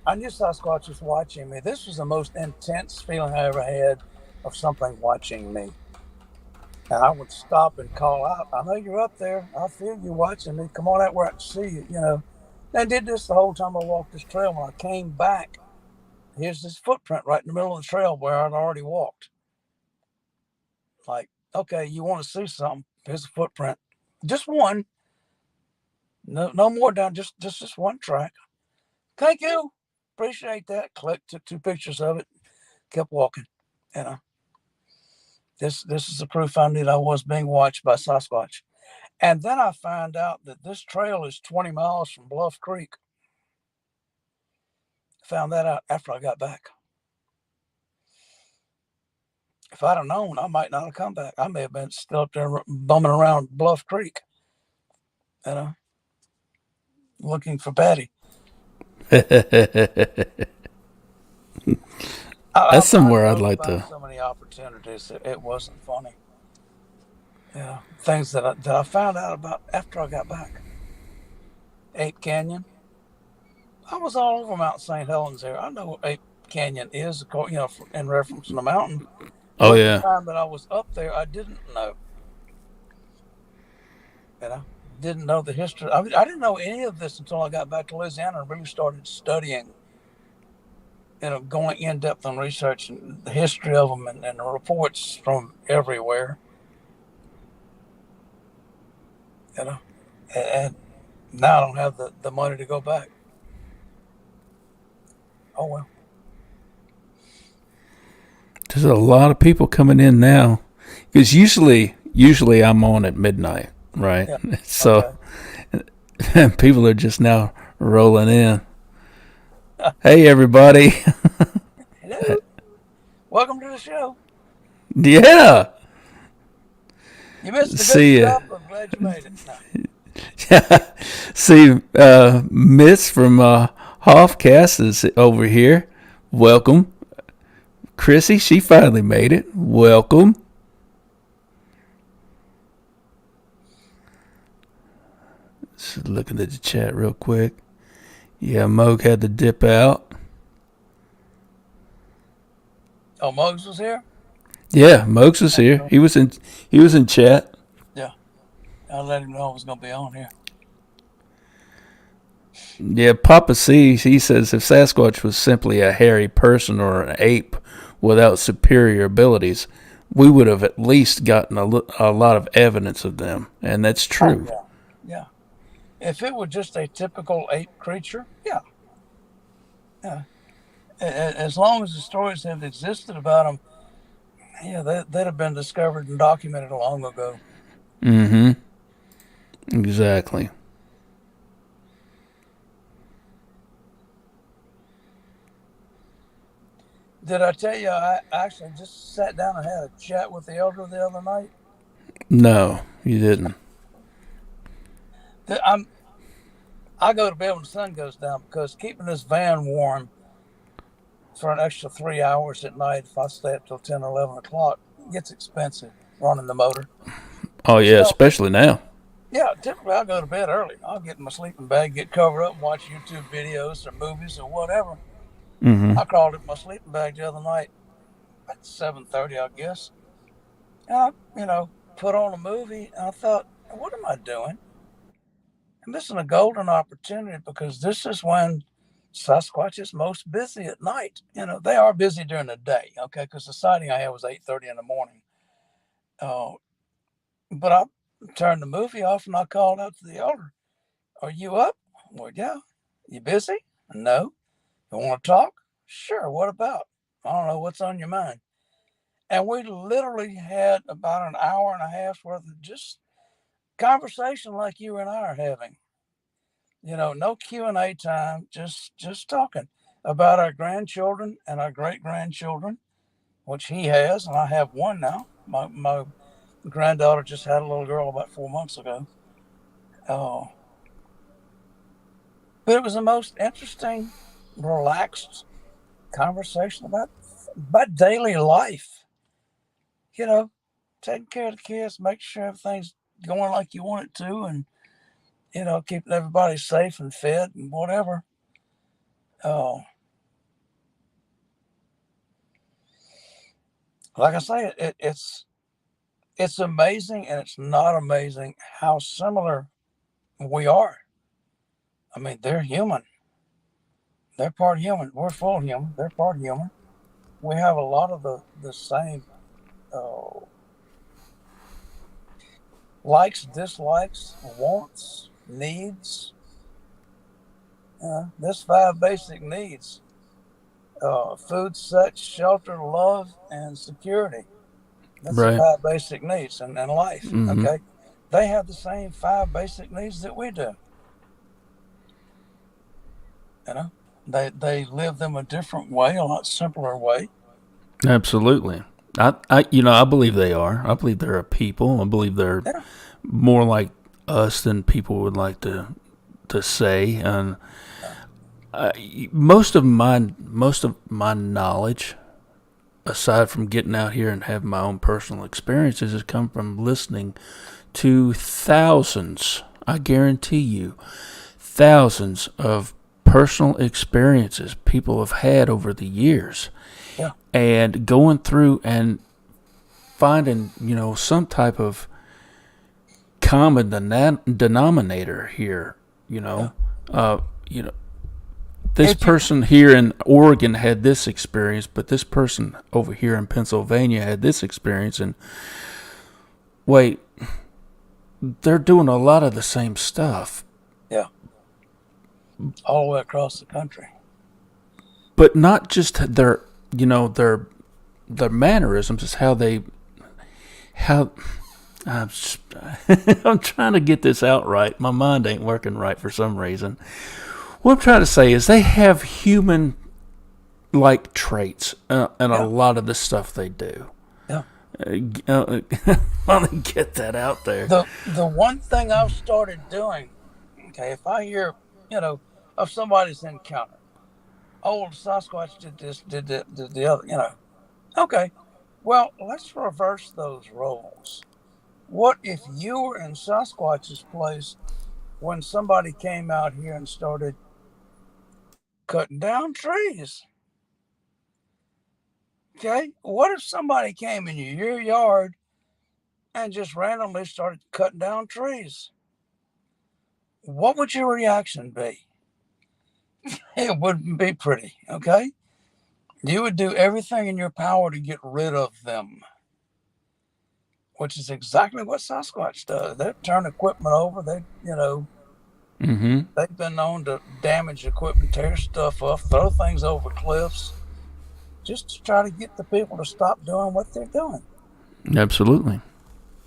Speaker 2: I knew Sasquatch was watching me. This was the most intense feeling I ever had of something watching me. And I would stop and call out, I know you're up there. I feel you watching me. Come on out where I can see you, you know. And I did this the whole time I walked this trail. When I came back, here's this footprint right in the middle of the trail where I'd already walked. Like, okay, you want to see something? Here's a footprint. Just one. No more down, just one track. Thank you. Appreciate that. Took 2 pictures of it, kept walking. You know. This is the proof I knew that I was being watched by Sasquatch. And then I found out that this trail is 20 miles from Bluff Creek. Found that out after I got back. If I'd have known, I might not have come back. I may have been still up there bumming around Bluff Creek, you know, looking for Patty.
Speaker 1: That's
Speaker 2: I
Speaker 1: somewhere I'd
Speaker 2: drove
Speaker 1: like
Speaker 2: by
Speaker 1: to.
Speaker 2: so many opportunities. It wasn't funny. Yeah, things that I found out about after I got back. Ape Canyon. I was all over Mount St. Helens here. I know what Ape Canyon is, in reference to the mountain.
Speaker 1: Oh
Speaker 2: But the
Speaker 1: yeah.
Speaker 2: time that I was up there, I didn't know. You know, didn't know the history. I didn't know any of this until I got back to Louisiana and really started studying. Going in depth on research and the history of them and the reports from everywhere. You know, and now I don't have the money to go back. Oh well.
Speaker 1: There's a lot of people coming in now, because usually I'm on at midnight, right?
Speaker 2: Yeah.
Speaker 1: So
Speaker 2: Okay.
Speaker 1: people are just now rolling in. Hey everybody.
Speaker 2: Hello. Welcome to the show.
Speaker 1: Yeah.
Speaker 2: You missed the good
Speaker 1: See ya.
Speaker 2: stuff, but I'm glad you made it. No.
Speaker 1: See, Miss from Hoffcast is over here. Welcome. Chrissy, she finally made it. Welcome. Just looking at the chat real quick. Yeah, Moog had to dip out.
Speaker 2: Oh, Moses was here?
Speaker 1: Yeah, Mogs was here. He was in chat.
Speaker 2: Yeah. I let him know I was going to be on here.
Speaker 1: Yeah, Papa C, he says if Sasquatch was simply a hairy person or an ape without superior abilities, we would have at least gotten a lot of evidence of them, and that's true.
Speaker 2: Oh, yeah. Yeah. If it were just a typical ape creature, yeah. Yeah. As long as the stories have existed about them, yeah, they'd have been discovered and documented long ago.
Speaker 1: Mm-hmm. Exactly.
Speaker 2: Did I tell you I actually just sat down and had a chat with the elder the other night?
Speaker 1: No, you didn't.
Speaker 2: I go to bed when the sun goes down because keeping this van warm for an extra 3 hours at night, if I stay up till 10 or 11 o'clock, gets expensive running the motor.
Speaker 1: Oh yeah,
Speaker 2: So,
Speaker 1: especially now.
Speaker 2: yeah, typically I'll go to bed early. I'll get in my sleeping bag, get covered up, and watch YouTube videos or movies or whatever.
Speaker 1: Mm-hmm.
Speaker 2: I crawled in my sleeping bag the other night at 7:30, I guess. And put on a movie, and I thought, what am I doing? I'm missing a golden opportunity because this is when Sasquatch is most busy at night. They are busy during the day, okay, because the sighting I had was 8:30 in the morning. Uh, but I turned the movie off and I called out to the elder. Are you up? Well, yeah. You busy? No. You want to talk? Sure. What about? I don't know. What's on your mind? And we literally had about an hour and a half worth of just conversation like you and I are having. No Q&A time, just talking about our grandchildren and our great grandchildren, which he has, and I have one now. My granddaughter just had a little girl about 4 months ago. Oh, but it was the most interesting, relaxed conversation about daily life. Taking care of the kids, making sure everything's going like you want it to, and keeping everybody safe and fed and whatever. Oh, like I say, it's amazing and it's not amazing how similar we are. I mean, they're human. They're part human. We're full human. They're part human. We have a lot of the same uh, likes, dislikes, wants, needs. There's 5 basic needs: food, sex, shelter, love, and security. That's the
Speaker 1: Right.
Speaker 2: 5 basic needs in life.
Speaker 1: Mm-hmm.
Speaker 2: Okay. They have the same 5 basic needs that we do. You know, they live them a different way, a lot simpler way.
Speaker 1: Absolutely. I believe they are. I believe they're a people. I believe they're
Speaker 2: Yeah.
Speaker 1: more like us than people would like to say. And Most of my knowledge, aside from getting out here and having my own personal experiences, has come from listening to thousands. I guarantee you, thousands of personal experiences people have had over the years,
Speaker 2: Yeah.
Speaker 1: and going through and finding, some type of common denominator here. Uh, you know, this person here in Oregon had this experience, but this person over here in Pennsylvania had this experience, and wait, they're doing a lot of the same stuff.
Speaker 2: Yeah. All the way across the country.
Speaker 1: But not just their mannerisms, is how I'm, I'm trying to get this out right. My mind ain't working right for some reason. What I'm trying to say is they have human-like traits in a lot of the stuff they do.
Speaker 2: Yeah.
Speaker 1: Want to get that out there.
Speaker 2: The one thing I've started doing, okay, if I hear, of somebody's encounter, old Sasquatch did this, did the other, okay, well, let's reverse those roles. What if you were in Sasquatch's place when somebody came out here and started cutting down trees? Okay, what if somebody came in your yard and just randomly started cutting down trees? What would your reaction be? It wouldn't be pretty, okay? You would do everything in your power to get rid of them, which is exactly what Sasquatch does. They turn equipment over. They've been known to damage equipment, tear stuff up, throw things over cliffs, just to try to get the people to stop doing what they're doing.
Speaker 1: Absolutely.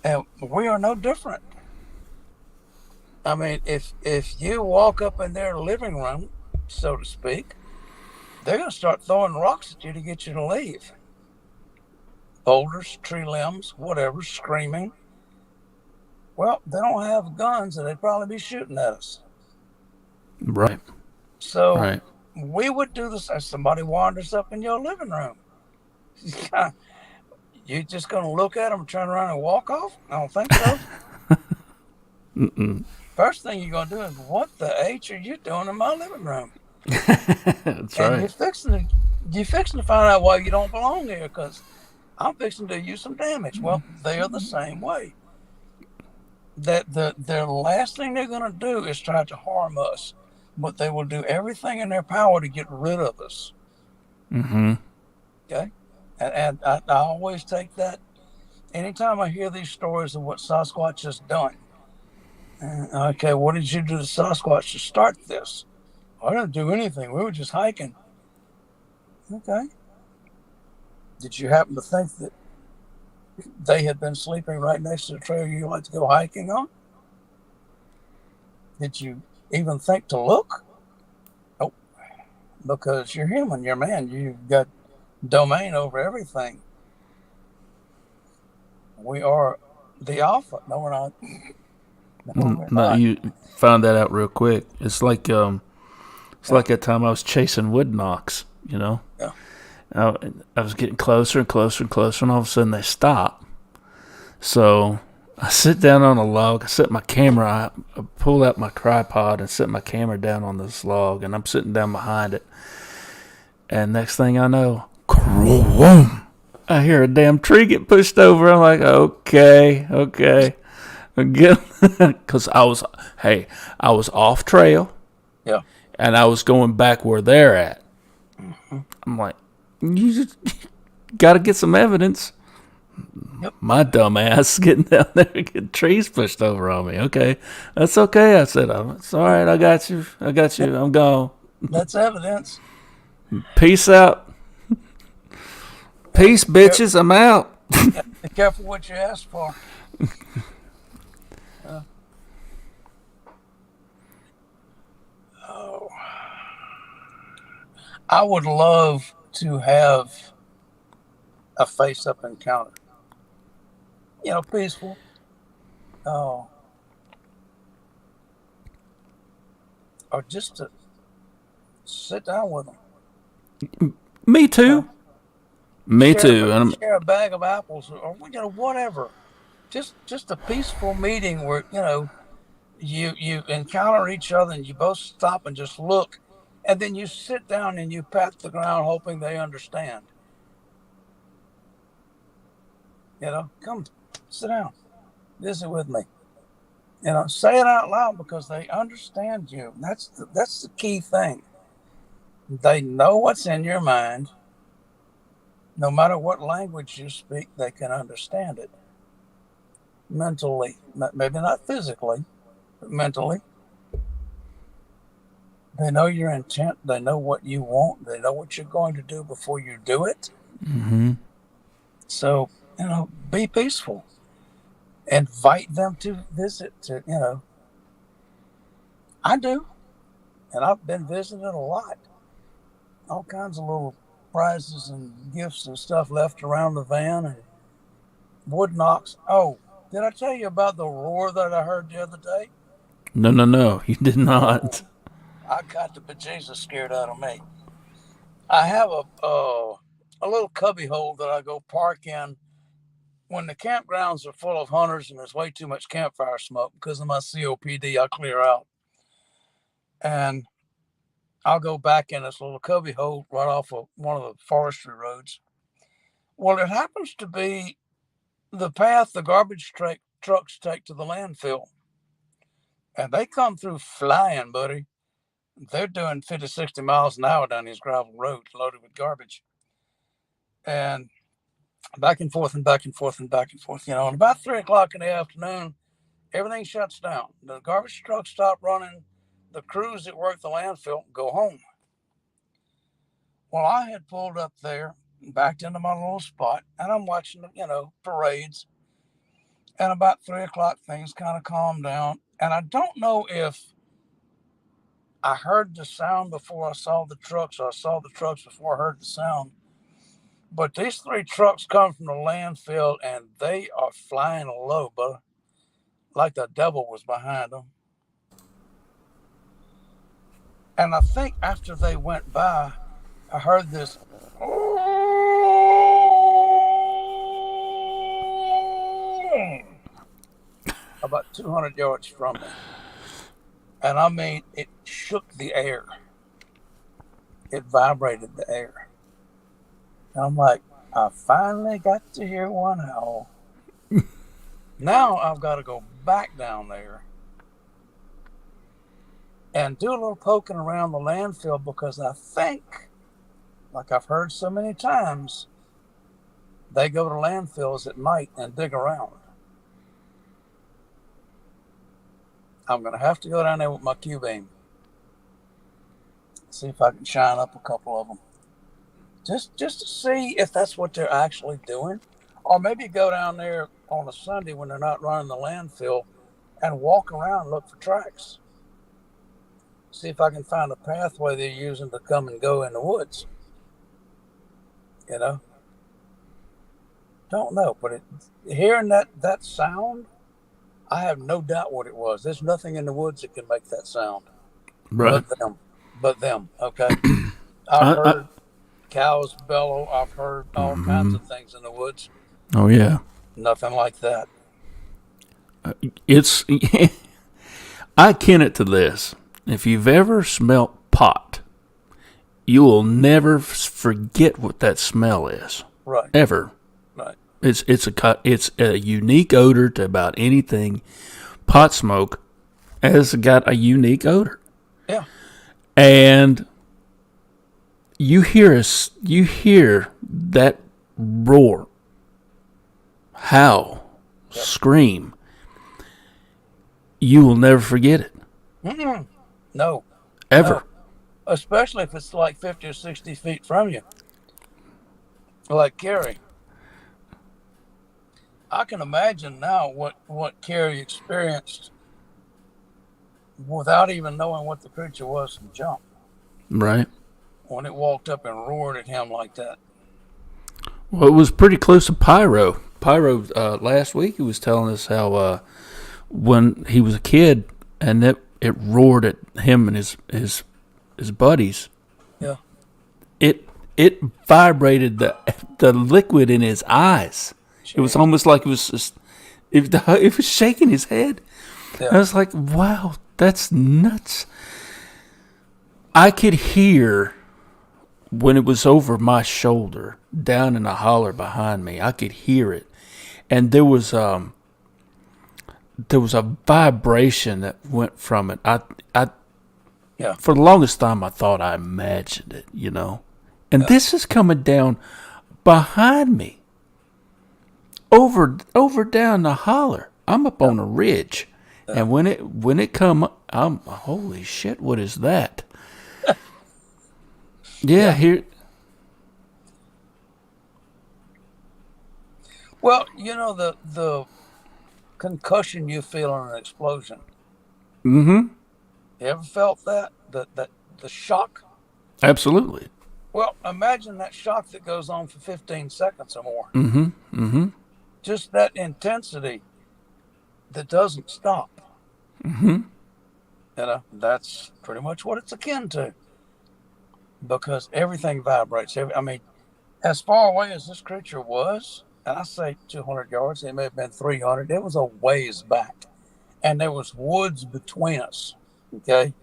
Speaker 2: And we are no different. I mean, if you walk up in their living room, so to speak, they're going to start throwing rocks at you to get you to leave. Boulders, tree limbs, whatever, screaming. Well, they don't have guns, and they'd probably be shooting at us.
Speaker 1: Right.
Speaker 2: So we would do this as somebody wanders up in your living room. You just going to look at them, turn around, and walk off? I don't think so. First thing you're going to do is, what the H are you doing in my living room?
Speaker 1: That's right.
Speaker 2: You're fixing to find out why you don't belong here, because I'm fixing to do you some damage. Well, they are the same way. That their last thing they're going to do is try to harm us, but they will do everything in their power to get rid of us. Okay, and I always take that. Anytime I hear these stories of what Sasquatch has done, okay, what did you do to Sasquatch to start this? I didn't do anything. We were just hiking. Okay. Did you happen to think that they had been sleeping right next to the trail you like to go hiking on? Did you even think to look? Nope. Because you're human, you're man. You've got domain over everything. We are the alpha. No, we're not.
Speaker 1: No, you found that out real quick. It's like like that time I was chasing wood knocks,
Speaker 2: Yeah.
Speaker 1: I was getting closer and closer and closer, and all of a sudden they stop. So I sit down on a log. I set my camera. I pull out my tripod and set my camera down on this log, and I'm sitting down behind it. And next thing I know, I hear a damn tree get pushed over. I'm like, okay. Because I was off trail.
Speaker 2: Yeah.
Speaker 1: And I was going back where they're at. I'm like, you just got to get some evidence.
Speaker 2: Yep.
Speaker 1: My dumb ass getting down there and getting trees pushed over on me. Okay, that's okay. I said, it's all right. I got you. I'm gone.
Speaker 2: That's evidence.
Speaker 1: Peace out. Peace, bitches. I'm out.
Speaker 2: Be careful what you ask for. I would love to have a face-up encounter. Peaceful. Or just sit down with them.
Speaker 1: Me too. Me too.
Speaker 2: Share a bag of apples or whatever. Just a peaceful meeting where you encounter each other and you both stop and just look, and then you sit down and you pat the ground hoping they understand. Come sit down, visit with me. Say it out loud because they understand you. That's the key thing. They know what's in your mind. No matter what language you speak, they can understand it. Mentally, maybe not physically, but mentally. They know your intent. They know what you want. They know what you're going to do before you do it.
Speaker 1: Mm-hmm.
Speaker 2: So, be peaceful. Invite them to visit. I do. And I've been visiting a lot. All kinds of little prizes and gifts and stuff left around the van and wood knocks. Oh, did I tell you about the roar that I heard the other day?
Speaker 1: No, you did not.
Speaker 2: I got the bejesus scared out of me. I have a little cubby hole that I go park in when the campgrounds are full of hunters and there's way too much campfire smoke. Because of my COPD, I clear out. And I'll go back in this little cubby hole right off of one of the forestry roads. Well, it happens to be the path the garbage trucks take to the landfill. And they come through flying, buddy. They're doing 50, 60 miles an hour down these gravel roads loaded with garbage. And back and forth and back and forth and back and forth. And about 3 o'clock in the afternoon, everything shuts down. The garbage trucks stop running. The crews that work the landfill go home. Well, I had pulled up there, backed into my little spot, and I'm watching, parades. And about 3 o'clock, things kind of calmed down. And I don't know if I heard the sound before I saw the trucks, or I saw the trucks before I heard the sound. But these 3 trucks come from the landfill, and they are flying low, but like the devil was behind them. And I think after they went by, I heard this about 200 yards from me. And I mean, it shook the air. It vibrated the air. And I'm like, I finally got to hear one howl. Now I've got to go back down there and do a little poking around the landfill because I think, like I've heard so many times, they go to landfills at night and dig around. I'm going to have to go down there with my Q-beam. See if I can shine up a couple of them. Just to see if that's what they're actually doing. Or maybe go down there on a Sunday when they're not running the landfill and walk around and look for tracks. See if I can find a pathway they're using to come and go in the woods. Don't know. But hearing that sound, I have no doubt what it was. There's nothing in the woods that can make that sound.
Speaker 1: Right.
Speaker 2: But them, okay? I've heard cows bellow. I've heard all kinds of things in the woods.
Speaker 1: Oh, yeah.
Speaker 2: Nothing like that.
Speaker 1: It's... I akin it to this. If you've ever smelt pot, you will never forget what that smell is.
Speaker 2: Right.
Speaker 1: Ever.
Speaker 2: Right.
Speaker 1: It's a unique odor to about anything. Pot smoke has got a unique odor.
Speaker 2: Yeah.
Speaker 1: And you hear that roar, howl, scream. You will never forget it.
Speaker 2: Mm-mm. No.
Speaker 1: Ever.
Speaker 2: No. Especially if it's like 50 or 60 feet from you. Like Carrie. I can imagine now what Carrie experienced without even knowing what the creature was from jump.
Speaker 1: Right.
Speaker 2: When it walked up and roared at him like that.
Speaker 1: Well, it was pretty close to Pyro. Pyro, last week, he was telling us how when he was a kid and it roared at him and his buddies it vibrated the liquid in his eyes. It was almost like it was just it was shaking his head.
Speaker 2: Yeah.
Speaker 1: I was like, wow, that's nuts. I could hear when it was over my shoulder, down in a holler behind me. I could hear it, and there was a vibration that went from it.
Speaker 2: Yeah.
Speaker 1: For the longest time, I thought I imagined it, And this is coming down behind me, over down the holler. I'm up on a ridge, and when it come, I'm holy shit. What is that? Yeah, here.
Speaker 2: Well, the concussion you feel in an explosion.
Speaker 1: Mm-hmm.
Speaker 2: You ever felt that? The shock?
Speaker 1: Absolutely.
Speaker 2: Well, imagine that shock that goes on for 15 seconds or more.
Speaker 1: Mm-hmm. Mm-hmm.
Speaker 2: Just that intensity that doesn't stop.
Speaker 1: Mm-hmm.
Speaker 2: That's pretty much what it's akin to. Because everything vibrates. As far away as this creature was, and I say 200 yards, it may have been 300, it was a ways back. And there was woods between us, okay?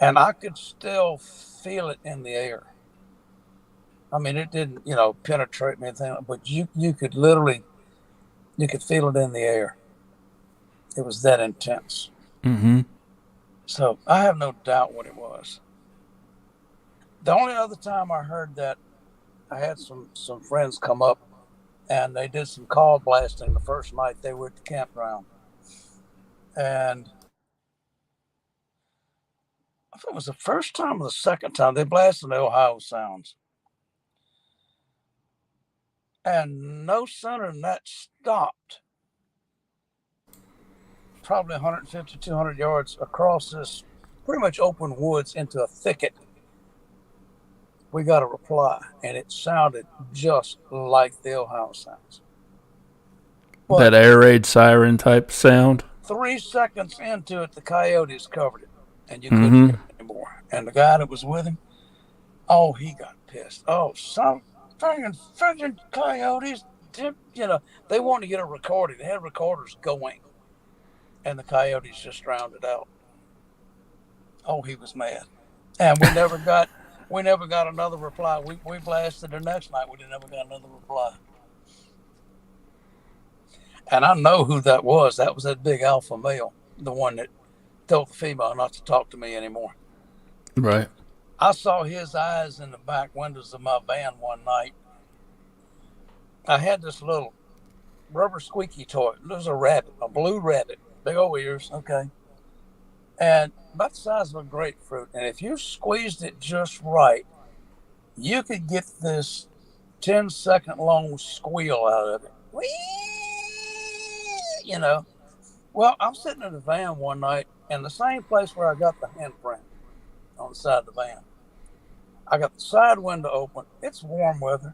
Speaker 2: And I could still feel it in the air. I mean, it didn't, penetrate me, anything, but you could literally, you could feel it in the air. It was that intense.
Speaker 1: Mm-hmm.
Speaker 2: So I have no doubt what it was. The only other time I heard that, I had some friends come up and they did some call blasting the first night they were at the campground. And I think it was the first time or the second time they blasted the Ohio Sounds. And no sooner than that stopped, probably 150, 200 yards across this pretty much open woods into a thicket, we got a reply, and it sounded just like the Ohio Sounds. But
Speaker 1: that air raid siren type sound.
Speaker 2: 3 seconds into it, the coyotes covered it, and you couldn't hear it anymore. And the guy that was with him, oh, he got pissed. Oh, some friggin' coyotes, they wanted to get a recording. They had recorders going, and the coyotes just drowned it out. Oh, he was mad. And we never got another reply. We blasted the next night. We never got another reply. And I know who that was. That was that big alpha male, the one that told the female not to talk to me anymore.
Speaker 1: Right.
Speaker 2: I saw his eyes in the back windows of my van one night. I had this little rubber squeaky toy. It was a rabbit, a blue rabbit, big old ears, okay, and about the size of a grapefruit. And if you squeezed it just right, you could get this 10-second long squeal out of it. Well, I'm sitting in the van one night in the same place where I got the handprint on the side of the van. I got the side window open. It's warm weather.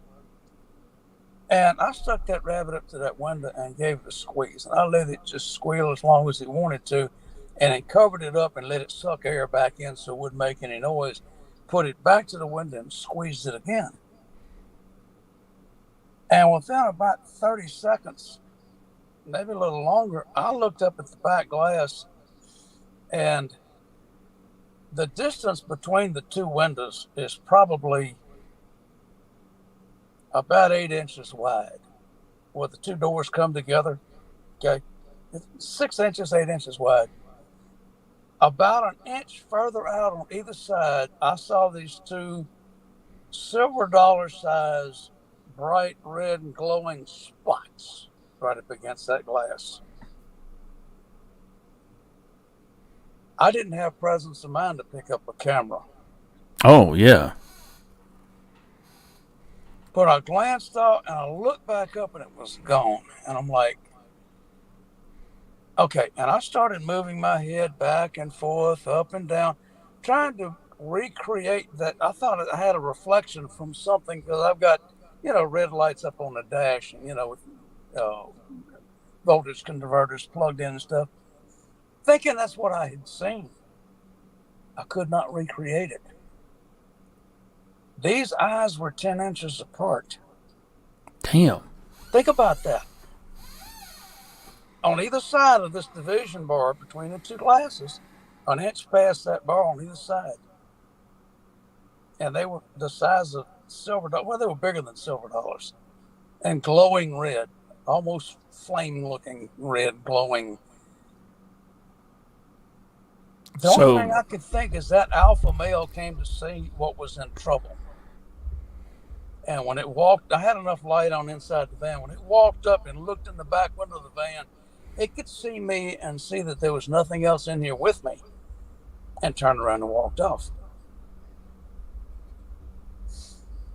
Speaker 2: And I stuck that rabbit up to that window and gave it a squeeze. And I let it just squeal as long as it wanted to. And then covered it up and let it suck air back in so it wouldn't make any noise. Put it back to the window and squeezed it again. And within about 30 seconds, maybe a little longer, I looked up at the back glass, and the distance between the two windows is probably about 8 inches wide, where the two doors come together. Okay, it's 6 inches, 8 inches wide. About an inch further out on either side, I saw these two silver dollar size, bright red and glowing spots right up against that glass. I didn't have presence of mind to pick up a camera.
Speaker 1: Oh, yeah.
Speaker 2: But I glanced out and I looked back up and it was gone. And I'm like, okay. And I started moving my head back and forth, up and down, trying to recreate that. I thought I had a reflection from something because I've got, red lights up on the dash, and, with voltage converters plugged in and stuff. Thinking that's what I had seen. I could not recreate it. These eyes were 10 inches apart.
Speaker 1: Damn.
Speaker 2: Think about that. On either side of this division bar between the two glasses, an inch past that bar on either side. And they were the size of silver dollars. Well, they were bigger than silver dollars. And glowing red, almost flame-looking red, glowing. The only thing I could think is that alpha male came to see what was in trouble. And when it walked, I had enough light on inside the van. When it walked up and looked in the back window of the van, it could see me and see that there was nothing else in here with me, and turned around and walked off.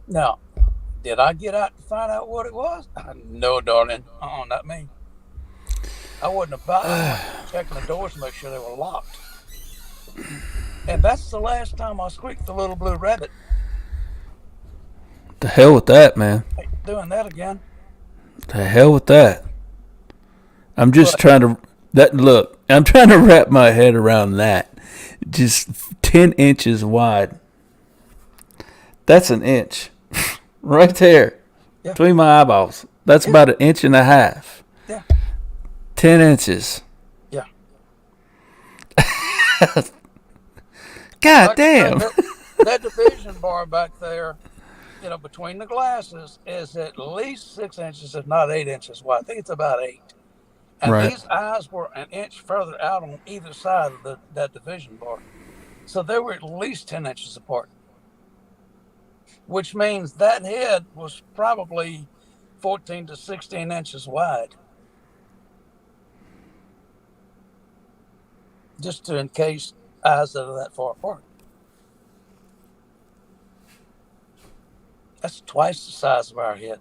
Speaker 2: Now, did I get out to find out what it was? No, darling. Not me. I wasn't about checking the doors to make sure they were locked. And that's the last time I squeaked the little blue rabbit.
Speaker 1: The hell with that, man.
Speaker 2: Ain't doing that again.
Speaker 1: The hell with that. I'm just trying to I'm trying to wrap my head around that. Just 10 inches wide. That's an inch. Right there.
Speaker 2: Yeah.
Speaker 1: Between my eyeballs. That's about an inch and a half.
Speaker 2: Yeah.
Speaker 1: 10 inches.
Speaker 2: Yeah.
Speaker 1: God damn.
Speaker 2: That division bar back there, between the glasses is at least 6 inches, if not 8 inches wide. I think it's about 8. And these eyes were an inch further out on either side of that division bar. So they were at least 10 inches apart. Which means that head was probably 14 to 16 inches wide. Just to encase eyes that are that far apart. That's twice the size of our head.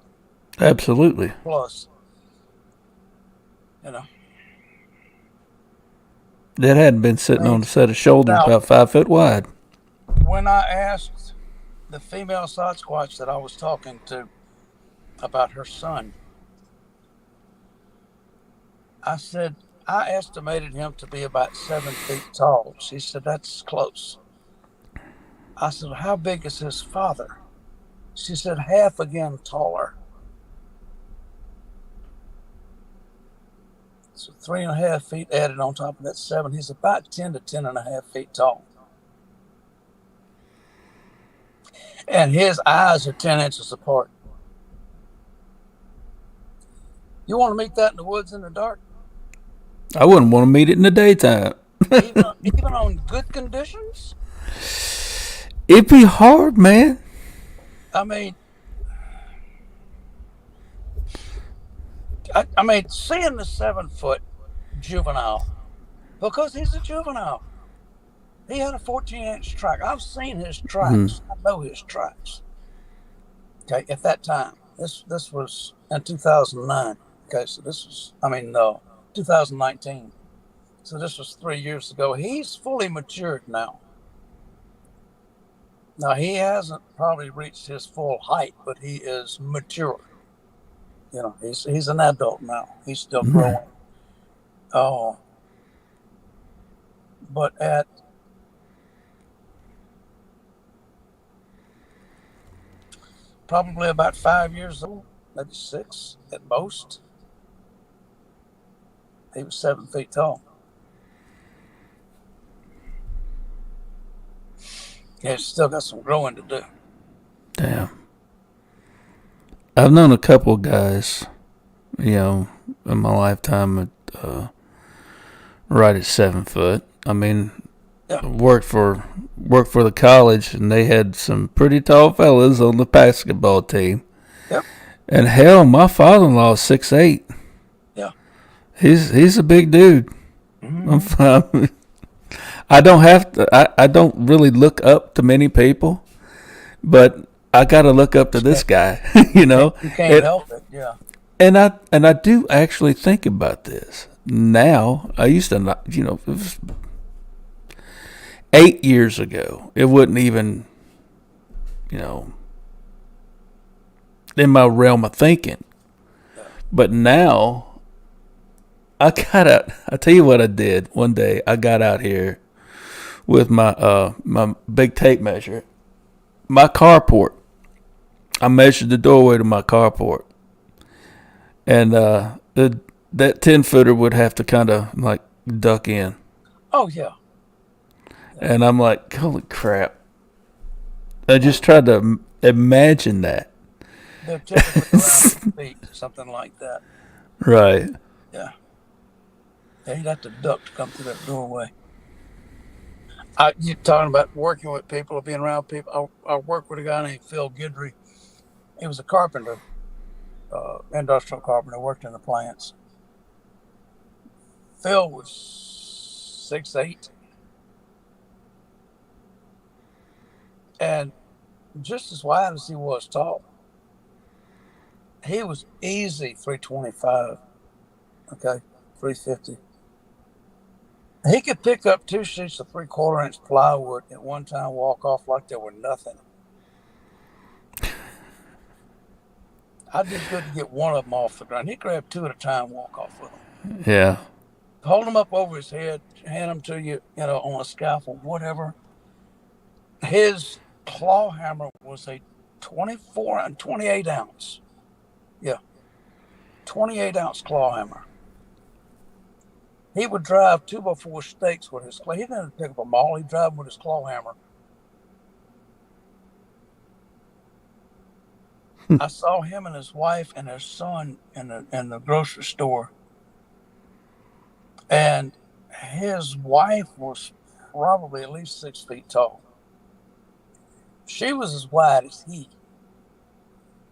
Speaker 1: Absolutely.
Speaker 2: Plus,
Speaker 1: That hadn't been sitting on a set of shoulders about 5 foot wide.
Speaker 2: When I asked the female Sasquatch that I was talking to about her son, I said, I estimated him to be about 7 feet tall. She said, that's close. I said, how big is his father? She said, half again taller. So 3.5 feet added on top of that 7. He's about 10 to 10.5 feet tall. And his eyes are 10 inches apart. You want to meet that in the woods in the dark?
Speaker 1: I wouldn't want to meet it in the daytime.
Speaker 2: even on good conditions?
Speaker 1: It'd be hard, man.
Speaker 2: I mean, seeing the 7-foot juvenile, because he's a juvenile. He had a 14-inch track. I've seen his tracks. I know his tracks. Okay, at that time. This was in 2009. Okay, so this was, 2019. So this was 3 years ago. He's fully matured now. Now, he hasn't probably reached his full height, but he is mature. He's an adult now. He's still growing. Oh. But at probably about 5 years old, maybe 6 at most, he was 7 feet tall. Yeah, he's still got some growing to do.
Speaker 1: Damn. I've known a couple of guys, in my lifetime, right at 7 foot. Worked for the college, and they had some pretty tall fellas on the basketball team.
Speaker 2: Yep.
Speaker 1: And hell, my father-in-law is 6'8".
Speaker 2: Yeah.
Speaker 1: He's a big dude. Mm-hmm. I don't have to. I don't really look up to many people, but I got to look up to this guy. You
Speaker 2: can't help it. Yeah.
Speaker 1: And I do actually think about this now. I used to not. It was 8 years ago. It wouldn't even, in my realm of thinking. But now, I tell you what I did one day. I got out here with my big tape measure, my carport. I measured the doorway to my carport, and that 10-footer would have to kind of like duck in.
Speaker 2: Oh yeah.
Speaker 1: And I'm like, holy crap! I just tried to imagine that.
Speaker 2: They're typically around 8 feet, something like that.
Speaker 1: Right.
Speaker 2: Yeah. Yeah, you'd have to duck to come through that doorway. You're talking about working with people or being around people. I worked with a guy named Phil Guidry. He was a carpenter, industrial carpenter, worked in the plants. Phil was 6'8", and just as wide as he was tall. He was easy 325, okay, 350. He could pick up 2 sheets of 3/4-inch plywood at one time, walk off like there were nothing. I just couldn't get one of them off the ground. He'd grab 2 at a time, walk off with them.
Speaker 1: Yeah.
Speaker 2: Hold them up over his head, hand them to you, on a scaffold, whatever. His claw hammer was a 24 and 28 ounce. Yeah, 28-ounce claw hammer. He would drive 2x4 stakes with his claw. He didn't pick up a maul. He'd drive with his claw hammer. I saw him and his wife and their son in the grocery store. And his wife was probably at least 6 feet tall. She was as wide as he.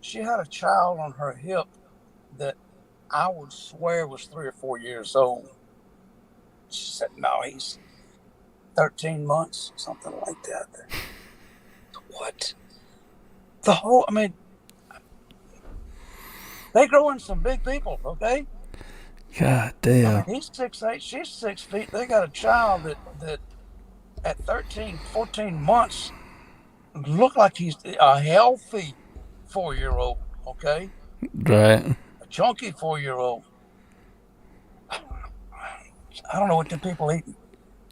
Speaker 2: She had a child on her hip that I would swear was 3 or 4 years old. She said, no, he's 13 months, something like that. What? They grow in some big people, okay?
Speaker 1: God damn.
Speaker 2: He's 6'8", she's 6 feet. They got a child that at 13, 14 months looked like he's a healthy 4-year-old, okay?
Speaker 1: Right.
Speaker 2: A chunky 4-year-old. I don't know what the people eating,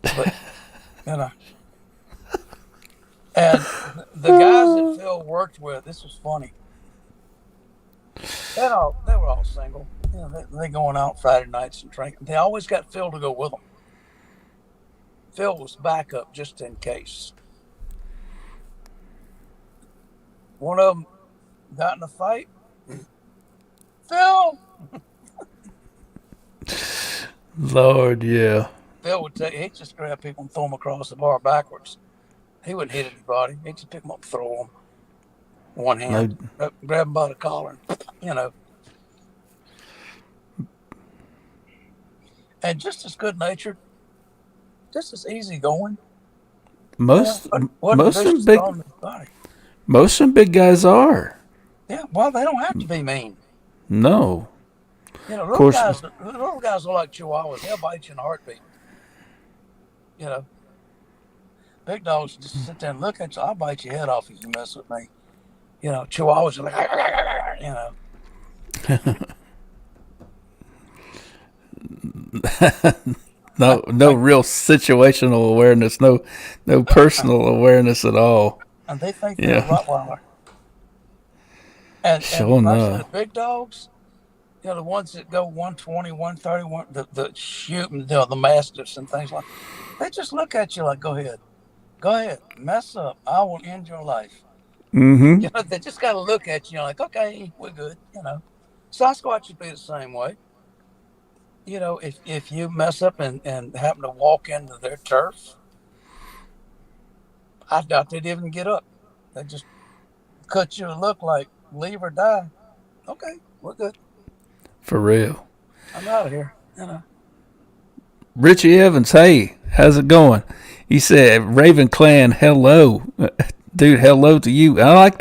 Speaker 2: but, And the guys that Phil worked with, this was funny. They were all single. They going out Friday nights and drinking. They always got Phil to go with them. Phil was backup just in case. One of them got in a fight. Phil!
Speaker 1: Lord, yeah.
Speaker 2: Phil he'd just grab people and throw them across the bar backwards. He wouldn't hit anybody. He'd just pick them up and throw them. One hand. Grab them by the collar. And just as good natured. Just as easy going.
Speaker 1: Most of them big guys are.
Speaker 2: Yeah, well, they don't have to be mean.
Speaker 1: No.
Speaker 2: Little guys are like chihuahuas. They'll bite you in a heartbeat. Big dogs just sit there and look at you. I'll bite your head off if you mess with me. Chihuahuas are
Speaker 1: like, no real situational awareness, no personal awareness at all.
Speaker 2: And they think they're a Rottweiler. And the big dogs, the ones that go 120, 130, the shooting, the mastiffs and things like that, they just look at you like, go ahead, mess up. I will end your life.
Speaker 1: Mm-hmm.
Speaker 2: They just got to look at you like, okay, we're good. Sasquatch would be the same way. If you mess up and happen to walk into their turf, I doubt they'd even get up. They just cut you a look like leave or die. Okay, we're good.
Speaker 1: For real.
Speaker 2: I'm out of here.
Speaker 1: Richie Evans, hey, how's it going? He said, Raven Clan, hello. Dude, hello to you. I like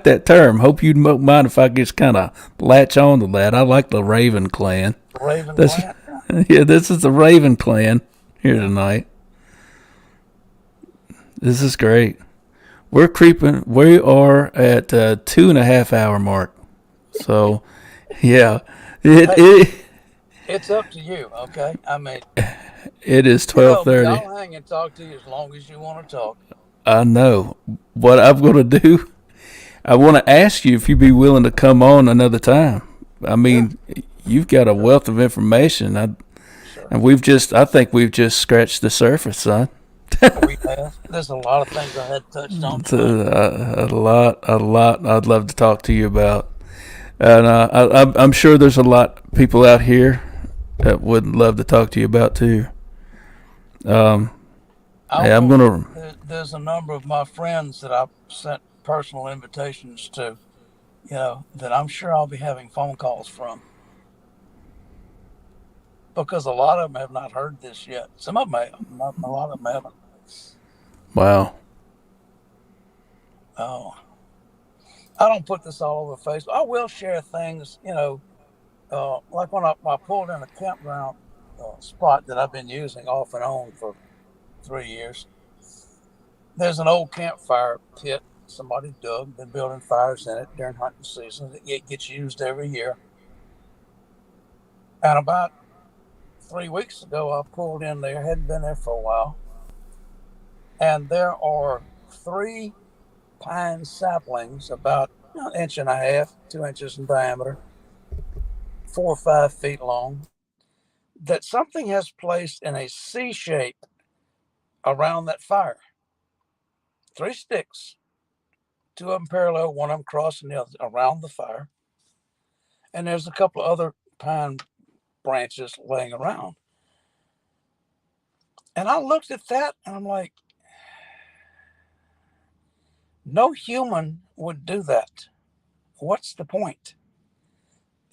Speaker 1: that term. Hope you don't mind if I just kind of latch on to that. I like the Raven Clan.
Speaker 2: Clan?
Speaker 1: Yeah, this is the Raven Clan here tonight. This is great. We're creeping. We are at 2.5 hour mark. So, yeah.
Speaker 2: It's up to you, okay?
Speaker 1: It is 12:30.
Speaker 2: I'll hang and talk to you as long as you want to talk.
Speaker 1: I know. What I'm going to do, I want to ask you if you'd be willing to come on another time. I
Speaker 2: Yeah,
Speaker 1: mean, you've got a
Speaker 2: sure,
Speaker 1: wealth of information,
Speaker 2: sure.
Speaker 1: and I think we've just scratched the surface, son.
Speaker 2: We have. There's a lot of things I had touched on
Speaker 1: It's
Speaker 2: tonight.
Speaker 1: a lot I'd love to talk to you about. And I'm sure there's a lot of people out here that would love to talk to you about too. Um,
Speaker 2: I
Speaker 1: hey, I'm
Speaker 2: will.
Speaker 1: gonna.
Speaker 2: There's a number of my friends that I've sent personal invitations to, that I'm sure I'll be having phone calls from because a lot of them have not heard this yet. Some of them have, not, a lot of them haven't.
Speaker 1: Wow.
Speaker 2: Oh, I don't put this all over Facebook. I will share things, like when I pulled in a campground spot that I've been using off and on for 3 years. There's an old campfire pit somebody dug, been building fires in it during hunting season. It gets used every year. And about 3 weeks ago, I pulled in there, hadn't been there for a while, and there are three pine saplings about an inch and a half, 2 inches in diameter, 4 or 5 feet long, that something has placed in a C shape around that fire. Three sticks, two of them parallel, one of them crossing the other around the fire. And there's a couple of other pine branches laying around. And I looked at that and I'm like, no human would do that. What's the point?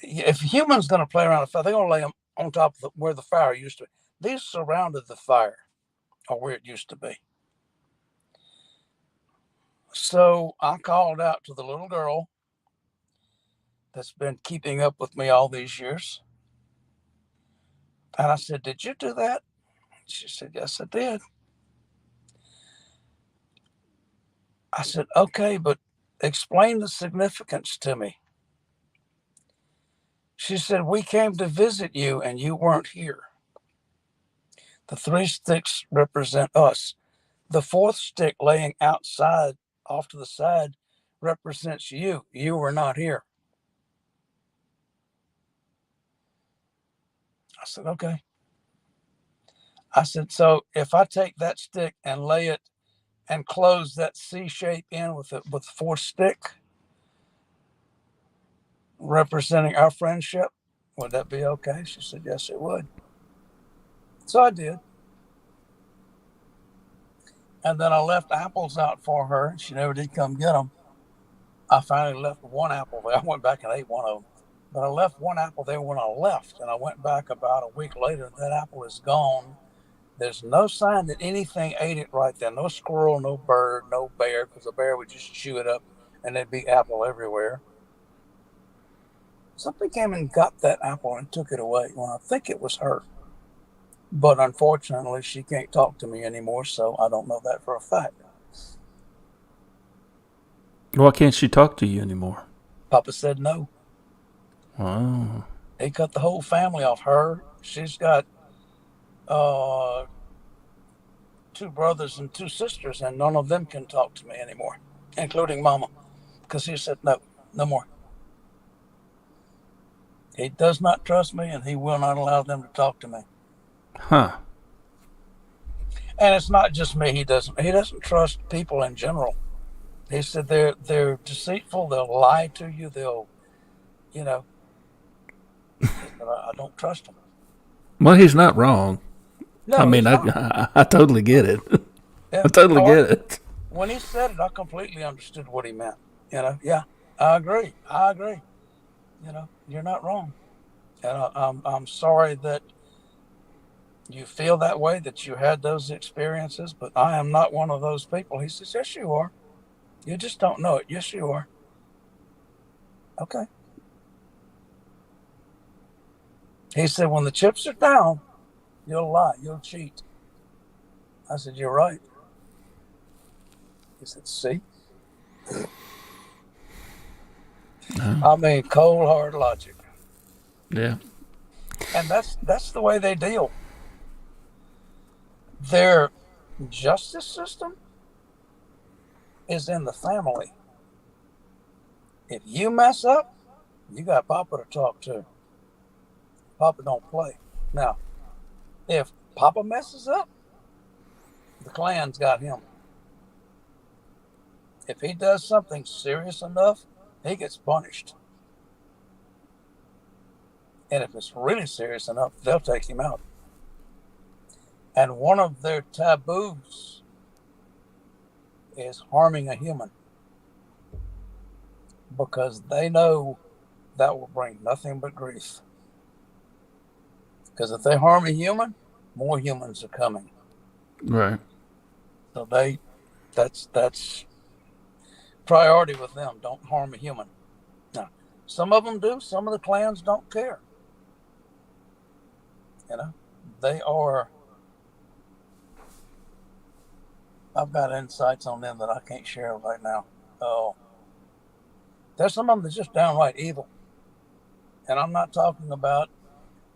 Speaker 2: If a human's going to play around a fire, they're going to lay them on top of where the fire used to be. These surrounded the fire, or where it used to be. So I called out to the little girl that's been keeping up with me all these years. And I said, "Did you do that?" She said, "Yes, I did." I said, "Okay, but explain the significance to me." She said, "We came to visit you and you weren't here. The three sticks represent us. The fourth stick laying outside off to the side represents you. You were not here." I said, "Okay." I said, "So if I take that stick and lay it and close that C shape in with the fourth stick representing our friendship, would that be okay?" She said, "Yes, it would." So I did. And then I left apples out for her. She never did come get them. I finally left one apple there. I went back and ate one of them. But I left one apple there when I left. And I went back about a week later. That apple is gone. There's no sign that anything ate it right there. No squirrel, no bird, no bear, because a bear would just chew it up and there'd be apple everywhere. Something came and got that apple and took it away. Well, I think it was her. But unfortunately, she can't talk to me anymore, so I don't know that for a fact.
Speaker 1: Why can't she talk to you anymore?
Speaker 2: Papa said no.
Speaker 1: Oh.
Speaker 2: He cut the whole family off. Her, she's got uh, two brothers and two sisters, and none of them can talk to me anymore, including Mama, because he said no, no more. He does not trust me, and he will not allow them to talk to me.
Speaker 1: Huh.
Speaker 2: And it's not just me. He doesn't trust people in general. He said they're deceitful. They'll lie to you. They'll, you know. He said, I don't trust them.
Speaker 1: Well, he's not wrong. I
Speaker 2: No,
Speaker 1: mean,
Speaker 2: he's not.
Speaker 1: I totally get it. I
Speaker 2: Yeah.
Speaker 1: totally
Speaker 2: Oh,
Speaker 1: get it.
Speaker 2: when he said it, I completely understood what he meant. Yeah, I agree. I agree. You're not wrong, and I'm sorry that you feel that way, that you had those experiences, but I am not one of those people. He says, "Yes, you are. You just don't know it. Yes, you are." Okay. He said, "When the chips are down, you'll lie, you'll cheat." I said, "You're right." He said, "See?" I mean, cold hard logic,
Speaker 1: Yeah.
Speaker 2: and that's the way they deal. Their justice system is in the family. If you mess up, you got Papa to talk to. Papa don't play. Now, if Papa messes up, the clan's got him. If he does something serious enough, he gets punished. And if it's really serious enough, they'll take him out. And one of their taboos is harming a human, because they know that will bring nothing but grief. Because if they harm a human, more humans are coming.
Speaker 1: Right.
Speaker 2: So that's priority with them. Don't harm a human. Now, some of them do. Some of the clans don't care. They are. I've got insights on them that I can't share right now. Oh, there's some of them that's just downright evil. And I'm not talking about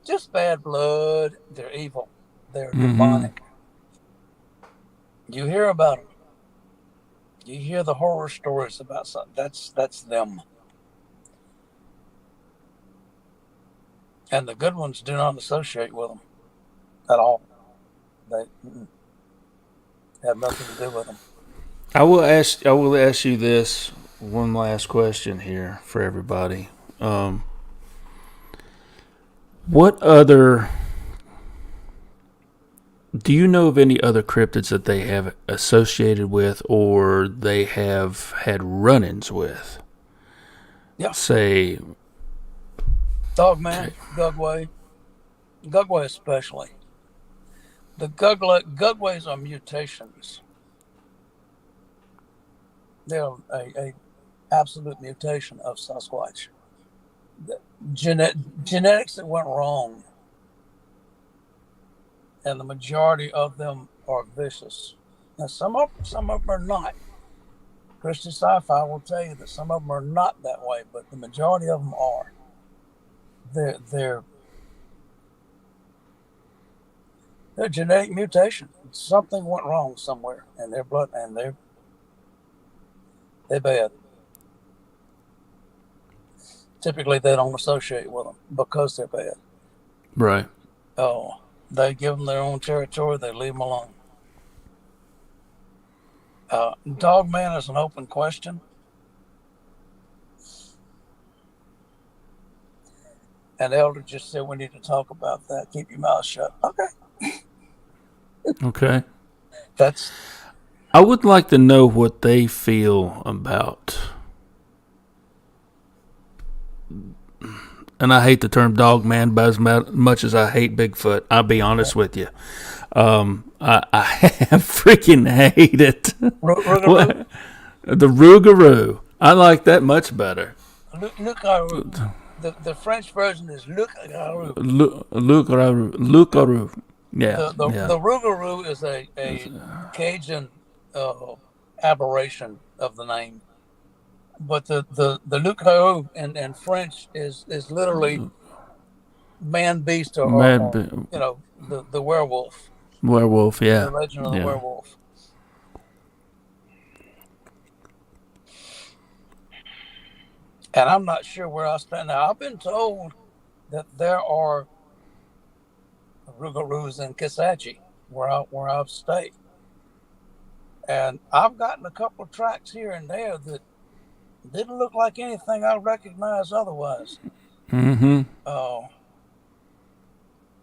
Speaker 2: just bad blood. They're evil. They're demonic. You hear about them. You hear the horror stories about something. That's them. And the good ones do not associate with them at all. They have nothing to do with them.
Speaker 1: I will ask you this one last question here for everybody. What other? Do you know of any other cryptids that they have associated with, or they have had run-ins with?
Speaker 2: Yeah.
Speaker 1: Say,
Speaker 2: Dogman, Gugway especially. The Gugways are mutations. They're a absolute mutation of Sasquatch. The genetics that went wrong, and the majority of them are vicious. Now, some of them are not. Christian Sci-Fi will tell you that some of them are not that way, but the majority of them are. They're genetic mutation. Something went wrong somewhere in their blood, and they're bad. Typically, they don't associate with them because they're bad.
Speaker 1: right.
Speaker 2: Oh, they give them their own territory. They leave them alone. Dogman is an open question. And Elder just said we need to talk about that. Keep your mouth shut. Okay.
Speaker 1: Okay.
Speaker 2: That's.
Speaker 1: I would like to know what they feel about. And I hate the term dog man, but as much as I hate Bigfoot, I'll be honest with you. I freaking hate it.
Speaker 2: Rougarou?
Speaker 1: The rougarou. I like that much better.
Speaker 2: Loup-garou. The French version is loup-garou.
Speaker 1: Loup-garou. Yeah.
Speaker 2: The rougarou is a Cajun aberration of the name. But the loup-garou in French is literally man beast or the werewolf.
Speaker 1: Werewolf, yeah.
Speaker 2: The legend of the werewolf. And I'm not sure where I stand now. I've been told that there are rougarous in Kisatchie, where I've stayed. And I've gotten a couple of tracks here and there that didn't look like anything I recognize otherwise.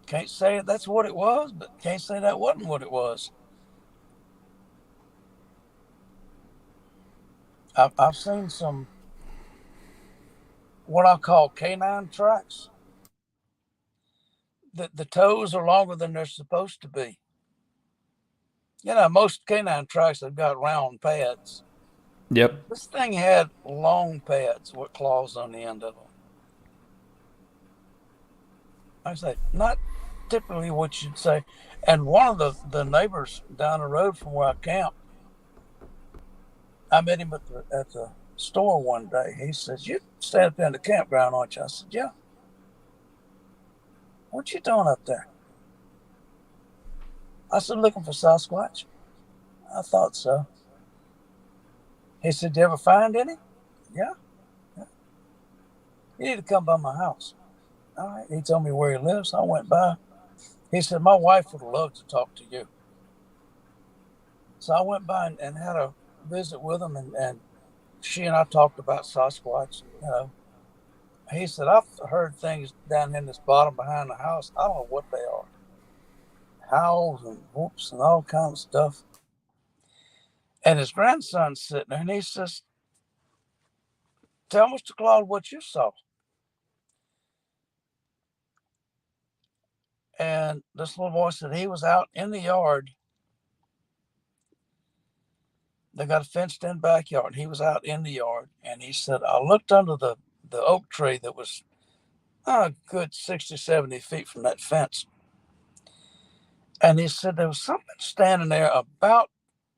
Speaker 2: Can't say that's what it was, but can't say that wasn't what it was. I've seen some what I call canine tracks. The toes are longer than they're supposed to be. Most canine tracks have got round pads.
Speaker 1: Yep.
Speaker 2: This thing had long pads with claws on the end of them. Like I say, not typically what you'd say. And one of the neighbors down the road from where I camp, I met him at the store one day. He says, "You stay up there in the campground, aren't you?" I said, "Yeah." "What you doing up there?" I said, "Looking for Sasquatch." "I thought so." He said, "You ever find any?" Yeah. You need to come by my house. All right. He told me where he lives. I went by. He said, "My wife would love to talk to you." So I went by and had a visit with him, and she and I talked about Sasquatch. He said, "I've heard things down in this bottom behind the house. I don't know what they are. Howls and whoops and all kinds of stuff." And his grandson's sitting there, and he says, "Tell Mr. Claude what you saw." And this little boy said he was out in the yard. They got a fenced in backyard. He was out in the yard, and he said, "I looked under the oak tree that was a good 60, 70 feet from that fence." And he said there was something standing there about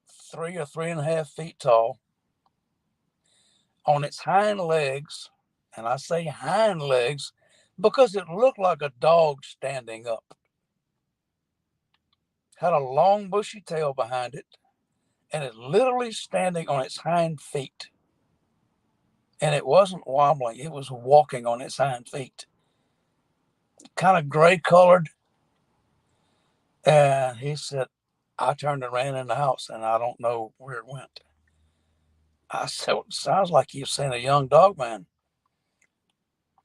Speaker 2: 3 or 3.5 feet tall on its hind legs. And I say hind legs because it looked like a dog standing up. Had a long bushy tail behind it, and it literally standing on its hind feet. And it wasn't wobbling, it was walking on its hind feet. Kind of gray colored. And he said, I turned and ran in the house, and I don't know where it went. I said, "It sounds like you've seen a young dog man,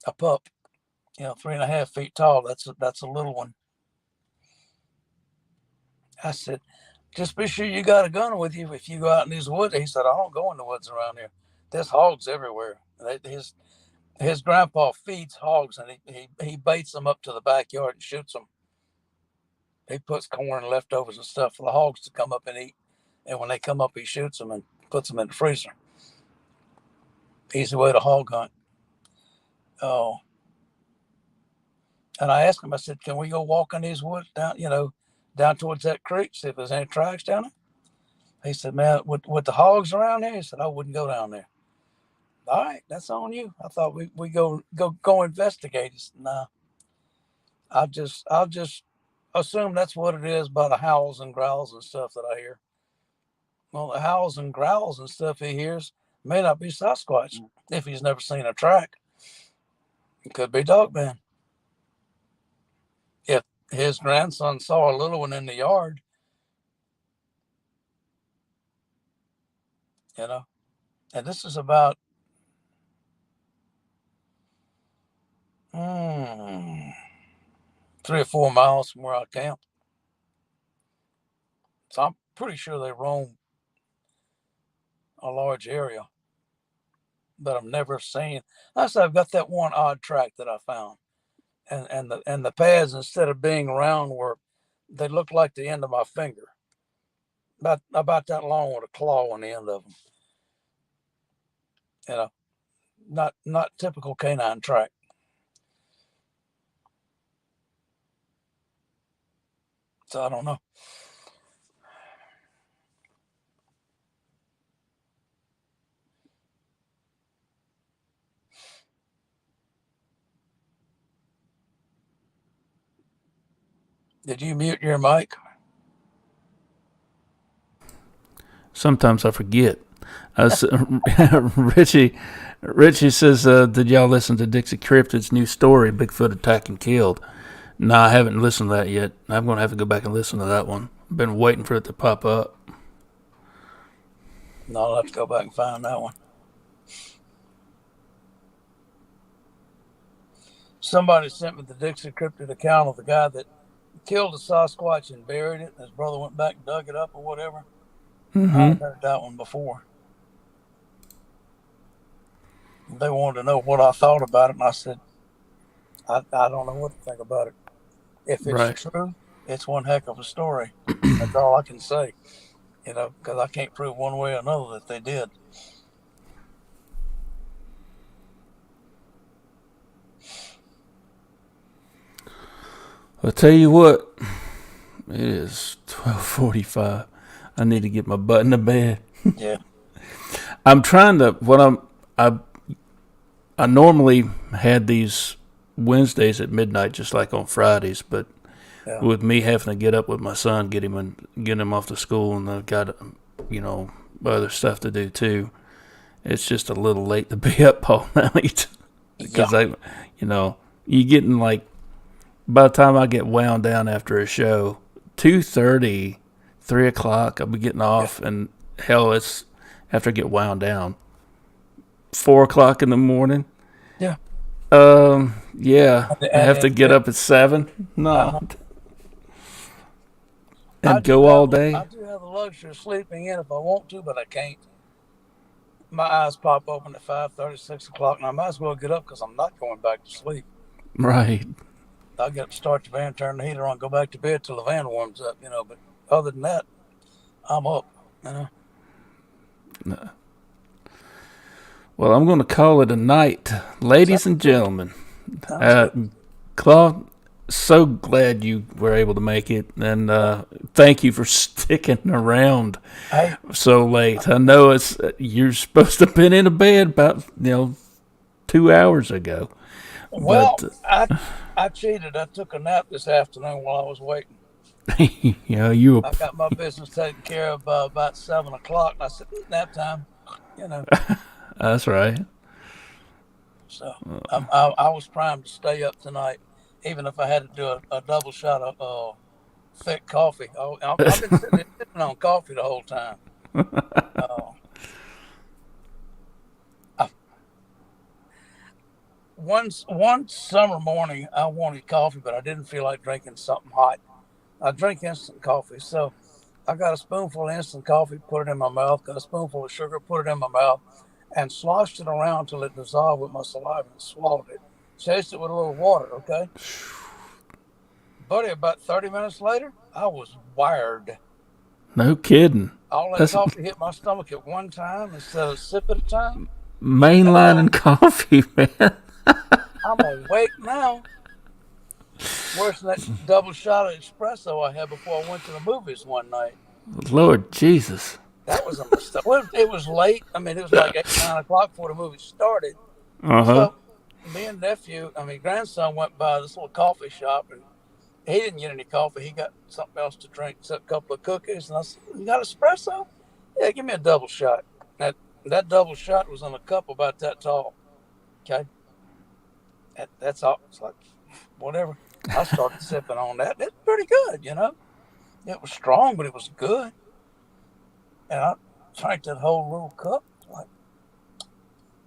Speaker 2: a pup, 3.5 feet tall. That's a little one." I said, "Just be sure you got a gun with you if you go out in these woods." He said, "I don't go in the woods around here. There's hogs everywhere." His grandpa feeds hogs, and he baits them up to the backyard and shoots them. He puts corn and leftovers and stuff for the hogs to come up and eat. And when they come up, he shoots them and puts them in the freezer. Easy way to hog hunt. Oh, and I asked him, I said, "Can we go walk in these woods down towards that creek, see if there's any tracks down there?" He said, "Man, with the hogs around there," he said, "I wouldn't go down there." All right, that's on you. I thought we go investigate. He said, "No, I'll just assume that's what it is by the howls and growls and stuff that I hear." Well, the howls and growls and stuff he hears may not be Sasquatch if he's never seen a track. It could be Dogman. If his grandson saw a little one in the yard, and this is about 3 or 4 miles from where I camp. So I'm pretty sure they roam a large area, but I've never seen. I said I've got that one odd track that I found, and the pads, instead of being round, they look like the end of my finger, about that long with a claw on the end of them. Not typical canine track. So I don't know. Did you mute your mic?
Speaker 1: Sometimes I forget. Richie says, "Did y'all listen to Dixie Cryptid's new story, Bigfoot Attacked and Killed?" No, I haven't listened to that yet. I'm going to have to go back and listen to that one. I've been waiting for it to pop up.
Speaker 2: No, I'll have to go back and find that one. Somebody sent me the Dixie Cryptid account of the guy that killed a Sasquatch and buried it, and his brother went back and dug it up or whatever. I've heard that one before. They wanted to know what I thought about it, and I said, I don't know what to think about it. If it's true, it's one heck of a story. That's all I can say, because I can't prove one way or another that they did.
Speaker 1: I'll tell you what, it is 12:45. I need to get my butt in the bed.
Speaker 2: Yeah.
Speaker 1: I'm trying to, I normally had these Wednesdays at midnight, just like on Fridays, but with me having to get up with my son, get him off to school, and I've got, other stuff to do too. it's just a little late to be up all night. Because you getting like, by the time I get wound down after a show, 2:30, 3 o'clock, I'll be getting off, and hell, it's after I get wound down, 4 o'clock in the morning.
Speaker 2: Yeah.
Speaker 1: Yeah. I have to get up at 7. No. And go all day.
Speaker 2: I do have the luxury of sleeping in if I want to, but I can't. My eyes pop open at 5:30, 6 o'clock, and I might as well get up because I'm not going back to sleep.
Speaker 1: Right.
Speaker 2: I'll get up, start the van, turn the heater on, go back to bed till the van warms up, but other than that, I'm up,
Speaker 1: No. Well, I'm going to call it a night. Ladies and gentlemen, Claude, so glad you were able to make it, and thank you for sticking around so late. I know you're supposed to have been in a bed about 2 hours ago.
Speaker 2: Well, I cheated. I took a nap this afternoon while I was waiting. I got my business taken care of by about 7 o'clock, and I said, nap time,
Speaker 1: That's right.
Speaker 2: So I was primed to stay up tonight, even if I had to do a double shot of thick coffee. I've been sitting on coffee the whole time. One summer morning, I wanted coffee, but I didn't feel like drinking something hot. I drink instant coffee, so I got a spoonful of instant coffee, put it in my mouth, got a spoonful of sugar, put it in my mouth, and sloshed it around till it dissolved with my saliva and swallowed it. Chased it with a little water, okay? Buddy, about 30 minutes later, I was wired.
Speaker 1: No kidding.
Speaker 2: All that coffee hit my stomach at one time instead of a sip at a time.
Speaker 1: Mainlining coffee, man.
Speaker 2: I'm awake now. Worse than that double shot of espresso I had before I went to the movies one night.
Speaker 1: Lord Jesus.
Speaker 2: That was a mistake. Well, it was late. I mean, it was like 8, 9 o'clock before the movie started. So me and grandson went by this little coffee shop, and he didn't get any coffee. He got something else to drink, a couple of cookies. And I said, "You got espresso? Yeah, give me a double shot." That double shot was in a cup about that tall. Okay. That's all. It's like, whatever. I started sipping on that. It's pretty good, It was strong, but it was good. And I drank that whole little cup. Like,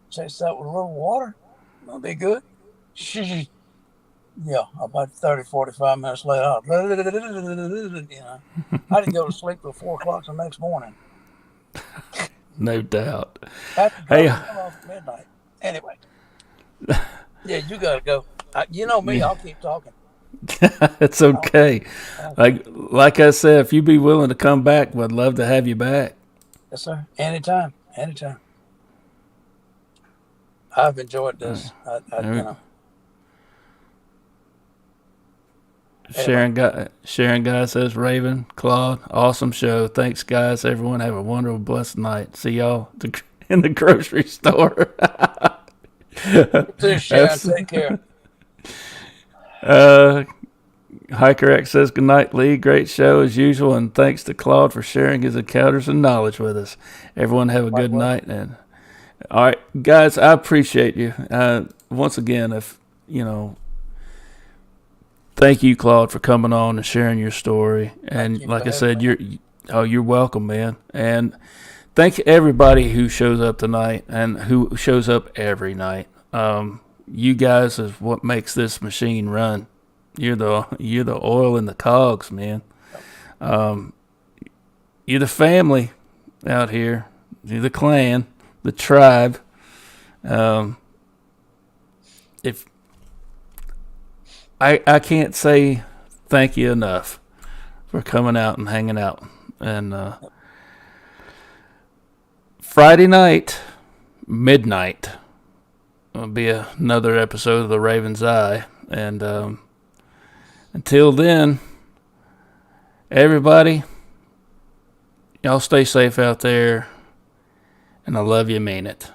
Speaker 2: chase that with a little water. That'll be good. Yeah, about 30, 45 minutes later, I didn't go to sleep till 4 o'clock the next morning.
Speaker 1: No doubt.
Speaker 2: After off at midnight. Anyway. Yeah, you got to go. You know me, I'll keep talking.
Speaker 1: It's okay. Like I said, if you'd be willing to come back, we'd love to have you back.
Speaker 2: Yes, sir. Anytime. I've enjoyed this.
Speaker 1: Sharon Guy says, Raven, Claude, awesome show. Thanks, guys. Everyone have a wonderful, blessed night. See y'all in the grocery store.
Speaker 2: Too, Sharon. Take care.
Speaker 1: Hiker X says, good night, Lee. Great show as usual, and thanks to Claude for sharing his encounters and knowledge with us. Everyone have a good night. And all right, guys, I appreciate you. Once again, thank you, Claude, for coming on and sharing your story. And like I said, you're welcome, man. And thank everybody who shows up tonight and who shows up every night. You guys is what makes this machine run. You're the oil in the cogs, man. You're the family out here. You're the clan, the tribe. If I can't say thank you enough for coming out and hanging out. And Friday night, midnight, will be another episode of The Raven's Eye. And until then, everybody, y'all stay safe out there. And I love you, mean it.